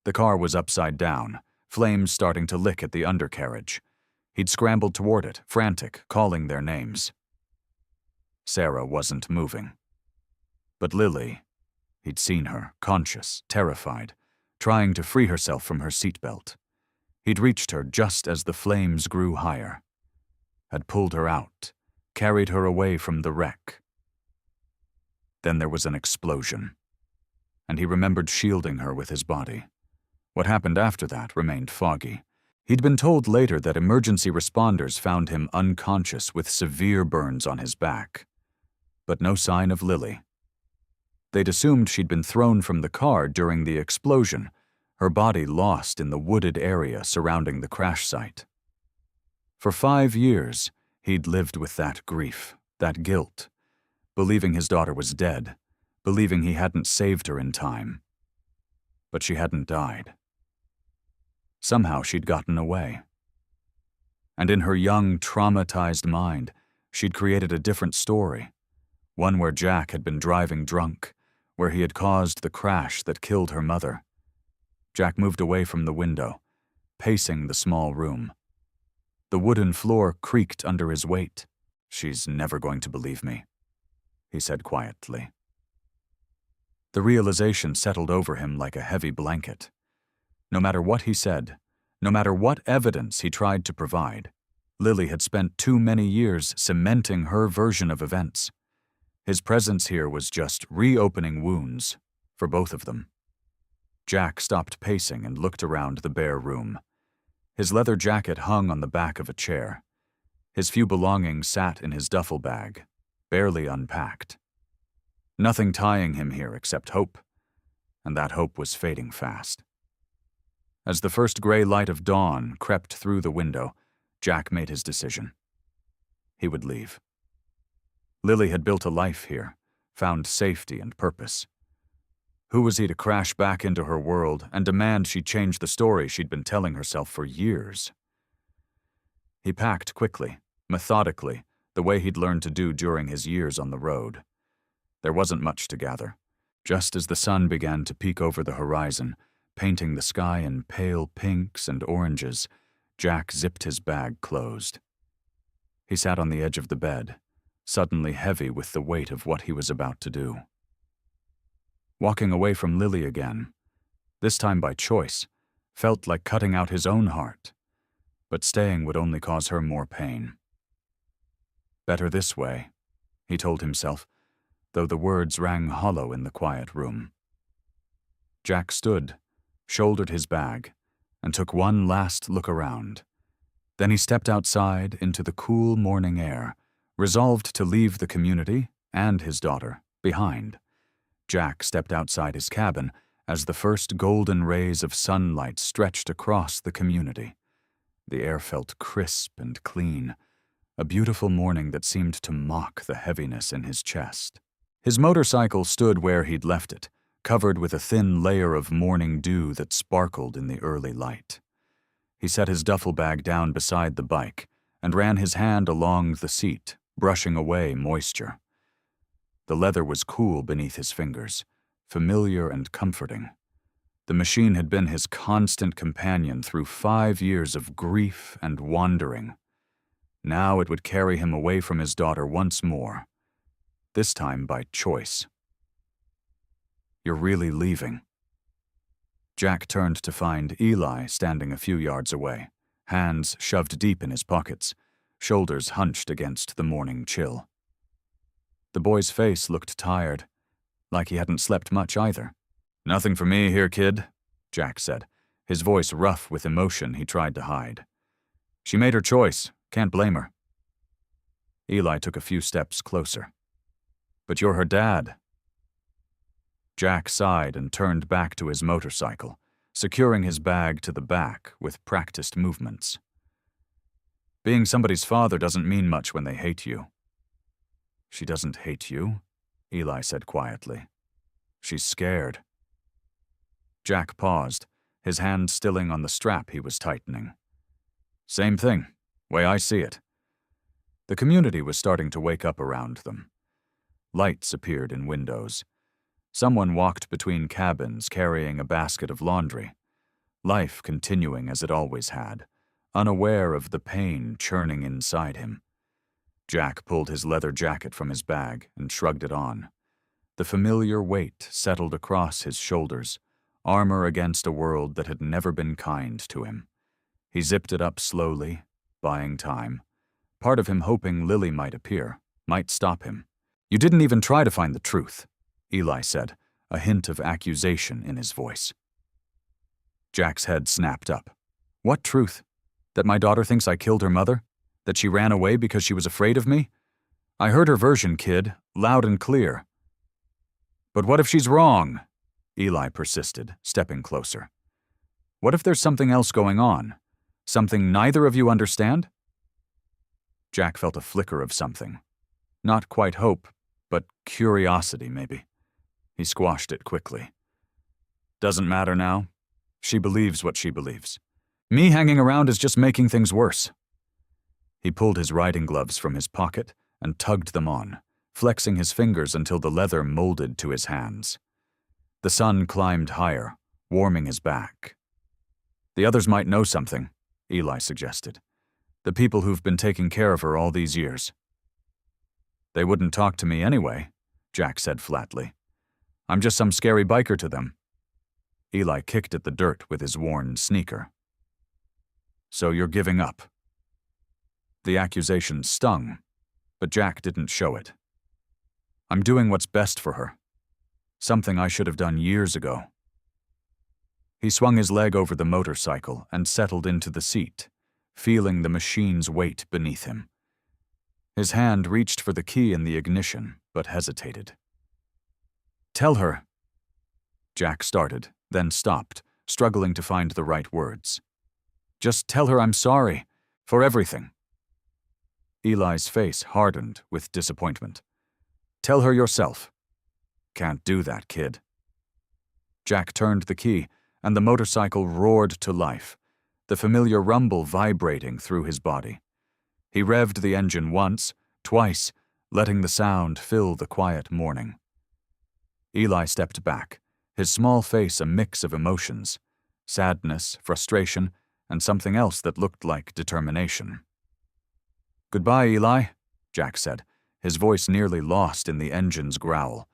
The car was upside down, flames starting to lick at the undercarriage. He'd scrambled toward it, frantic, calling their names. Sarah wasn't moving. But Lily, he'd seen her, conscious, terrified, trying to free herself from her seatbelt. He'd reached her just as the flames grew higher, had pulled her out, carried her away from the wreck. Then there was an explosion, and he remembered shielding her with his body. What happened after that remained foggy. He'd been told later that emergency responders found him unconscious with severe burns on his back, but no sign of Lily. They'd assumed she'd been thrown from the car during the explosion, her body lost in the wooded area surrounding the crash site. For 5 years, he'd lived with that grief, that guilt, believing his daughter was dead, believing he hadn't saved her in time. But she hadn't died. Somehow she'd gotten away. And in her young, traumatized mind, she'd created a different story, one where Jack had been driving drunk, where he had caused the crash that killed her mother. Jack moved away from the window, pacing the small room. The wooden floor creaked under his weight. "She's never going to believe me," he said quietly. The realization settled over him like a heavy blanket. No matter what he said, no matter what evidence he tried to provide, Lily had spent too many years cementing her version of events. His presence here was just reopening wounds for both of them. Jack stopped pacing and looked around the bare room. His leather jacket hung on the back of a chair. His few belongings sat in his duffel bag, barely unpacked. Nothing tying him here except hope, and that hope was fading fast. As the first gray light of dawn crept through the window, Jack made his decision. He would leave. Lily had built a life here, found safety and purpose. Who was he to crash back into her world and demand she change the story she'd been telling herself for years? He packed quickly, methodically, the way he'd learned to do during his years on the road. There wasn't much to gather. Just as the sun began to peek over the horizon, painting the sky in pale pinks and oranges, Jack zipped his bag closed. He sat on the edge of the bed, suddenly heavy with the weight of what he was about to do. Walking away from Lily again, this time by choice, felt like cutting out his own heart, but staying would only cause her more pain. Better this way, he told himself, though the words rang hollow in the quiet room. Jack stood, shouldered his bag, and took one last look around. Then he stepped outside into the cool morning air, resolved to leave the community and his daughter behind, Jack stepped outside his cabin as the first golden rays of sunlight stretched across the community. The air felt crisp and clean, a beautiful morning that seemed to mock the heaviness in his chest. His motorcycle stood where he'd left it, covered with a thin layer of morning dew that sparkled in the early light. He set his duffel bag down beside the bike and ran his hand along the seat, brushing away moisture. The leather was cool beneath his fingers, familiar and comforting. The machine had been his constant companion through 5 years of grief and wandering. Now it would carry him away from his daughter once more, this time by choice. "You're really leaving?" Jack turned to find Eli standing a few yards away, hands shoved deep in his pockets, shoulders hunched against the morning chill. The boy's face looked tired, like he hadn't slept much either. "Nothing for me here, kid," Jack said, his voice rough with emotion he tried to hide. "She made her choice. Can't blame her." Eli took a few steps closer. "But you're her dad." Jack sighed and turned back to his motorcycle, securing his bag to the back with practiced movements. "Being somebody's father doesn't mean much when they hate you." "She doesn't hate you," Eli said quietly. "She's scared." Jack paused, his hand stilling on the strap he was tightening. "Same thing, way I see it." The community was starting to wake up around them. Lights appeared in windows. Someone walked between cabins carrying a basket of laundry, life continuing as it always had, unaware of the pain churning inside him. Jack pulled his leather jacket from his bag and shrugged it on. The familiar weight settled across his shoulders, armor against a world that had never been kind to him. He zipped it up slowly, buying time, part of him hoping Lily might appear, might stop him. "You didn't even try to find the truth," Eli said, a hint of accusation in his voice. Jack's head snapped up. "What truth? That my daughter thinks I killed her mother? That she ran away because she was afraid of me? I heard her version, kid, loud and clear." "But what if she's wrong?" Eli persisted, stepping closer. "What if there's something else going on? Something neither of you understand?" Jack felt a flicker of something. Not quite hope, but curiosity, maybe. He squashed it quickly. "Doesn't matter now. She believes what she believes. Me hanging around is just making things worse." He pulled his riding gloves from his pocket and tugged them on, flexing his fingers until the leather molded to his hands. The sun climbed higher, warming his back. "The others might know something," Eli suggested. "The people who've been taking care of her all these years." "They wouldn't talk to me anyway," Jack said flatly. "I'm just some scary biker to them." Eli kicked at the dirt with his worn sneaker. "So you're giving up?" The accusation stung, but Jack didn't show it. "I'm doing what's best for her. Something I should have done years ago." He swung his leg over the motorcycle and settled into the seat, feeling the machine's weight beneath him. His hand reached for the key in the ignition, but hesitated. "Tell her." Jack started, then stopped, struggling to find the right words. "Just tell her I'm sorry, for everything." Eli's face hardened with disappointment. "Tell her yourself." "Can't do that, kid." Jack turned the key, and the motorcycle roared to life, the familiar rumble vibrating through his body. He revved the engine once, twice, letting the sound fill the quiet morning. Eli stepped back, his small face a mix of emotions, sadness, frustration, and something else that looked like determination. "Goodbye, Eli," Jack said, his voice nearly lost in the engine's growl.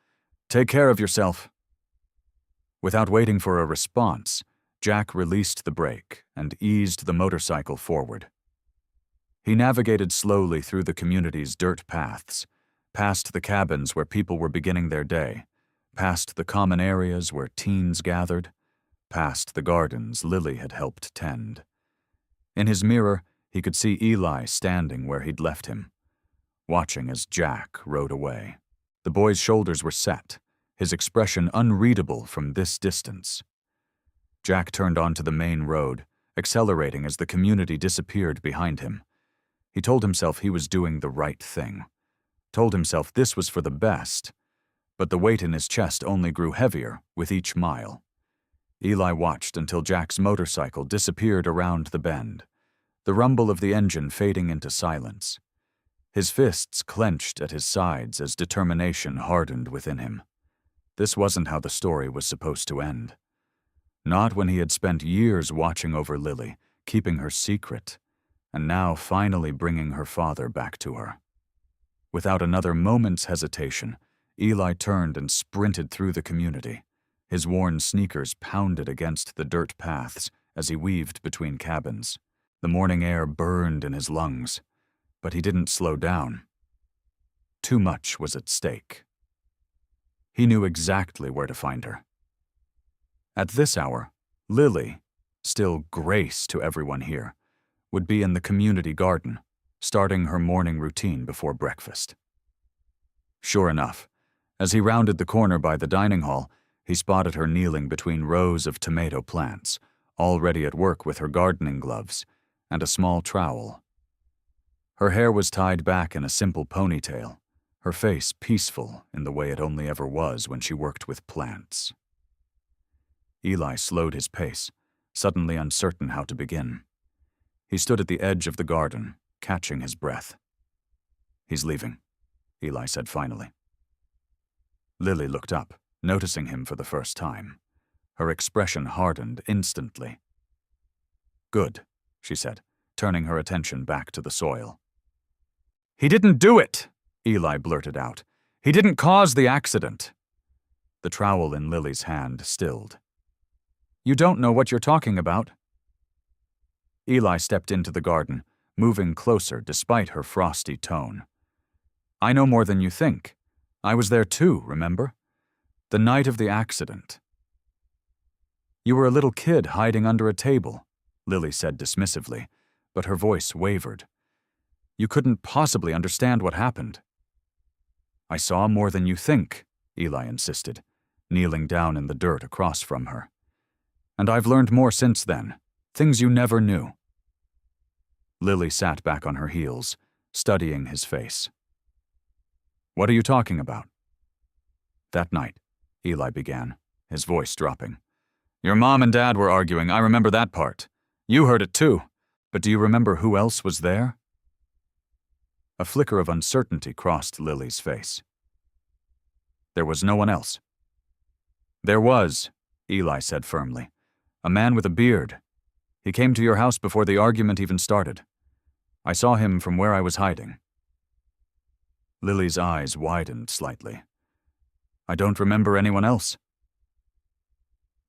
"Take care of yourself." Without waiting for a response, Jack released the brake and eased the motorcycle forward. He navigated slowly through the community's dirt paths, past the cabins where people were beginning their day, past the common areas where teens gathered, past the gardens Lily had helped tend. In his mirror, he could see Eli standing where he'd left him, watching as Jack rode away. The boy's shoulders were set, his expression unreadable from this distance. Jack turned onto the main road, accelerating as the community disappeared behind him. He told himself he was doing the right thing. Told himself this was for the best, but the weight in his chest only grew heavier with each mile. Eli watched until Jack's motorcycle disappeared around the bend, the rumble of the engine fading into silence. His fists clenched at his sides as determination hardened within him. This wasn't how the story was supposed to end. Not when he had spent years watching over Lily, keeping her secret, and now finally bringing her father back to her. Without another moment's hesitation, Eli turned and sprinted through the community. His worn sneakers pounded against the dirt paths as he weaved between cabins. The morning air burned in his lungs, but he didn't slow down. Too much was at stake. He knew exactly where to find her. At this hour, Lily, still Grace to everyone here, would be in the community garden, starting her morning routine before breakfast. Sure enough, as he rounded the corner by the dining hall, he spotted her kneeling between rows of tomato plants, already at work with her gardening gloves and a small trowel. Her hair was tied back in a simple ponytail, her face peaceful in the way it only ever was when she worked with plants. Eli slowed his pace, suddenly uncertain how to begin. He stood at the edge of the garden, catching his breath. "He's leaving," Eli said finally. Lily looked up, noticing him for the first time. Her expression hardened instantly. "Good," she said, turning her attention back to the soil. "He didn't do it," Eli blurted out. "He didn't cause the accident." The trowel in Lily's hand stilled. "You don't know what you're talking about." Eli stepped into the garden, moving closer despite her frosty tone. "I know more than you think. I was there too, remember? The night of the accident." "You were a little kid hiding under a table," Lily said dismissively, but her voice wavered. "You couldn't possibly understand what happened." "I saw more than you think," Eli insisted, kneeling down in the dirt across from her. "And I've learned more since then, things you never knew." Lily sat back on her heels, studying his face. "What are you talking about?" "That night," Eli began, his voice dropping. "Your mom and dad were arguing, I remember that part. You heard it too, but do you remember who else was there?" A flicker of uncertainty crossed Lily's face. "There was no one else." "There was," Eli said firmly. "A man with a beard. He came to your house before the argument even started. I saw him from where I was hiding." Lily's eyes widened slightly. "I don't remember anyone else."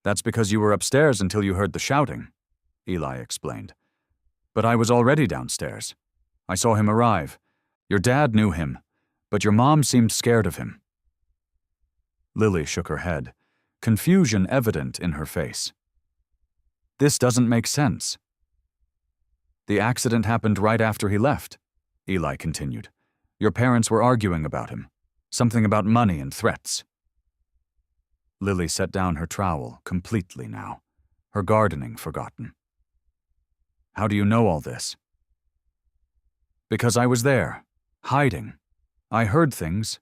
"That's because you were upstairs until you heard the shouting," Eli explained. "But I was already downstairs. I saw him arrive. Your dad knew him, but your mom seemed scared of him." Lily shook her head, confusion evident in her face. "This doesn't make sense." "The accident happened right after he left," Eli continued. "Your parents were arguing about him, something about money and threats." Lily set down her trowel completely now, her gardening forgotten. "How do you know all this?" "Because I was there, hiding. I heard things.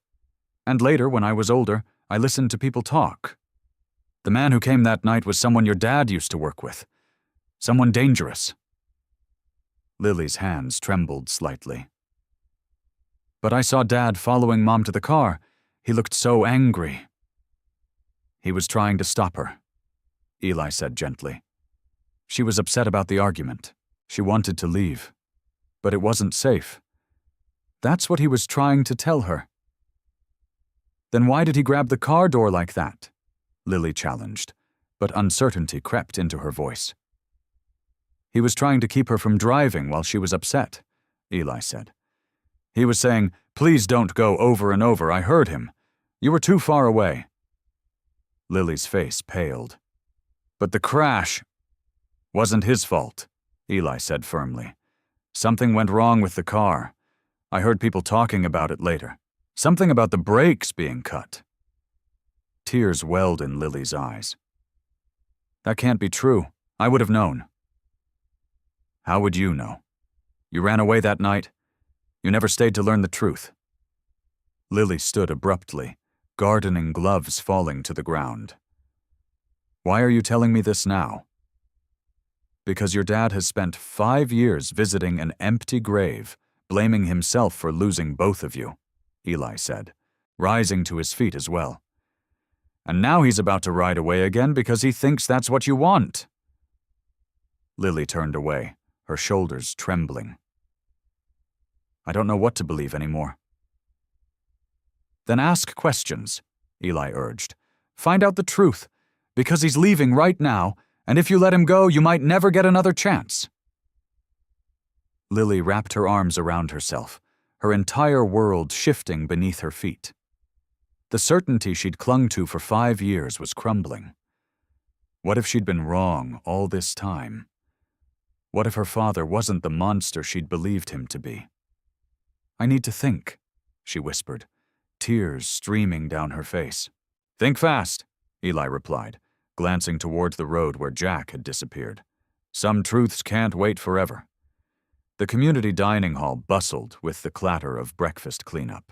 And later, when I was older, I listened to people talk. The man who came that night was someone your dad used to work with. Someone dangerous." Lily's hands trembled slightly. "But I saw Dad following Mom to the car. He looked so angry." "He was trying to stop her," Eli said gently. "She was upset about the argument. She wanted to leave. But it wasn't safe. That's what he was trying to tell her." "Then why did he grab the car door like that?" Lily challenged, but uncertainty crept into her voice. "He was trying to keep her from driving while she was upset," Eli said. "He was saying, 'Please don't go,' over and over. I heard him. You were too far away." Lily's face paled. "But the crash wasn't his fault," Eli said firmly. "Something went wrong with the car. I heard people talking about it later. Something about the brakes being cut." Tears welled in Lily's eyes. That can't be true. I would have known. How would you know? You ran away that night. You never stayed to learn the truth. Lily stood abruptly, gardening gloves falling to the ground. Why are you telling me this now? Because your dad has spent 5 years visiting an empty grave, blaming himself for losing both of you, Eli said, rising to his feet as well. And now he's about to ride away again because he thinks that's what you want. Lily turned away, her shoulders trembling. I don't know what to believe anymore. Then ask questions, Eli urged. Find out the truth, because he's leaving right now, and if you let him go, you might never get another chance. Lily wrapped her arms around herself, her entire world shifting beneath her feet. The certainty she'd clung to for 5 years was crumbling. What if she'd been wrong all this time? What if her father wasn't the monster she'd believed him to be? I need to think, she whispered, tears streaming down her face. Think fast, Eli replied, glancing toward the road where Jack had disappeared. Some truths can't wait forever. The community dining hall bustled with the clatter of breakfast cleanup.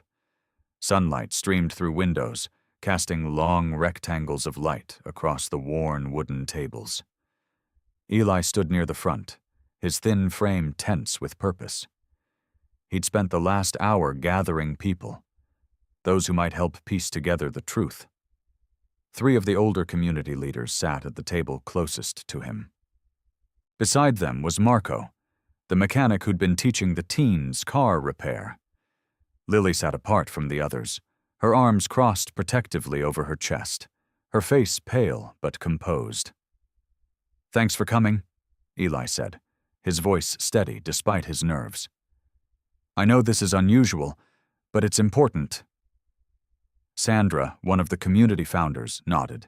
Sunlight streamed through windows, casting long rectangles of light across the worn wooden tables. Eli stood near the front, his thin frame tense with purpose. He'd spent the last hour gathering people, those who might help piece together the truth. 3 of the older community leaders sat at the table closest to him. Beside them was Marco, the mechanic who'd been teaching the teens car repair. Lily sat apart from the others, her arms crossed protectively over her chest, her face pale but composed. Thanks for coming, Eli said, his voice steady despite his nerves. I know this is unusual, but it's important. Sandra, one of the community founders, nodded.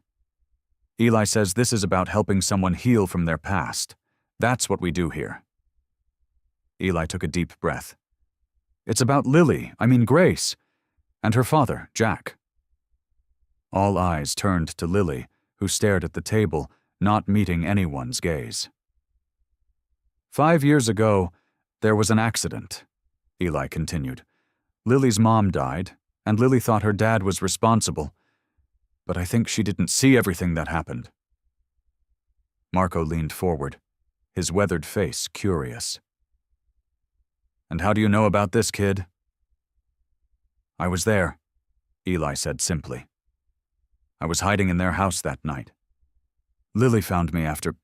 Eli says this is about helping someone heal from their past. That's what we do here. Eli took a deep breath. It's about Grace, and her father, Jack. All eyes turned to Lily, who stared at the table, not meeting anyone's gaze. 5 years ago, there was an accident, Eli continued. Lily's mom died, and Lily thought her dad was responsible, but I think she didn't see everything that happened. Marco leaned forward, his weathered face curious. And how do you know about this, kid? I was there, Eli said simply. I was hiding in their house that night. Lily found me after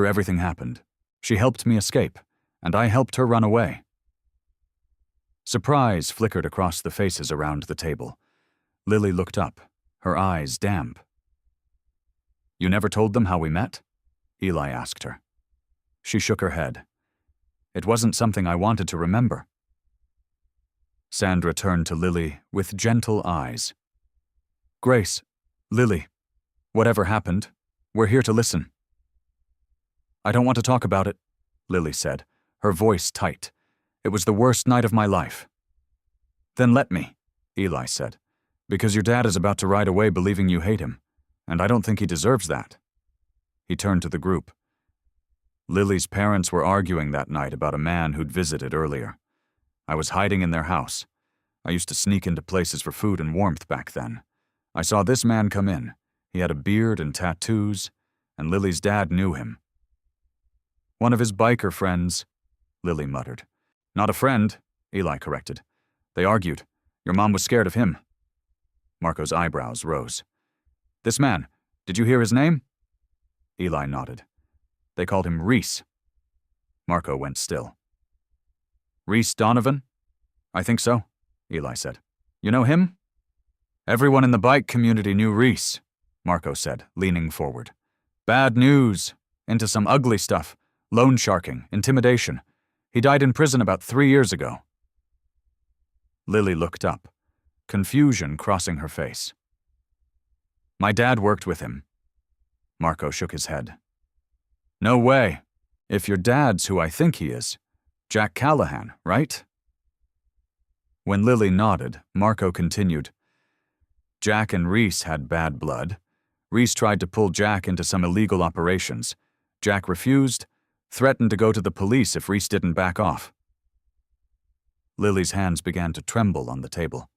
everything happened. She helped me escape, and I helped her run away. Surprise flickered across the faces around the table. Lily looked up, her eyes damp. You never told them how we met? Eli asked her. She shook her head. It wasn't something I wanted to remember. Sandra turned to Lily with gentle eyes. Grace, Lily, whatever happened, we're here to listen. I don't want to talk about it, Lily said, her voice tight. It was the worst night of my life. Then let me, Eli said, because your dad is about to ride away believing you hate him, and I don't think he deserves that. He turned to the group. Lily's parents were arguing that night about a man who'd visited earlier. I was hiding in their house. I used to sneak into places for food and warmth back then. I saw this man come in. He had a beard and tattoos, and Lily's dad knew him. One of his biker friends, Lily muttered. Not a friend, Eli corrected. They argued. Your mom was scared of him. Marco's eyebrows rose. This man, did you hear his name? Eli nodded. They called him Reese. Marco went still. Reese Donovan? I think so, Eli said. You know him? Everyone in the bike community knew Reese, Marco said, leaning forward. Bad news. Into some ugly stuff. Loan sharking, intimidation. He died in prison about 3 years ago. Lily looked up, confusion crossing her face. My dad worked with him. Marco shook his head. No way. If your dad's who I think he is, Jack Callahan, right? When Lily nodded, Marco continued. Jack and Reese had bad blood. Reese tried to pull Jack into some illegal operations. Jack refused, threatened to go to the police if Reese didn't back off. Lily's hands began to tremble on the table.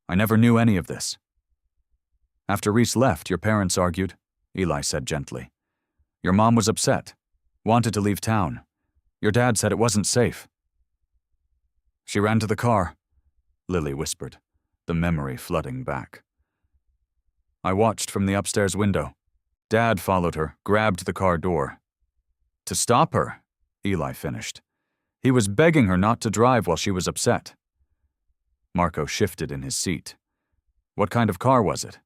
I never knew any of this. After Reese left, your parents argued, Eli said gently. Your mom was upset, wanted to leave town. Your dad said it wasn't safe. She ran to the car, Lily whispered, the memory flooding back. I watched from the upstairs window. Dad followed her, grabbed the car door. To stop her, Eli finished. He was begging her not to drive while she was upset. Marco shifted in his seat. What kind of car was it?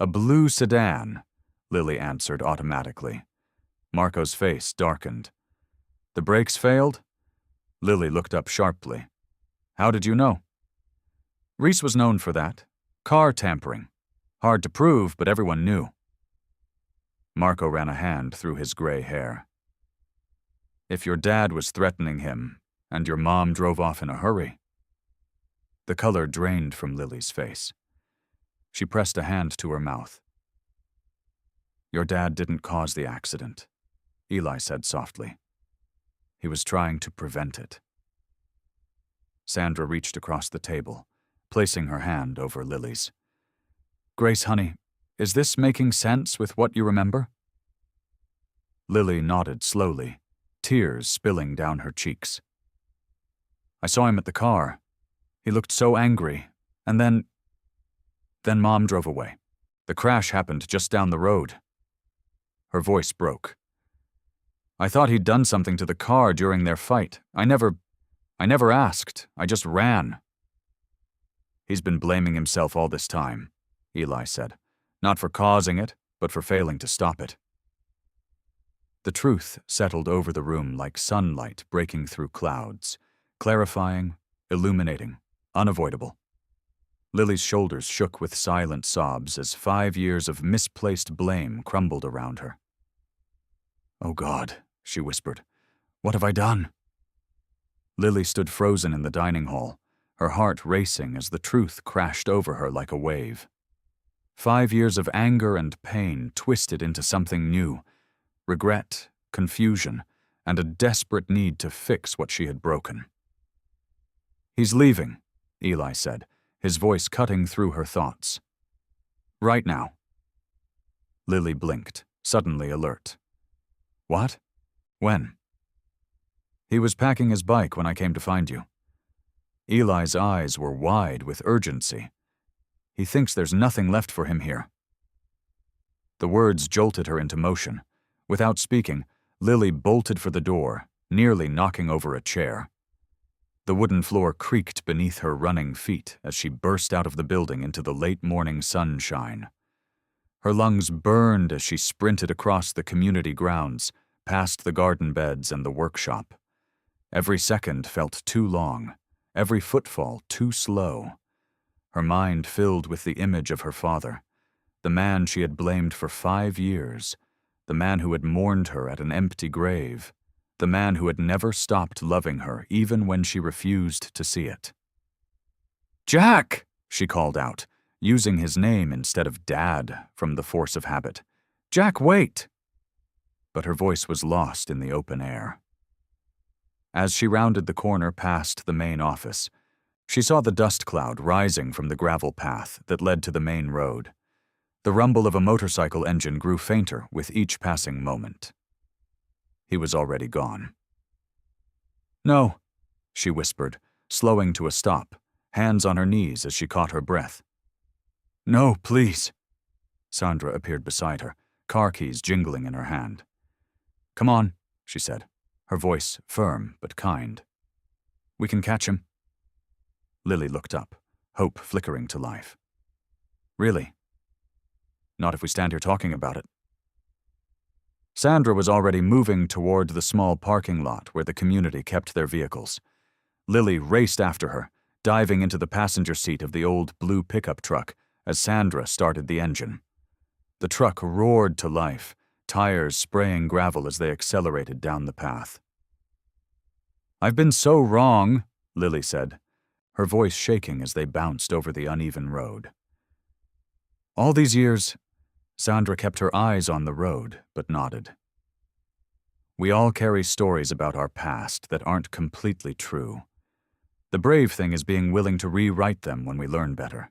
A blue sedan, Lily answered automatically. Marco's face darkened. The brakes failed? Lily looked up sharply. How did you know? Reese was known for that. Car tampering. Hard to prove, but everyone knew. Marco ran a hand through his gray hair. If your dad was threatening him, and your mom drove off in a hurry. The color drained from Lily's face. She pressed a hand to her mouth. Your dad didn't cause the accident, Eli said softly. He was trying to prevent it. Sandra reached across the table, placing her hand over Lily's. Grace, honey, is this making sense with what you remember? Lily nodded slowly, tears spilling down her cheeks. I saw him at the car. He looked so angry, and then Mom drove away. The crash happened just down the road. Her voice broke. I thought he'd done something to the car during their fight. I never asked. I just ran. He's been blaming himself all this time, Eli said. Not for causing it, but for failing to stop it. The truth settled over the room like sunlight breaking through clouds, clarifying, illuminating, unavoidable. Lily's shoulders shook with silent sobs as 5 years of misplaced blame crumbled around her. Oh God, she whispered. What have I done? Lily stood frozen in the dining hall, her heart racing as the truth crashed over her like a wave. 5 years of anger and pain twisted into something new, regret, confusion, and a desperate need to fix what she had broken. He's leaving, Eli said, his voice cutting through her thoughts. Right now. Lily blinked, suddenly alert. What? When? He was packing his bike when I came to find you. Eli's eyes were wide with urgency. He thinks there's nothing left for him here. The words jolted her into motion. Without speaking, Lily bolted for the door, nearly knocking over a chair. The wooden floor creaked beneath her running feet as she burst out of the building into the late morning sunshine. Her lungs burned as she sprinted across the community grounds, past the garden beds and the workshop. Every second felt too long, every footfall too slow. Her mind filled with the image of her father, the man she had blamed for 5 years, the man who had mourned her at an empty grave, the man who had never stopped loving her even when she refused to see it. Jack, she called out, using his name instead of Dad from the force of habit. Jack, wait! But her voice was lost in the open air. As she rounded the corner past the main office, she saw the dust cloud rising from the gravel path that led to the main road. The rumble of a motorcycle engine grew fainter with each passing moment. He was already gone. No, she whispered, slowing to a stop, hands on her knees as she caught her breath. No, please. Sandra appeared beside her, car keys jingling in her hand. Come on, she said, her voice firm but kind. We can catch him. Lily looked up, hope flickering to life. Really? Not if we stand here talking about it. Sandra was already moving toward the small parking lot where the community kept their vehicles. Lily raced after her, diving into the passenger seat of the old blue pickup truck as Sandra started the engine. The truck roared to life, tires spraying gravel as they accelerated down the path. I've been so wrong, Lily said, her voice shaking as they bounced over the uneven road. All these years, Sandra kept her eyes on the road, but nodded. We all carry stories about our past that aren't completely true. The brave thing is being willing to rewrite them when we learn better.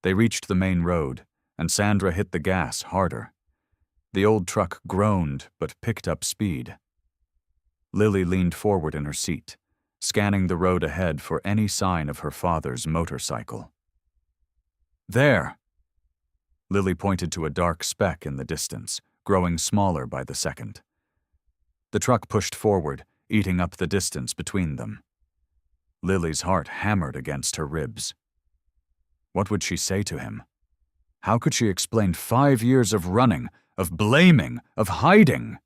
They reached the main road, and Sandra hit the gas harder. The old truck groaned but picked up speed. Lily leaned forward in her seat, scanning the road ahead for any sign of her father's motorcycle. There! Lily pointed to a dark speck in the distance, growing smaller by the second. The truck pushed forward, eating up the distance between them. Lily's heart hammered against her ribs. What would she say to him? How could she explain 5 years of running, of blaming, of hiding?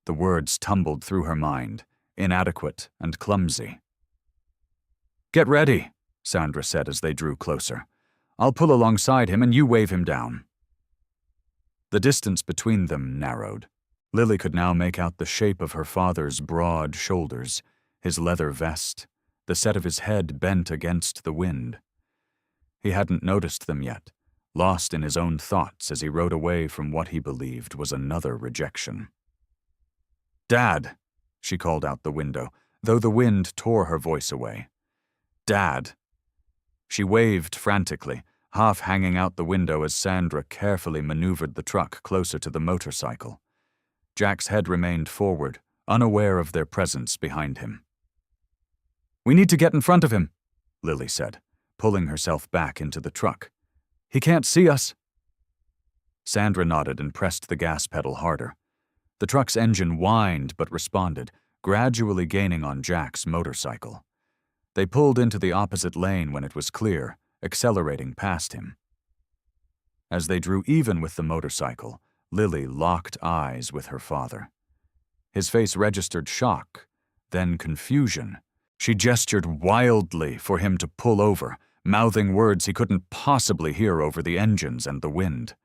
The words tumbled through her mind, inadequate and clumsy. "Get ready," Sandra said as they drew closer. "I'll pull alongside him and you wave him down." The distance between them narrowed. Lily could now make out the shape of her father's broad shoulders, his leather vest, the set of his head bent against the wind. He hadn't noticed them yet, lost in his own thoughts as he rode away from what he believed was another rejection. "Dad," she called out the window, though the wind tore her voice away. "Dad." She waved frantically, half hanging out the window as Sandra carefully maneuvered the truck closer to the motorcycle. Jack's head remained forward, unaware of their presence behind him. "We need to get in front of him," Lily said, pulling herself back into the truck. "He can't see us." Sandra nodded and pressed the gas pedal harder. The truck's engine whined but responded, gradually gaining on Jack's motorcycle. They pulled into the opposite lane when it was clear, accelerating past him. As they drew even with the motorcycle, Lily locked eyes with her father. His face registered shock, then confusion. She gestured wildly for him to pull over, mouthing words he couldn't possibly hear over the engines and the wind.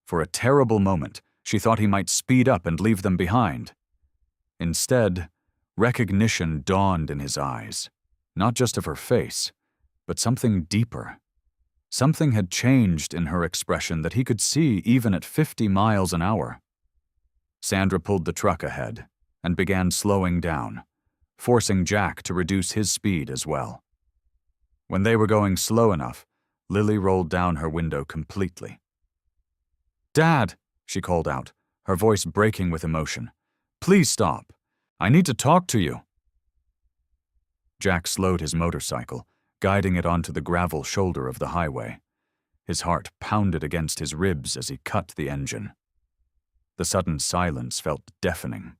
For a terrible moment, she thought he might speed up and leave them behind. Instead, recognition dawned in his eyes, not just of her face, but something deeper. Something had changed in her expression that he could see even at 50 miles an hour. Sandra pulled the truck ahead and began slowing down, forcing Jack to reduce his speed as well. When they were going slow enough, Lily rolled down her window completely. "Dad," she called out, her voice breaking with emotion. "Please stop. I need to talk to you." Jack slowed his motorcycle, guiding it onto the gravel shoulder of the highway. His heart pounded against his ribs as he cut the engine. The sudden silence felt deafening.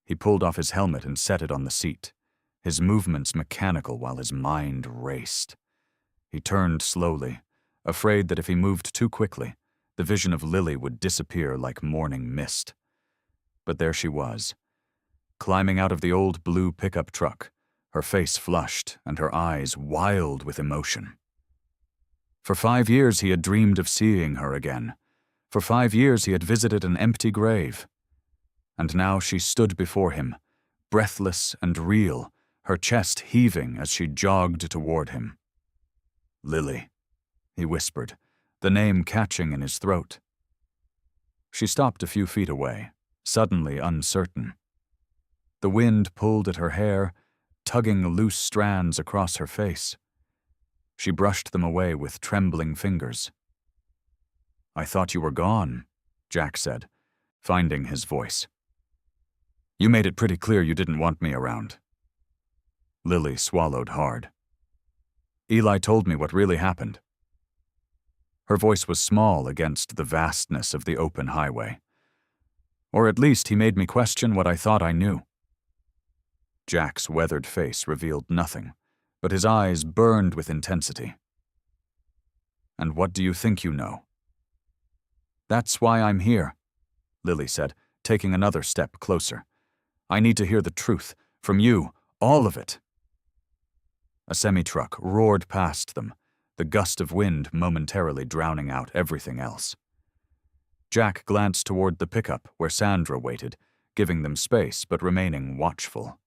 He pulled off his helmet and set it on the seat, his movements mechanical while his mind raced. He turned slowly, afraid that if he moved too quickly, the vision of Lily would disappear like morning mist. But there she was, climbing out of the old blue pickup truck, her face flushed and her eyes wild with emotion. For 5 years he had dreamed of seeing her again. For 5 years he had visited an empty grave. And now she stood before him, breathless and real, her chest heaving as she jogged toward him. "Lily," he whispered, the name catching in his throat. She stopped a few feet away, suddenly uncertain. The wind pulled at her hair, tugging loose strands across her face. She brushed them away with trembling fingers. "I thought you were gone," Jack said, finding his voice. "You made it pretty clear you didn't want me around." Lily swallowed hard. "Eli told me what really happened." Her voice was small against the vastness of the open highway. "Or at least he made me question what I thought I knew." Jack's weathered face revealed nothing, but his eyes burned with intensity. "And what do you think you know?" "That's why I'm here," Lily said, taking another step closer. "I need to hear the truth, from you, all of it." A semi-truck roared past them, the gust of wind momentarily drowning out everything else. Jack glanced toward the pickup where Sandra waited, giving them space but remaining watchful.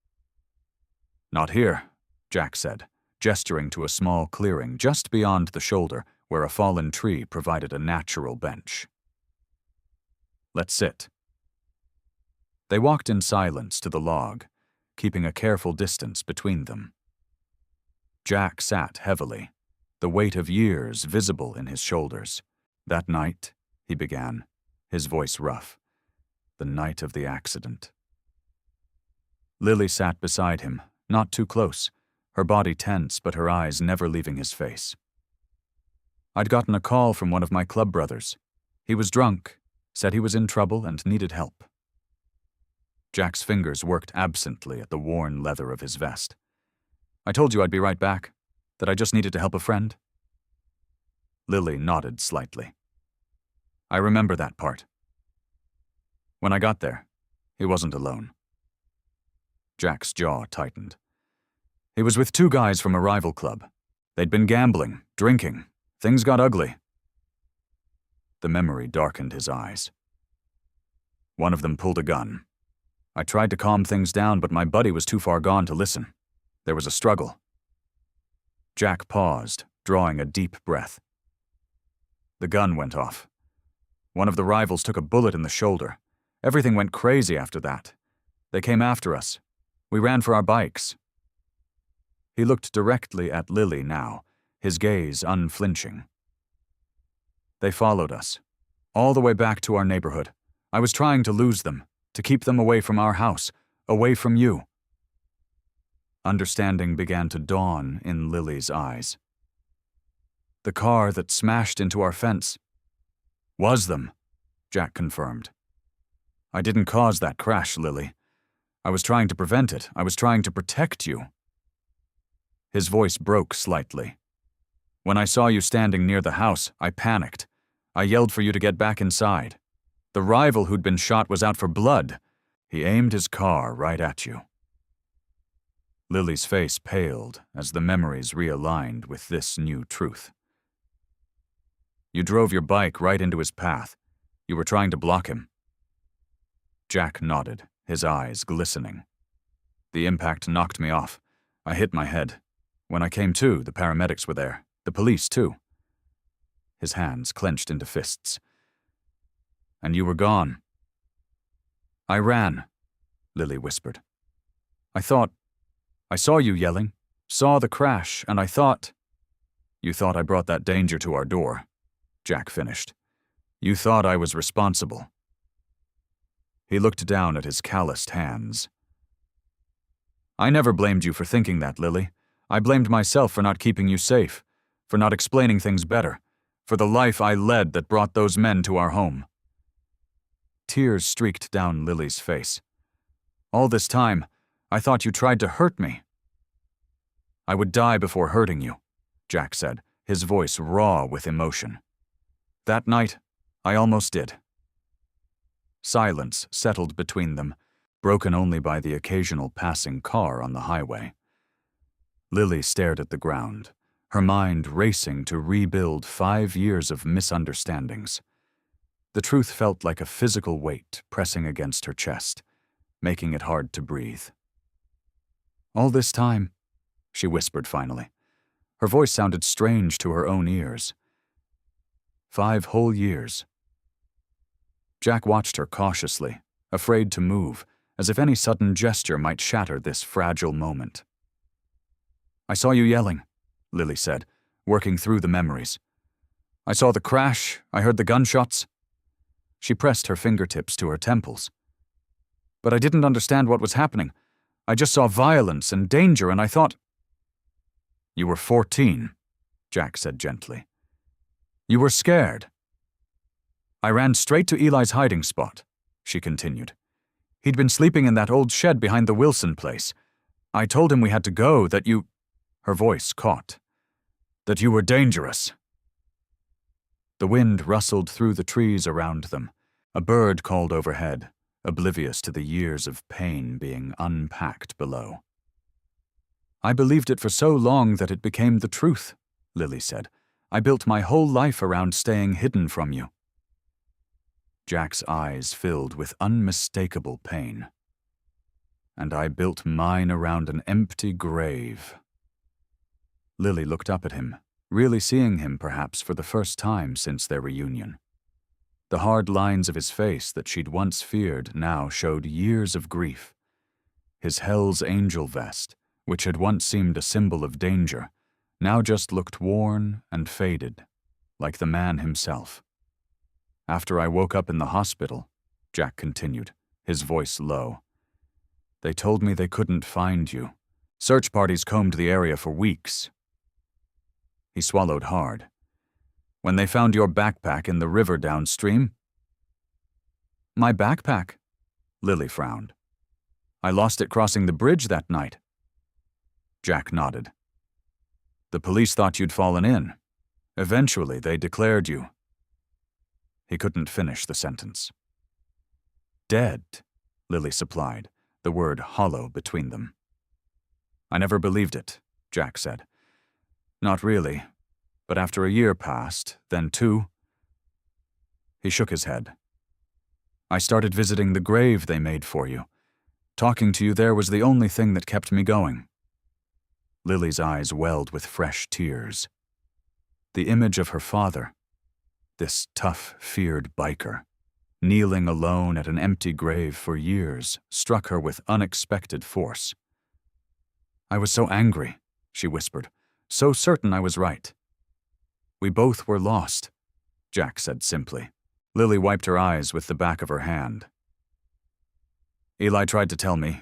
"Not here," Jack said, gesturing to a small clearing just beyond the shoulder where a fallen tree provided a natural bench. "Let's sit." They walked in silence to the log, keeping a careful distance between them. Jack sat heavily, the weight of years visible in his shoulders. "That night," he began, his voice rough, "the night of the accident." Lily sat beside him, not too close, her body tense but her eyes never leaving his face. "I'd gotten a call from one of my club brothers. He was drunk, said he was in trouble and needed help." Jack's fingers worked absently at the worn leather of his vest. "I told you I'd be right back, that I just needed to help a friend." Lily nodded slightly. "I remember that part." When I got there, he wasn't alone. Jack's jaw tightened. He was with two guys from a rival club. They'd been gambling, drinking. Things got ugly. The memory darkened his eyes. "One of them pulled a gun. I tried to calm things down, but my buddy was too far gone to listen. There was a struggle." Jack paused, drawing a deep breath. "The gun went off. One of the rivals took a bullet in the shoulder. Everything went crazy after that. They came after us. We ran for our bikes." He looked directly at Lily now, his gaze unflinching. "They followed us, all the way back to our neighborhood. I was trying to lose them, to keep them away from our house, away from you." Understanding began to dawn in Lily's eyes. "The car that smashed into our fence was them," Jack confirmed. "I didn't cause that crash, Lily. I was trying to prevent it. I was trying to protect you." His voice broke slightly. "When I saw you standing near the house, I panicked. I yelled for you to get back inside. The rival who'd been shot was out for blood. He aimed his car right at you." Lily's face paled as the memories realigned with this new truth. "You drove your bike right into his path. You were trying to block him." Jack nodded, his eyes glistening. "The impact knocked me off. I hit my head. When I came to, the paramedics were there. The police, too." His hands clenched into fists. "And you were gone." "I ran," Lily whispered. I saw you yelling, saw the crash, and I thought—" "You thought I brought that danger to our door," Jack finished. "You thought I was responsible." He looked down at his calloused hands. "I never blamed you for thinking that, Lily. I blamed myself for not keeping you safe, for not explaining things better, for the life I led that brought those men to our home." Tears streaked down Lily's face. "All this time, I thought you tried to hurt me." "I would die before hurting you," Jack said, his voice raw with emotion. "That night, I almost did." Silence settled between them, broken only by the occasional passing car on the highway. Lily stared at the ground, her mind racing to rebuild 5 years of misunderstandings. The truth felt like a physical weight pressing against her chest, making it hard to breathe. "All this time," she whispered finally. Her voice sounded strange to her own ears. 5 whole years. Jack watched her cautiously, afraid to move, as if any sudden gesture might shatter this fragile moment. "I saw you yelling," Lily said, working through the memories. "I saw the crash, I heard the gunshots." She pressed her fingertips to her temples. "But I didn't understand what was happening. I just saw violence and danger, and I thought—" "You were 14, Jack said gently. "You were scared." "I ran straight to Eli's hiding spot," she continued. "He'd been sleeping in that old shed behind the Wilson place. I told him we had to go, that you—" Her voice caught. "That you were dangerous." The wind rustled through the trees around them. A bird called overhead, oblivious to the years of pain being unpacked below. "I believed it for so long that it became the truth," Lily said. "I built my whole life around staying hidden from you." Jack's eyes filled with unmistakable pain. "And I built mine around an empty grave." Lily looked up at him, really seeing him perhaps for the first time since their reunion. The hard lines of his face that she'd once feared now showed years of grief. His Hell's Angel vest, which had once seemed a symbol of danger, now just looked worn and faded, like the man himself. After I woke up in the hospital, Jack continued, his voice low, they told me they couldn't find you. Search parties combed the area for weeks. He swallowed hard. When they found your backpack in the river downstream. My backpack? Lily frowned. I lost it crossing the bridge that night. Jack nodded. The police thought you'd fallen in. Eventually, they declared you. He couldn't finish the sentence. Dead, Lily supplied, the word hollow between them. I never believed it, Jack said. Not really, but after a year passed, then 2. He shook his head. I started visiting the grave they made for you. Talking to you there was the only thing that kept me going. Lily's eyes welled with fresh tears. The image of her father, this tough, feared biker, kneeling alone at an empty grave for years, struck her with unexpected force. I was so angry, she whispered, so certain I was right. We both were lost, Jack said simply. Lily wiped her eyes with the back of her hand. Eli tried to tell me,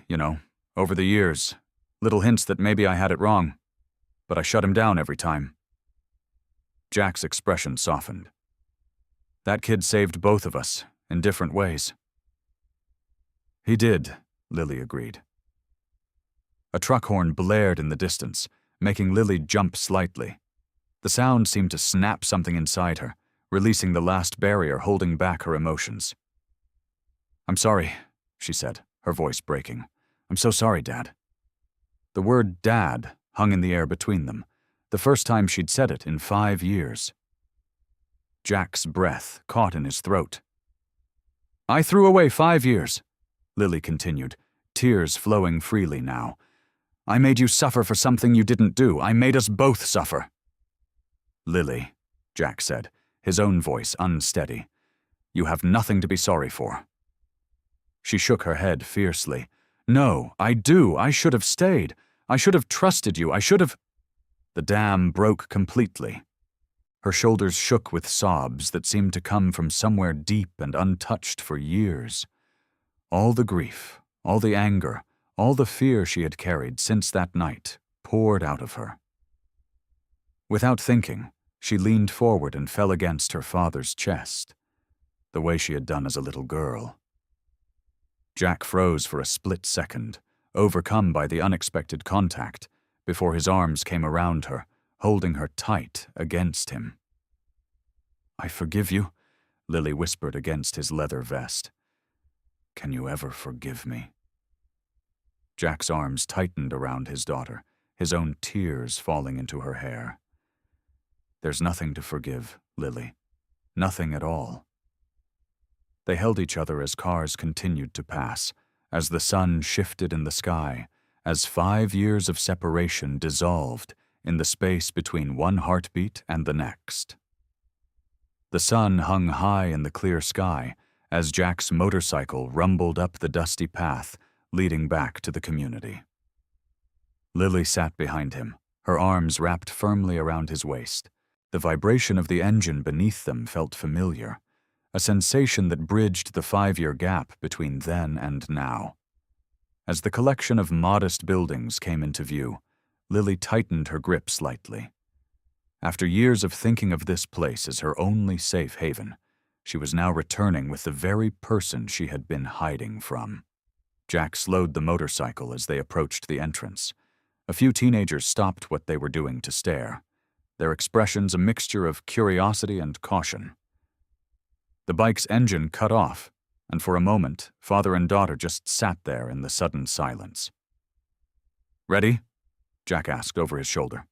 over the years, little hints that maybe I had it wrong, but I shut him down every time. Jack's expression softened. That kid saved both of us, in different ways. He did, Lily agreed. A truck horn blared in the distance, making Lily jump slightly. The sound seemed to snap something inside her, releasing the last barrier holding back her emotions. I'm sorry, she said, her voice breaking. I'm so sorry, Dad. The word Dad hung in the air between them, the first time she'd said it in 5 years. Jack's breath caught in his throat. I threw away 5 years, Lily continued, tears flowing freely now. I made you suffer for something you didn't do. I made us both suffer. Lily, Jack said, his own voice unsteady. You have nothing to be sorry for. She shook her head fiercely. No, I do. I should have stayed. I should have trusted you. I should have... The dam broke completely. Her shoulders shook with sobs that seemed to come from somewhere deep and untouched for years. All the grief, all the anger, all the fear she had carried since that night poured out of her. Without thinking, she leaned forward and fell against her father's chest, the way she had done as a little girl. Jack froze for a split second, overcome by the unexpected contact, before his arms came around her, holding her tight against him. I forgive you, Lily whispered against his leather vest. Can you ever forgive me? Jack's arms tightened around his daughter, his own tears falling into her hair. There's nothing to forgive, Lily. Nothing at all. They held each other as cars continued to pass, as the sun shifted in the sky, as 5 years of separation dissolved in the space between one heartbeat and the next. The sun hung high in the clear sky as Jack's motorcycle rumbled up the dusty path leading back to the community. Lily sat behind him, her arms wrapped firmly around his waist. The vibration of the engine beneath them felt familiar, a sensation that bridged the 5-year gap between then and now. As the collection of modest buildings came into view, Lily tightened her grip slightly. After years of thinking of this place as her only safe haven, she was now returning with the very person she had been hiding from. Jack slowed the motorcycle as they approached the entrance. A few teenagers stopped what they were doing to stare, their expressions a mixture of curiosity and caution. The bike's engine cut off, and for a moment, father and daughter just sat there in the sudden silence. Ready? Jack asked over his shoulder.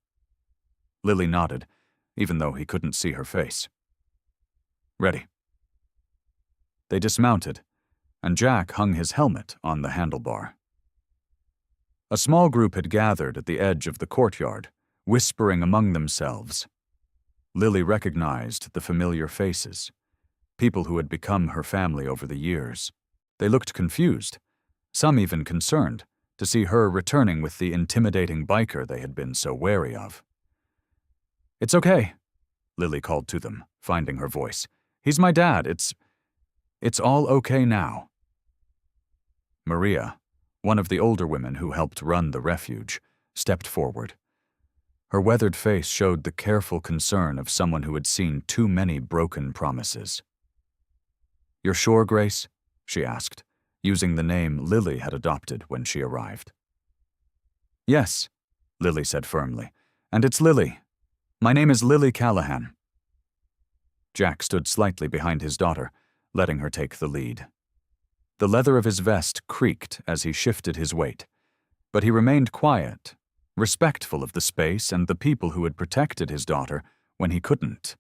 Lily nodded, even though he couldn't see her face. Ready. They dismounted, and Jack hung his helmet on the handlebar. A small group had gathered at the edge of the courtyard, whispering among themselves, Lily recognized the familiar faces, people who had become her family over the years. They looked confused, some even concerned, to see her returning with the intimidating biker they had been so wary of. "It's okay," Lily called to them, finding her voice. "He's my dad. It's all okay now." Maria, one of the older women who helped run the refuge, stepped forward. Her weathered face showed the careful concern of someone who had seen too many broken promises. "You're sure, Grace?" she asked, using the name Lily had adopted when she arrived. "Yes," Lily said firmly, "and it's Lily. My name is Lily Callahan." Jack stood slightly behind his daughter, letting her take the lead. The leather of his vest creaked as he shifted his weight, but he remained quiet, respectful of the space and the people who had protected his daughter when he couldn't.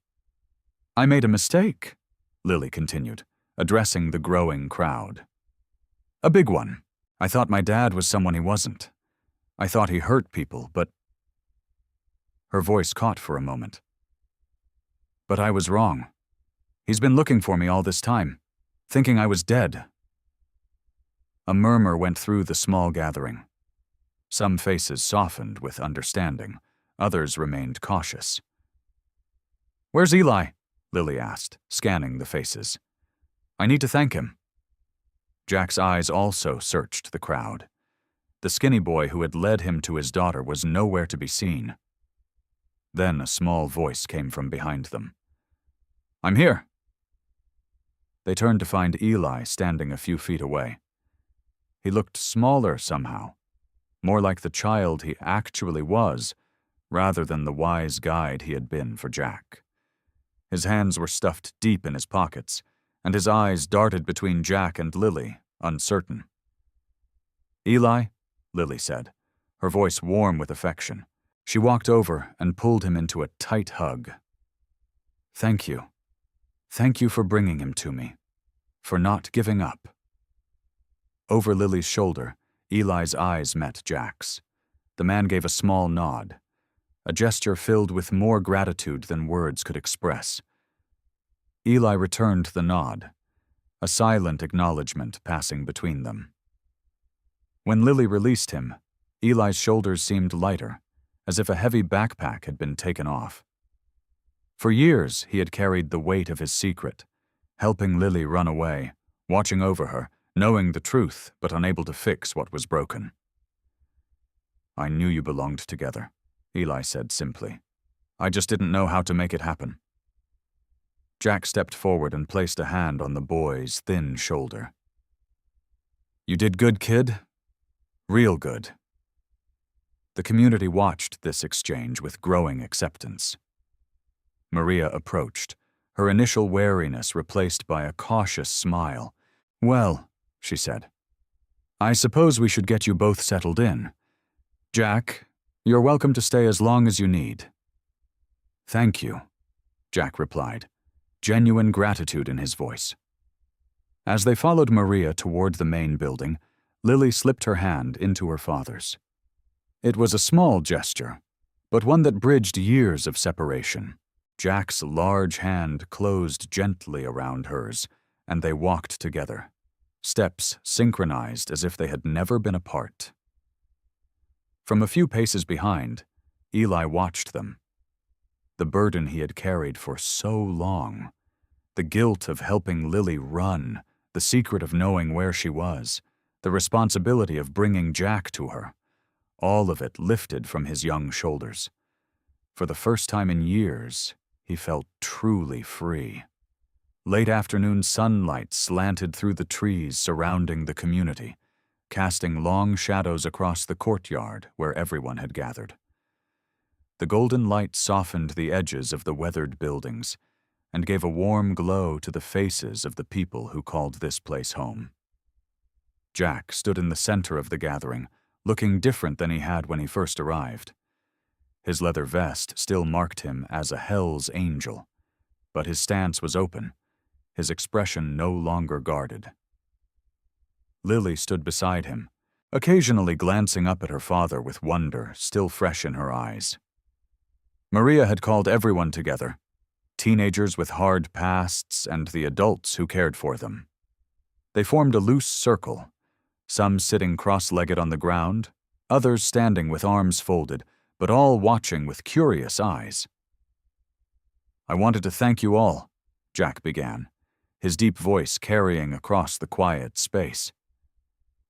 "I made a mistake," Lily continued, addressing the growing crowd. "A big one. I thought my dad was someone he wasn't. I thought he hurt people, but—" Her voice caught for a moment. "But I was wrong. He's been looking for me all this time, thinking I was dead." A murmur went through the small gathering. Some faces softened with understanding, others remained cautious. "Where's Eli?" Lily asked, scanning the faces. "I need to thank him." Jack's eyes also searched the crowd. The skinny boy who had led him to his daughter was nowhere to be seen. Then a small voice came from behind them. "I'm here." They turned to find Eli standing a few feet away. He looked smaller somehow, more like the child he actually was, rather than the wise guide he had been for Jack. His hands were stuffed deep in his pockets, and his eyes darted between Jack and Lily, uncertain. "Eli," Lily said, her voice warm with affection. She walked over and pulled him into a tight hug. "Thank you. Thank you for bringing him to me, for not giving up." Over Lily's shoulder, Eli's eyes met Jack's. The man gave a small nod, a gesture filled with more gratitude than words could express. Eli returned the nod, a silent acknowledgement passing between them. When Lily released him, Eli's shoulders seemed lighter, as if a heavy backpack had been taken off. For years, he had carried the weight of his secret, helping Lily run away, watching over her, knowing the truth but unable to fix what was broken. "I knew you belonged together," Eli said simply. "I just didn't know how to make it happen." Jack stepped forward and placed a hand on the boy's thin shoulder. "You did good, kid. Real good." The community watched this exchange with growing acceptance. Maria approached, her initial wariness replaced by a cautious smile. "Well," she said, "I suppose we should get you both settled in. Jack, you're welcome to stay as long as you need." "Thank you," Jack replied, genuine gratitude in his voice. As they followed Maria toward the main building, Lily slipped her hand into her father's. It was a small gesture, but one that bridged years of separation. Jack's large hand closed gently around hers, and they walked together, steps synchronized as if they had never been apart. From a few paces behind, Eli watched them. The burden he had carried for so long, the guilt of helping Lily run, the secret of knowing where she was, the responsibility of bringing Jack to her, all of it lifted from his young shoulders. For the first time in years, he felt truly free. Late afternoon sunlight slanted through the trees surrounding the community, casting long shadows across the courtyard where everyone had gathered. The golden light softened the edges of the weathered buildings and gave a warm glow to the faces of the people who called this place home. Jack stood in the center of the gathering, looking different than he had when he first arrived. His leather vest still marked him as a Hell's Angel, but his stance was open, his expression no longer guarded. Lily stood beside him, occasionally glancing up at her father with wonder still fresh in her eyes. Maria had called everyone together, teenagers with hard pasts and the adults who cared for them. They formed a loose circle, some sitting cross-legged on the ground, others standing with arms folded, but all watching with curious eyes. "I wanted to thank you all," Jack began, his deep voice carrying across the quiet space.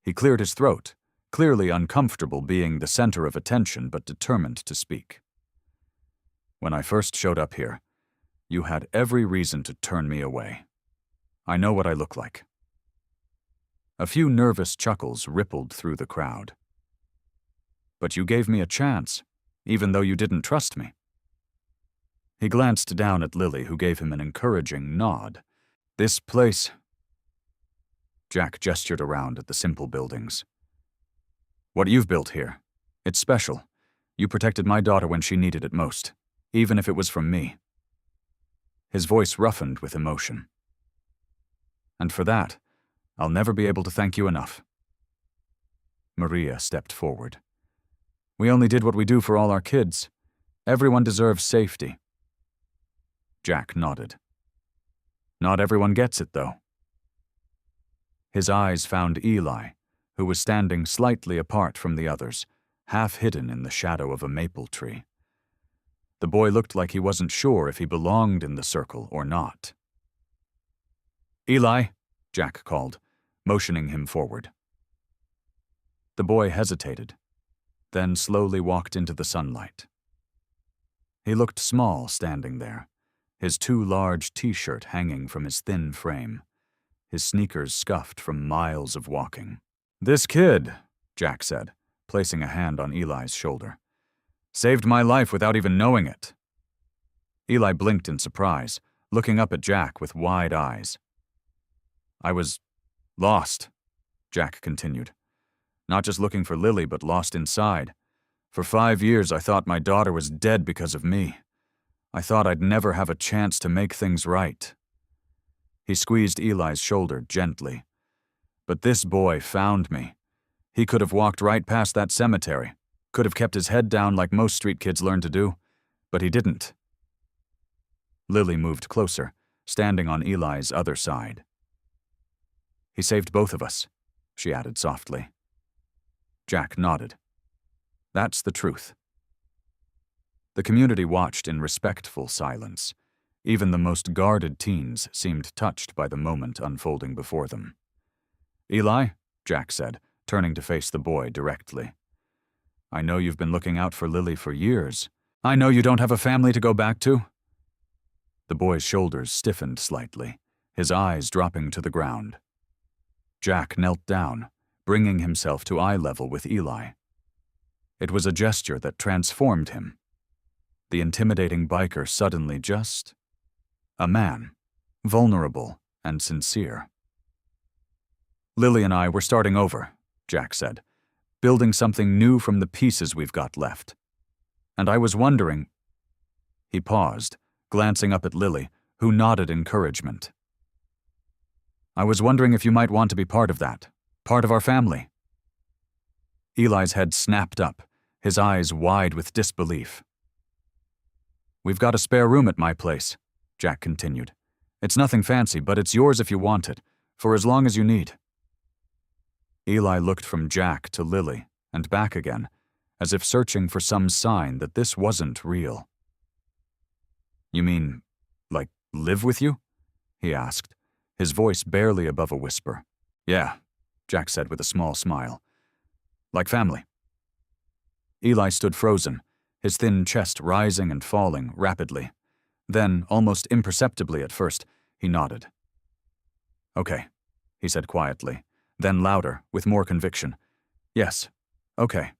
He cleared his throat, clearly uncomfortable being the center of attention but determined to speak. "When I first showed up here, you had every reason to turn me away. I know what I look like." A few nervous chuckles rippled through the crowd. "But you gave me a chance, even though you didn't trust me." He glanced down at Lily, who gave him an encouraging nod. "This place—" Jack gestured around at the simple buildings. "What you've built here, it's special. You protected my daughter when she needed it most, even if it was from me." His voice roughened with emotion. "And for that, I'll never be able to thank you enough." Maria stepped forward. "We only did what we do for all our kids. Everyone deserves safety." Jack nodded. "Not everyone gets it, though." His eyes found Eli, who was standing slightly apart from the others, half hidden in the shadow of a maple tree. The boy looked like he wasn't sure if he belonged in the circle or not. "Eli," Jack called, motioning him forward. The boy hesitated, then slowly walked into the sunlight. He looked small standing there, his too large t-shirt hanging from his thin frame, his sneakers scuffed from miles of walking. "This kid," Jack said, placing a hand on Eli's shoulder, "saved my life without even knowing it." Eli blinked in surprise, looking up at Jack with wide eyes. "I was lost," Jack continued. "Not just looking for Lily, but lost inside. For 5 years I thought my daughter was dead because of me. I thought I'd never have a chance to make things right." He squeezed Eli's shoulder gently. "But this boy found me. He could have walked right past that cemetery, could have kept his head down like most street kids learn to do, but he didn't." Lily moved closer, standing on Eli's other side. "He saved both of us," she added softly. Jack nodded. "That's the truth." The community watched in respectful silence. Even the most guarded teens seemed touched by the moment unfolding before them. "Eli," Jack said, turning to face the boy directly. "I know you've been looking out for Lily for years. I know you don't have a family to go back to." The boy's shoulders stiffened slightly, his eyes dropping to the ground. Jack knelt down, bringing himself to eye level with Eli. It was a gesture that transformed him. The intimidating biker suddenly just a man, vulnerable and sincere. "Lily and I were starting over," Jack said, "building something new from the pieces we've got left. And I was wondering—" He paused, glancing up at Lily, who nodded encouragement. "I was wondering if you might want to be part of that, part of our family." Eli's head snapped up, his eyes wide with disbelief. "We've got a spare room at my place," Jack continued. "It's nothing fancy, but it's yours if you want it, for as long as you need." Eli looked from Jack to Lily and back again, as if searching for some sign that this wasn't real. "You mean, like, live with you?" he asked, his voice barely above a whisper. "Yeah," Jack said with a small smile. "Like family." Eli stood frozen, his thin chest rising and falling rapidly. Then, almost imperceptibly at first, he nodded. "Okay," he said quietly, then louder, with more conviction. "Yes, okay."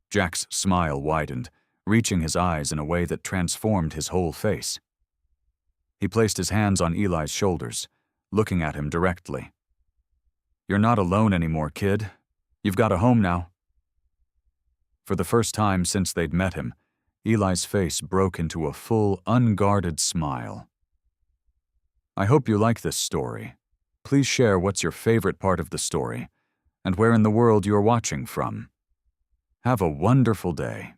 Jack's smile widened, reaching his eyes in a way that transformed his whole face. He placed his hands on Eli's shoulders, looking at him directly. "You're not alone anymore, kid. You've got a home now." For the first time since they'd met him, Eli's face broke into a full, unguarded smile. I hope you like this story. Please share what's your favorite part of the story and where in the world you're watching from. Have a wonderful day.